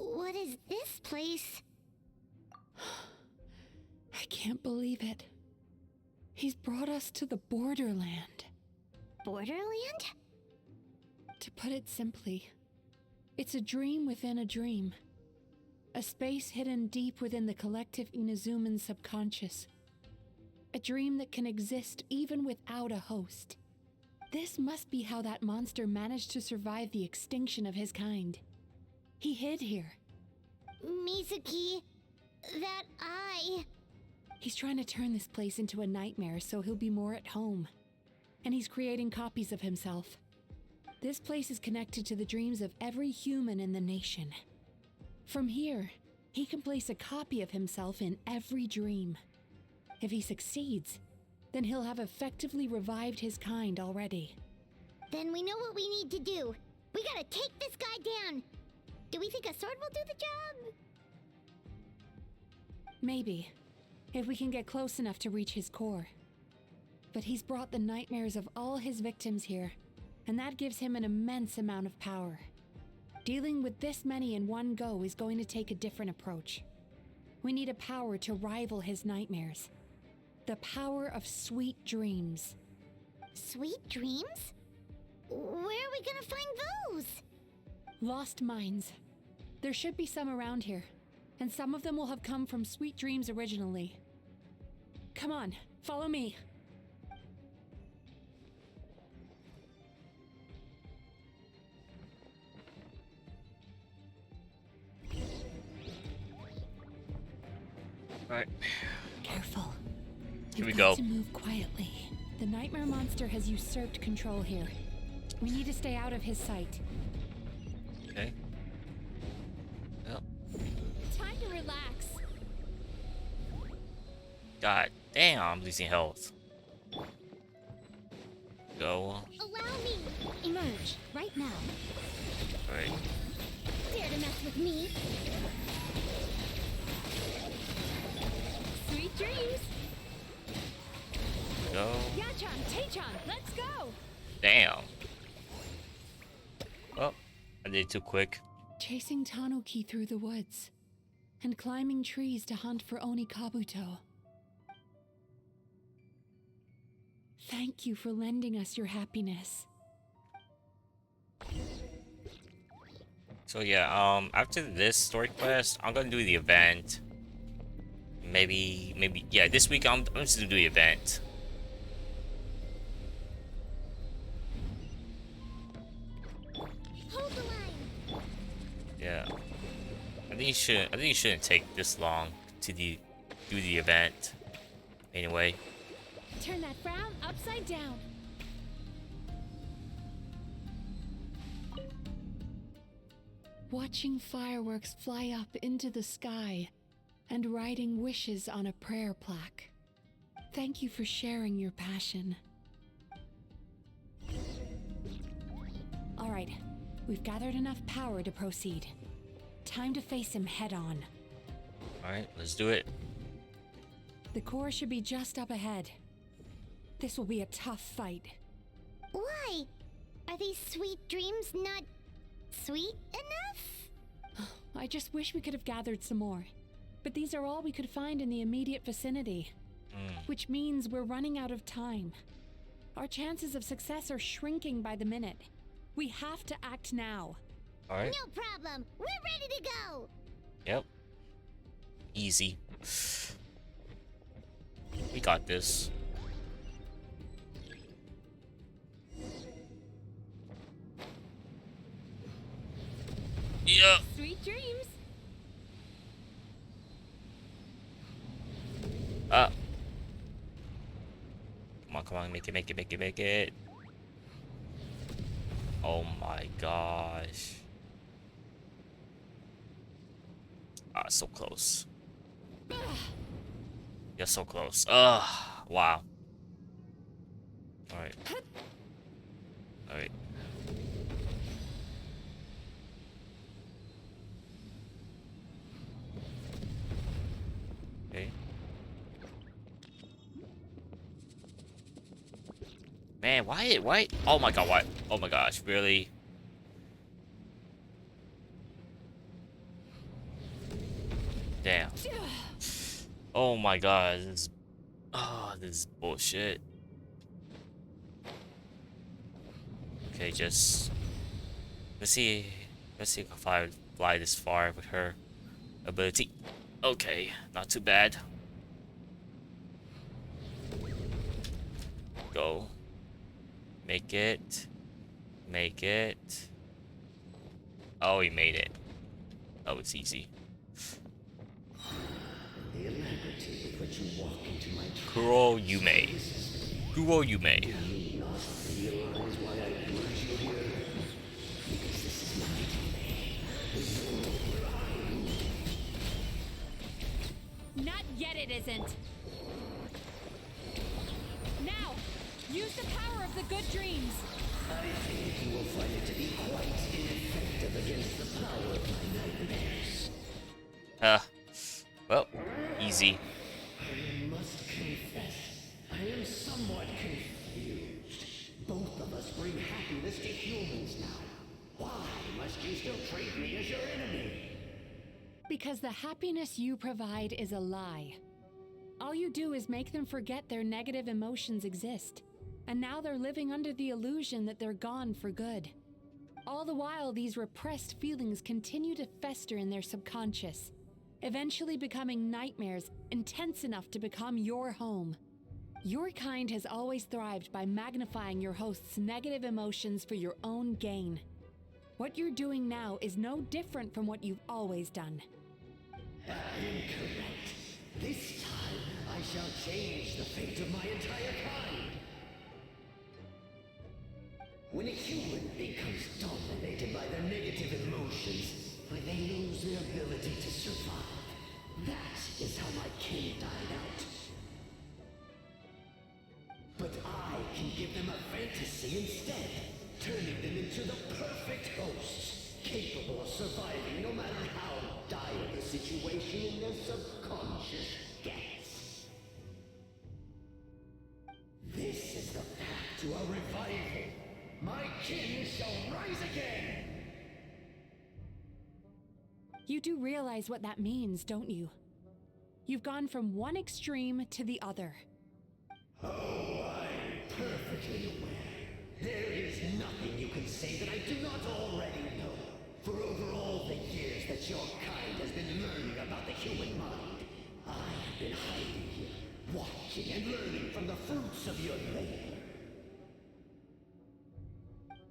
Speaker 2: What is this place?
Speaker 5: I can't believe it. He's brought us to the borderland.
Speaker 2: Borderland?
Speaker 5: To put it simply, it's a dream within a dream. A space hidden deep within the collective Inazuman subconscious. A dream that can exist even without a host. This must be how that monster managed to survive the extinction of his kind. He hid here.
Speaker 2: Mizuki, that eye.
Speaker 5: He's trying to turn this place into a nightmare so he'll be more at home. And he's creating copies of himself. This place is connected to the dreams of every human in the nation. From here, he can place a copy of himself in every dream. If he succeeds, then he'll have effectively revived his kind already.
Speaker 2: Then we know what we need to do. We gotta take this guy down. Do we think a sword will do the job?
Speaker 5: Maybe, if we can get close enough to reach his core. But he's brought the nightmares of all his victims here, and that gives him an immense amount of power. Dealing with this many in one go is going to take a different approach. We need a power to rival his nightmares. The power of sweet dreams.
Speaker 2: Sweet dreams? Where are we gonna find those?
Speaker 5: Lost minds. There should be some around here, and some of them will have come from sweet dreams originally. Come on, follow me.
Speaker 1: Alright.
Speaker 5: Careful.
Speaker 1: Here we
Speaker 5: You've
Speaker 1: go.
Speaker 5: got to move quietly. The nightmare monster has usurped control here. We need to stay out of his sight.
Speaker 1: Okay. Yep.
Speaker 6: Time to relax.
Speaker 1: God damn, I'm losing health. Go.
Speaker 2: Allow me.
Speaker 8: Emerge, right now.
Speaker 1: Alright.
Speaker 2: Dare to mess with me?
Speaker 6: Sweet dreams.
Speaker 1: Go.
Speaker 6: Yachan, Taechan, let's go.
Speaker 1: Damn. Oh, I did it too quick.
Speaker 5: Chasing Tanuki through the woods. And climbing trees to hunt for Oni Kabuto. Thank you for lending us your happiness.
Speaker 1: So yeah, after this story quest, I'm gonna do the event. Maybe, yeah, this week I'm just gonna do the event.
Speaker 2: Hold the line.
Speaker 1: Yeah. I think it shouldn't take this long to do the event. Anyway.
Speaker 6: Turn that frown upside down.
Speaker 5: Watching fireworks fly up into the sky and writing wishes on a prayer plaque. Thank you for sharing your passion. All right, we've gathered enough power to proceed. Time to face him head on.
Speaker 1: All right, let's do it.
Speaker 5: The core should be just up ahead. This will be a tough fight.
Speaker 2: Why? Are these sweet dreams not sweet enough?
Speaker 5: I just wish we could have gathered some more. But these are all we could find in the immediate vicinity. Which means we're running out of time. Our chances of success are shrinking by the minute. We have to act now.
Speaker 1: All right.
Speaker 2: No problem. We're ready to go.
Speaker 1: Yep. Easy. We got this. Yeah.
Speaker 6: Sweet dreams.
Speaker 1: Come on, make it. Oh my gosh. So close. You're so close. Wow. Alright. Alright. Okay. Man, why? Oh my god, why? Oh my gosh, really? Damn. Oh my god, this is bullshit. Okay, just let's see if I fly this far with her ability. Okay, not too bad. Go. Make it. Oh, he made it. Oh, it's easy.
Speaker 13: The alacrity with which you walk into my
Speaker 1: Kuro Yume. Kuro Yume.
Speaker 13: Do you not realize why I brought you here? Because this is my domain.
Speaker 5: Not yet, it isn't. Now, use the power of the good dreams.
Speaker 13: I think you will find it to be quite ineffective against the power of my nightmares.
Speaker 1: Well, easy.
Speaker 13: I must confess, I am somewhat confused. Both of us bring happiness to humans now. Why must you still treat me as your enemy?
Speaker 5: Because the happiness you provide is a lie. All you do is make them forget their negative emotions exist. And now they're living under the illusion that they're gone for good. All the while, these repressed feelings continue to fester in their subconscious, eventually becoming nightmares intense enough to become your home. Your kind has always thrived by magnifying your host's negative emotions for your own gain. What you're doing now is no different from what you've always done.
Speaker 13: Incorrect. This time, I shall change the fate of my entire kind. When a human becomes dominated by their negative emotions, when they lose their ability to survive, that is how my kin died out. But I can give them a fantasy instead, turning them into the perfect hosts, capable of surviving no matter how dire the situation in their subconscious gets. This is the path to a revival. My kin shall rise again!
Speaker 5: You do realize what that means, don't you? You've gone from one extreme to the other.
Speaker 13: Oh, I'm perfectly aware. There is nothing you can say that I do not already know. For over all the years that your kind has been learning about the human mind, I have been hiding here, watching and learning from the fruits of your labor.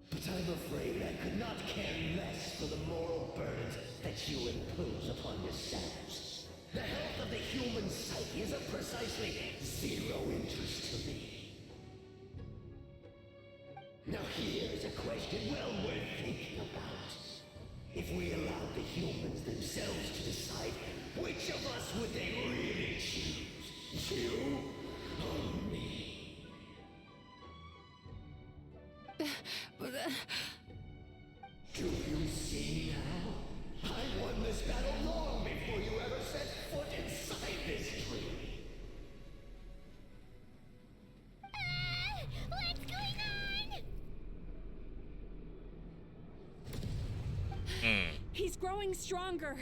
Speaker 13: But I'm afraid I could not care less for the moral burdens that you impose upon yourselves. The health of the human psyche is of precisely zero interest to me. Now here is a question well worth thinking about. If we allowed the humans themselves to decide, which of us would they really choose? You or me? Do you see now? I won this battle long before you ever set foot inside this tree.
Speaker 2: What's going on?
Speaker 16: He's growing stronger,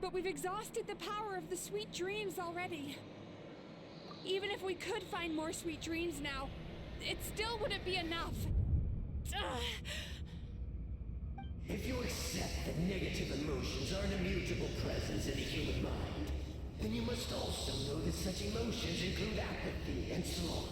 Speaker 16: but we've exhausted the power of the sweet dreams already. Even if we could find more sweet dreams now, it still wouldn't be enough.
Speaker 13: If you accept that negative emotions are an immutable presence in the human mind, then you must also know that such emotions include apathy and sloth.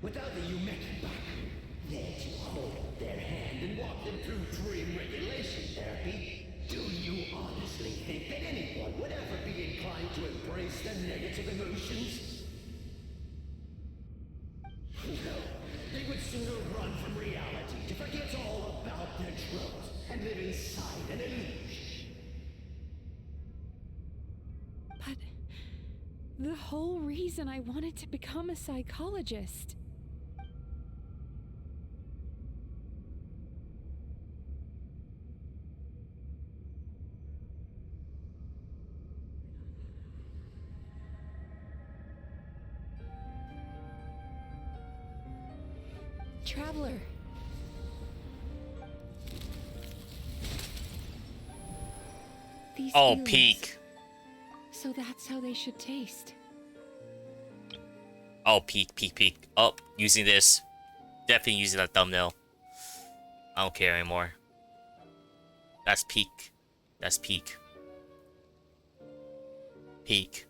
Speaker 13: Without the Yumemizuki there to hold their hand and walk them through dream regulation therapy, do you honestly think that anyone would ever be inclined to embrace their negative emotions? No, they would sooner run from reality to forget all about their troubles and live inside an illusion.
Speaker 16: But the whole reason I wanted to become a psychologist. Traveler. These feelings.
Speaker 1: Peak.
Speaker 16: So that's how they should taste.
Speaker 1: Oh, peak. Oh, using this. Definitely using that thumbnail. I don't care anymore. That's peak. That's peak. Peak.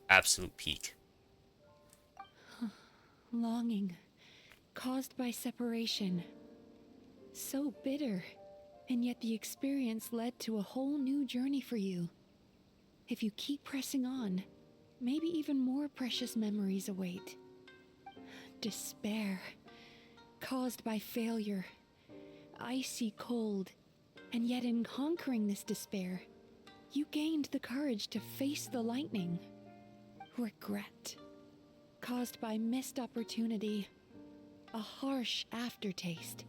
Speaker 1: Absolute peak.
Speaker 16: Longing, caused by separation. So bitter, and yet the experience led to a whole new journey for you. If you keep pressing on, maybe even more precious memories await. Despair, caused by failure. Icy cold, and yet in conquering this despair, you gained the courage to face the lightning. Regret, caused by missed opportunity, a harsh aftertaste.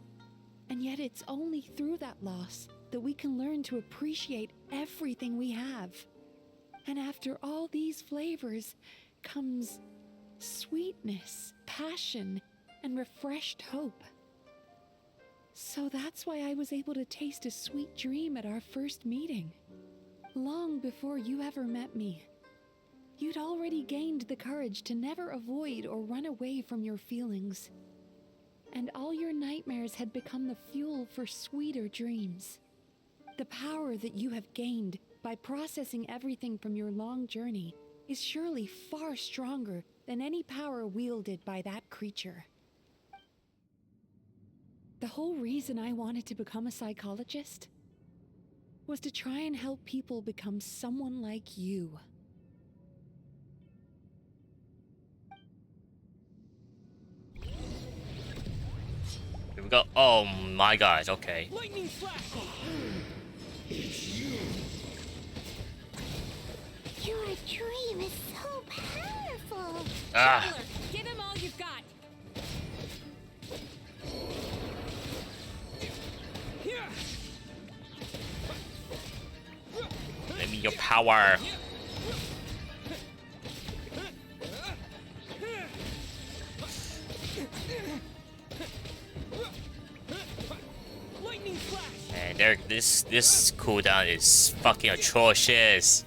Speaker 16: And yet it's only through that loss that we can learn to appreciate everything we have. And after all these flavors comes sweetness, passion, and refreshed hope. So that's why I was able to taste a sweet dream at our first meeting. Long before you ever met me. You'd already gained the courage to never avoid or run away from your feelings. And all your nightmares had become the fuel for sweeter dreams. The power that you have gained by processing everything from your long journey is surely far stronger than any power wielded by that creature. The whole reason I wanted to become a psychologist was to try and help people become someone like you.
Speaker 1: Here we go. Oh my gosh, okay.
Speaker 16: Lightning flash!
Speaker 13: It's you.
Speaker 2: Your dream is so powerful.
Speaker 1: Ah.
Speaker 16: Traveler, give him all you've got.
Speaker 1: Let me your power.
Speaker 16: Lightning flash!
Speaker 1: And there, this cooldown is fucking atrocious.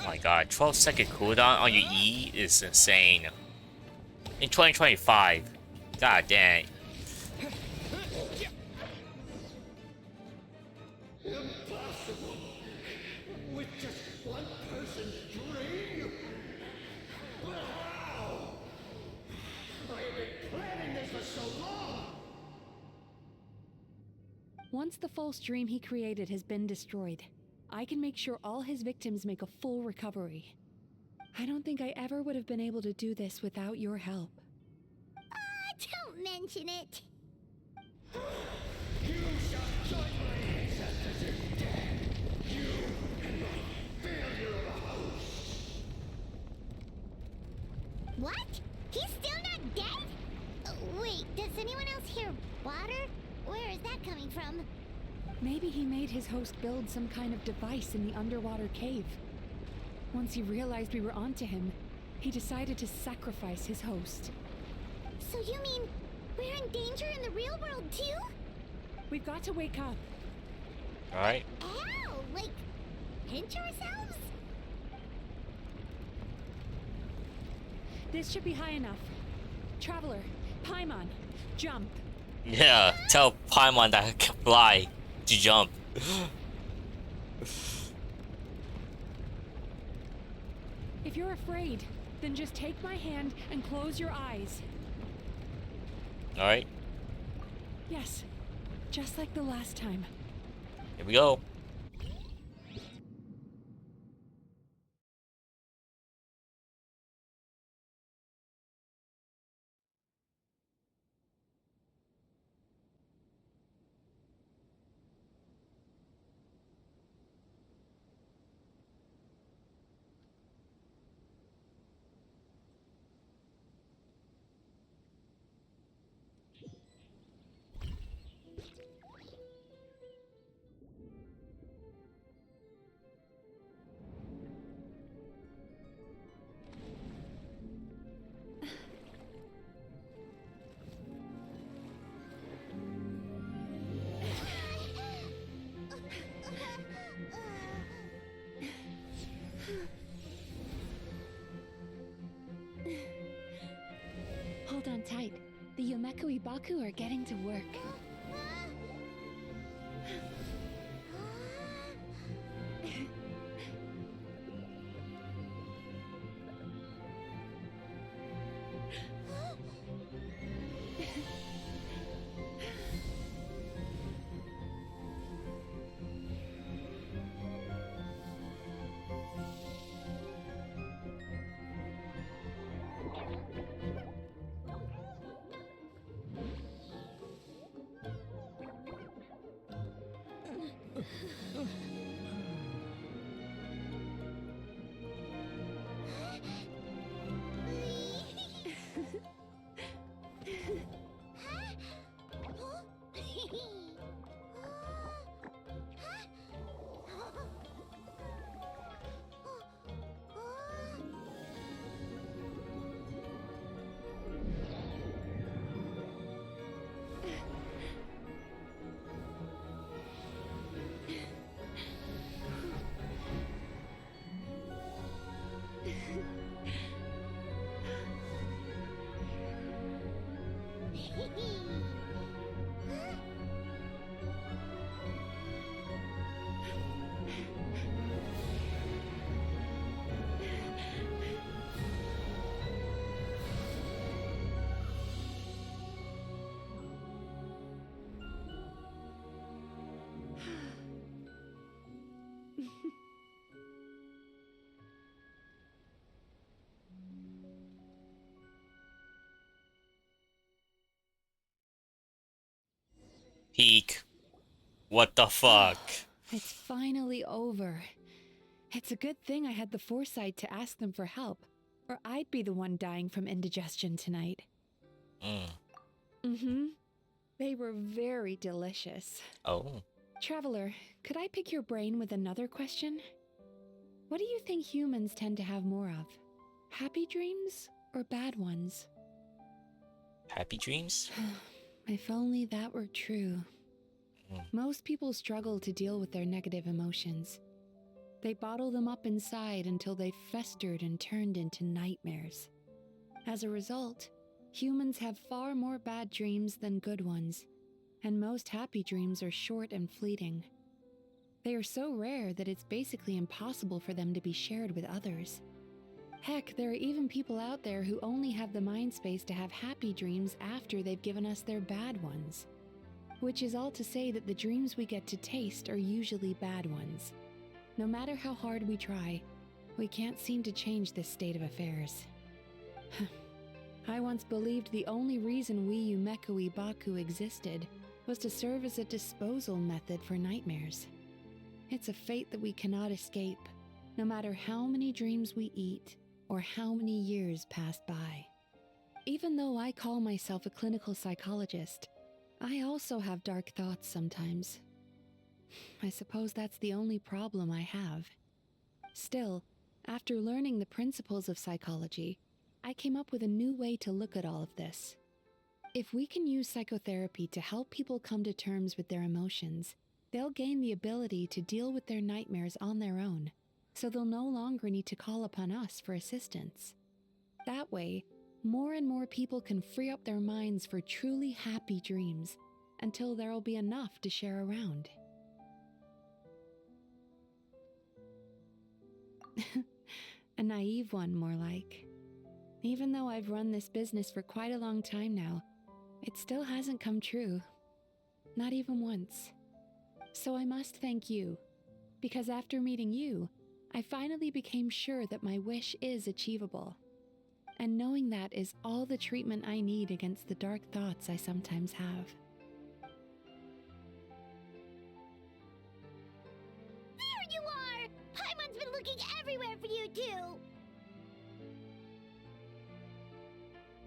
Speaker 1: Oh my god, 12-second cooldown on your E is insane. In 2025. God dang.
Speaker 16: Once the false dream he created has been destroyed, I can make sure all his victims make a full recovery. I don't think I ever would have been able to do this without your help.
Speaker 2: Don't mention it.
Speaker 13: You shall join my ancestors in death. You and my failure of a host.
Speaker 2: What? He's still not dead? Wait, does anyone else hear water? Where is that coming from?
Speaker 16: Maybe he made his host build some kind of device in the underwater cave. Once he realized we were onto him, he decided to sacrifice his host.
Speaker 2: So you mean we're in danger in the real world too?
Speaker 16: We've got to wake up.
Speaker 1: Alright.
Speaker 2: Ow! Like, pinch ourselves?
Speaker 16: This should be high enough. Traveler, Paimon, jump.
Speaker 1: Yeah, tell Paimon that can fly to jump.
Speaker 16: If you're afraid, then just take my hand and close your eyes.
Speaker 1: Alright,
Speaker 16: Yes, just like the last time.
Speaker 1: here we go.
Speaker 5: Hold on tight. The Yumemizuki are getting to work.
Speaker 1: Peek. What the fuck?
Speaker 16: It's finally over. It's a good thing I had the foresight to ask them for help, or I'd be the one dying from indigestion tonight. Mm-hmm. They were very delicious.
Speaker 1: Oh.
Speaker 16: Traveler, could I pick your brain with another question? What do you think humans tend to have more of? Happy dreams or bad ones?
Speaker 1: Happy dreams?
Speaker 16: If only that were true. Most people struggle to deal with their negative emotions. They bottle them up inside until they festered and turned into nightmares. As a result, humans have far more bad dreams than good ones, and most happy dreams are short and fleeting. They are so rare that it's basically impossible for them to be shared with others. Heck, there are even people out there who only have the mind space to have happy dreams after they've given us their bad ones. Which is all to say that the dreams we get to taste are usually bad ones. No matter how hard we try, we can't seem to change this state of affairs. I once believed the only reason we Yumemizuki existed was to serve as a disposal method for nightmares. It's a fate that we cannot escape, no matter how many dreams we eat or how many years pass by. Even though I call myself a clinical psychologist, I also have dark thoughts sometimes. I suppose that's the only problem I have. Still, after learning the principles of psychology, I came up with a new way to look at all of this. If we can use psychotherapy to help people come to terms with their emotions, they'll gain the ability to deal with their nightmares on their own, so they'll no longer need to call upon us for assistance. That way, more and more people can free up their minds for truly happy dreams, until there'll be enough to share around. A naive one, more like. Even though I've run this business for quite a long time now, it still hasn't come true. Not even once. So I must thank you, because after meeting you, I finally became sure that my wish is achievable. And knowing that is all the treatment I need against the dark thoughts I sometimes have.
Speaker 2: There you are! Paimon's been looking everywhere for you, too!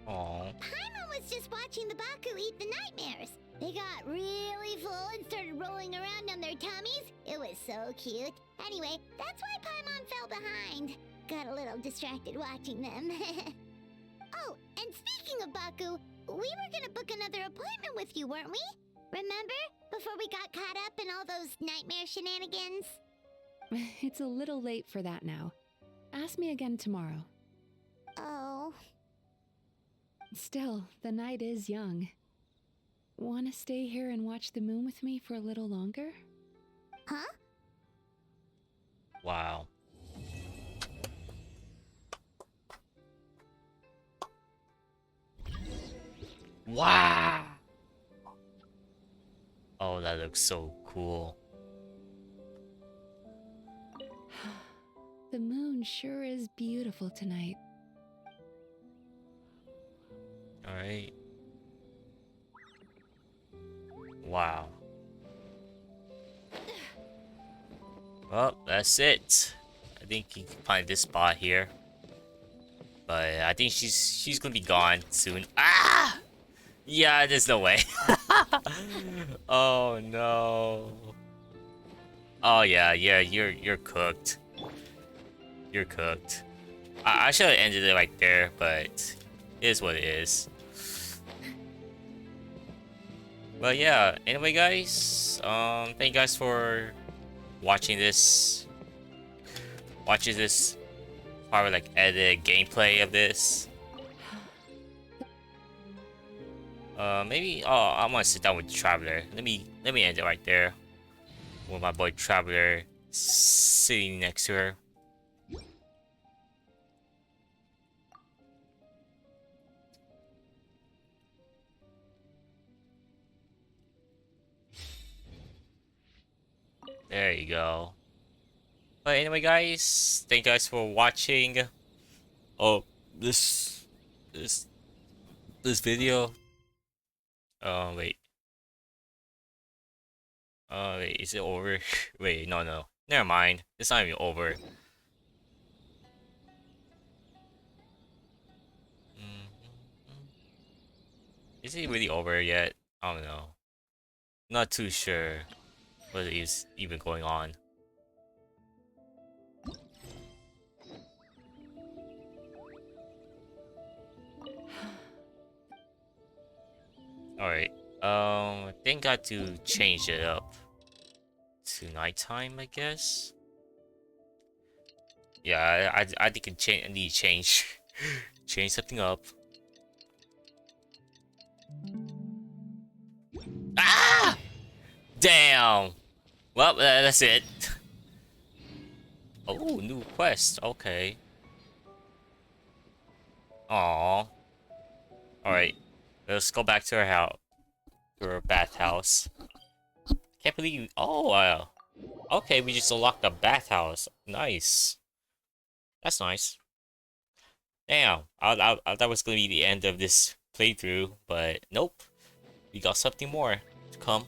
Speaker 1: Aww.
Speaker 2: Paimon was just watching the Baku eat the nightmares. They got really full and started rolling around on their tummies. It was so cute. Anyway, that's why Paimon fell behind. Got a little distracted watching them. Oh, and speaking of Baku, we were gonna book another appointment with you, weren't we? Remember? Before we got caught up in all those nightmare shenanigans?
Speaker 16: It's a little late for that now. Ask me again tomorrow.
Speaker 2: Oh.
Speaker 16: Still, the night is young. Wanna stay here and watch the moon with me for a little longer?
Speaker 2: Huh?
Speaker 1: Wow. Wow. Oh, that looks so cool.
Speaker 16: The moon sure is beautiful tonight.
Speaker 1: Alright. Wow. Well, that's it. I think you can find this spot here. But I think she's gonna be gone soon. Ah! Yeah, there's no way. Oh no. Oh yeah, you're cooked. You're cooked. I should have ended it right there, but it is what it is. But yeah, anyway guys, thank you guys for watching this. Watching this probably like edited gameplay of this. Maybe I want to sit down with Traveler. Let me end it right there. With my boy Traveler sitting next to her. There you go. But anyway guys, thank you guys for watching. Oh, this video. Wait. Wait, is it over? Wait, no. Never mind. It's not even over. Is it really over yet? I don't know. Not too sure what is even going on. Alright. I think I got to change it up to nighttime, I guess. Yeah, I think I need to change change something up. Ah! Damn. Well, that's it. Oh, new quest. Okay. Aww. Alright. Let's go back to our house. Or a bathhouse. Can't believe. Oh, wow. Okay, we just unlocked the bathhouse. Nice. That's nice. Damn, I thought that was gonna be the end of this playthrough, but nope. We got something more to come.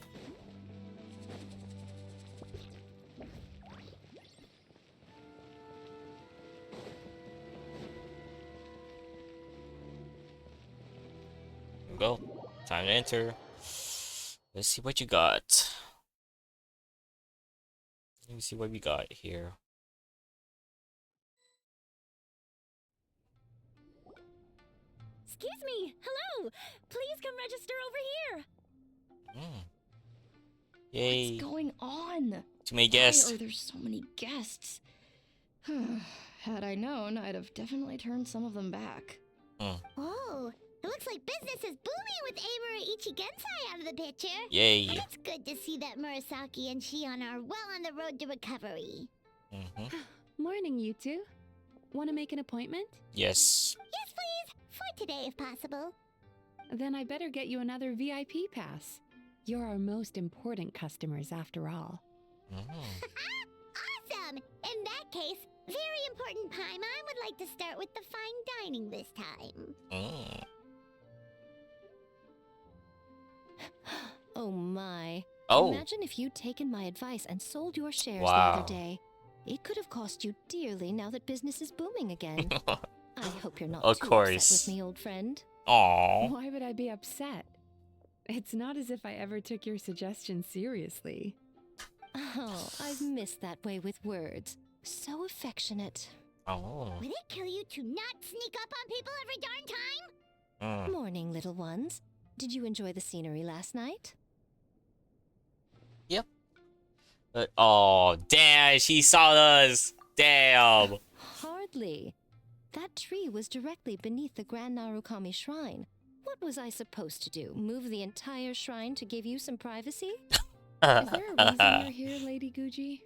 Speaker 1: Here we go. Time to enter. Let's see what you got. Let me see what we got here.
Speaker 6: Excuse me. Hello. Please come register over here.
Speaker 1: Yay.
Speaker 7: What's going on?
Speaker 1: Too many guests.
Speaker 7: Why are there so many guests? Had I known, I'd have definitely turned some of them back.
Speaker 2: Oh, it looks like business is booming with Amura Ichigensai out of the picture.
Speaker 1: Yay.
Speaker 2: But it's good to see that Murasaki and Shion are well on the road to recovery.
Speaker 16: Morning, you two. Want to make an appointment?
Speaker 1: Yes.
Speaker 2: Yes, please. For today, if possible.
Speaker 16: Then I better get you another VIP pass. You're our most important customers, after all.
Speaker 2: Awesome! In that case, very important Paimon would like to start with the fine dining this time.
Speaker 8: Oh my.
Speaker 1: Oh.
Speaker 8: Imagine if you'd taken my advice and sold your shares the
Speaker 1: Wow.
Speaker 8: other day. It could have cost you dearly now that business is booming again. I hope you're not
Speaker 1: Of
Speaker 8: too
Speaker 1: course.
Speaker 8: upset with me, old friend.
Speaker 1: Aww.
Speaker 16: Why would I be upset? It's not as if I ever took your suggestion seriously.
Speaker 8: Oh, I've missed that way with words. So affectionate.
Speaker 1: Oh.
Speaker 2: Would it kill you to not sneak up on people every darn time?
Speaker 8: Morning, little ones. Did you enjoy the scenery last night?
Speaker 1: Yep. Oh, damn, she saw us. Damn.
Speaker 8: Hardly. That tree was directly beneath the Grand Narukami Shrine. What was I supposed to do? Move the entire shrine to give you some privacy?
Speaker 16: Is there a reason you're here, Lady Guji?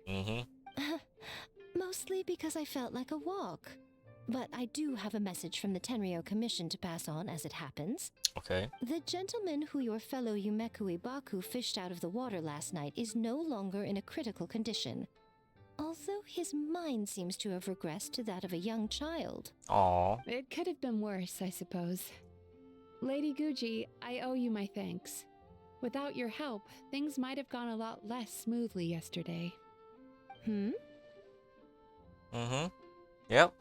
Speaker 8: Mostly because I felt like a walk. But I do have a message from the Tenryo Commission to pass on as it happens.
Speaker 1: Okay.
Speaker 8: The gentleman who your fellow Yumekui Baku fished out of the water last night is no longer in a critical condition. Although his mind seems to have regressed to that of a young child.
Speaker 1: Aw.
Speaker 16: It could have been worse, I suppose. Lady Guji, I owe you my thanks. Without your help, things might have gone a lot less smoothly yesterday.
Speaker 1: Yep.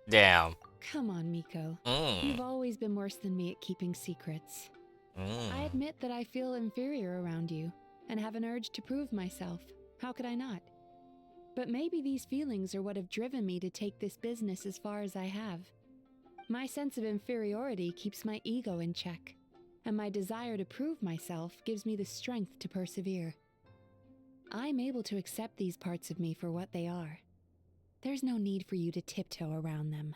Speaker 1: Damn.
Speaker 16: Come on, Miko. You've always been worse than me at keeping secrets. I admit that I feel inferior around you, and have an urge to prove myself. How could I not? But maybe these feelings are what have driven me to take this business as far as I have. My sense of inferiority keeps my ego in check, and my desire to prove myself gives me the strength to persevere. I'm able to accept these parts of me for what they are. There's no need for you to tiptoe around them.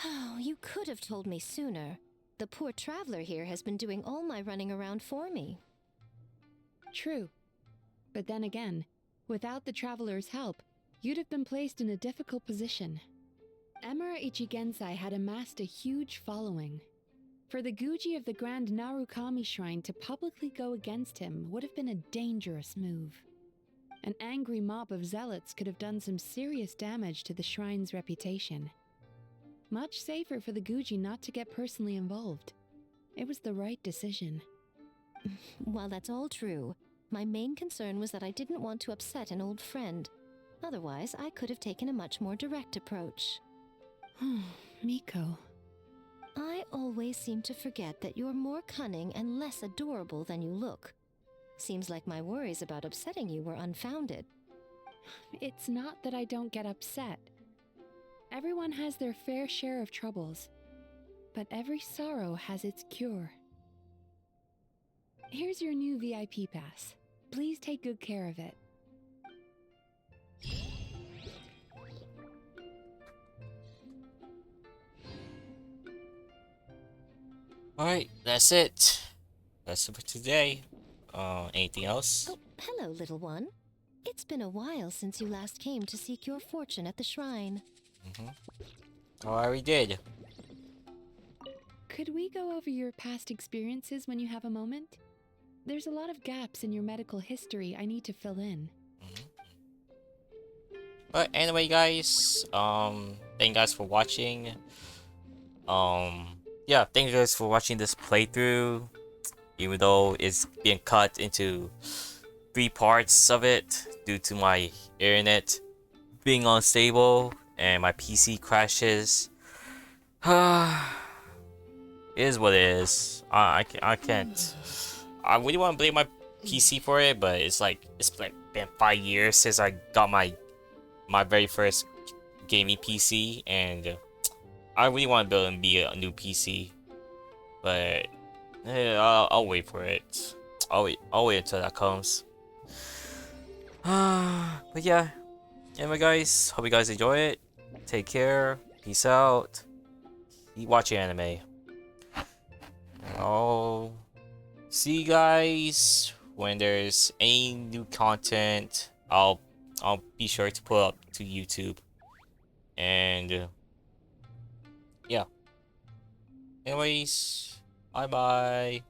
Speaker 8: Oh, you could have told me sooner. The poor traveler here has been doing all my running around for me.
Speaker 16: True. But then again, without the traveler's help, you'd have been placed in a difficult position. Emura Ichigensai had amassed a huge following. For the Guji of the Grand Narukami Shrine to publicly go against him would have been a dangerous move. An angry mob of zealots could have done some serious damage to the shrine's reputation. Much safer for the Guji not to get personally involved. It was the right decision.
Speaker 8: While that's all true, my main concern was that I didn't want to upset an old friend. Otherwise, I could have taken a much more direct approach.
Speaker 16: Miko.
Speaker 8: I always seem to forget that you're more cunning and less adorable than you look. Seems like my worries about upsetting you were unfounded.
Speaker 16: It's not that I don't get upset. Everyone has their fair share of troubles, but every sorrow has its cure. Here's your new VIP pass. Please take good care of it.
Speaker 1: Alright, that's it. That's it for today. Anything else?
Speaker 8: Oh, hello, little one. It's been a while since you last came to seek your fortune at the shrine.
Speaker 1: Oh, I already did.
Speaker 16: Could we go over your past experiences when you have a moment? there's a lot of gaps in your medical history I need to fill in.
Speaker 1: But anyway, guys, thank you guys for watching. Yeah, thank you guys for watching this playthrough. Even though it's being cut into 3 parts of it due to my internet being unstable and my PC crashes. It is what it is. I can't. I really want to blame my PC for it, but it's like been 5 years since I got my very first gaming PC, and I really want to build and be a new PC, but I'll wait for it. I'll wait until that comes. But yeah. Anyway, guys, hope you guys enjoy it. Take care. Peace out. Keep watching anime. I'll see you guys when there's any new content. I'll be sure to put up to YouTube. And yeah. Anyways, bye bye.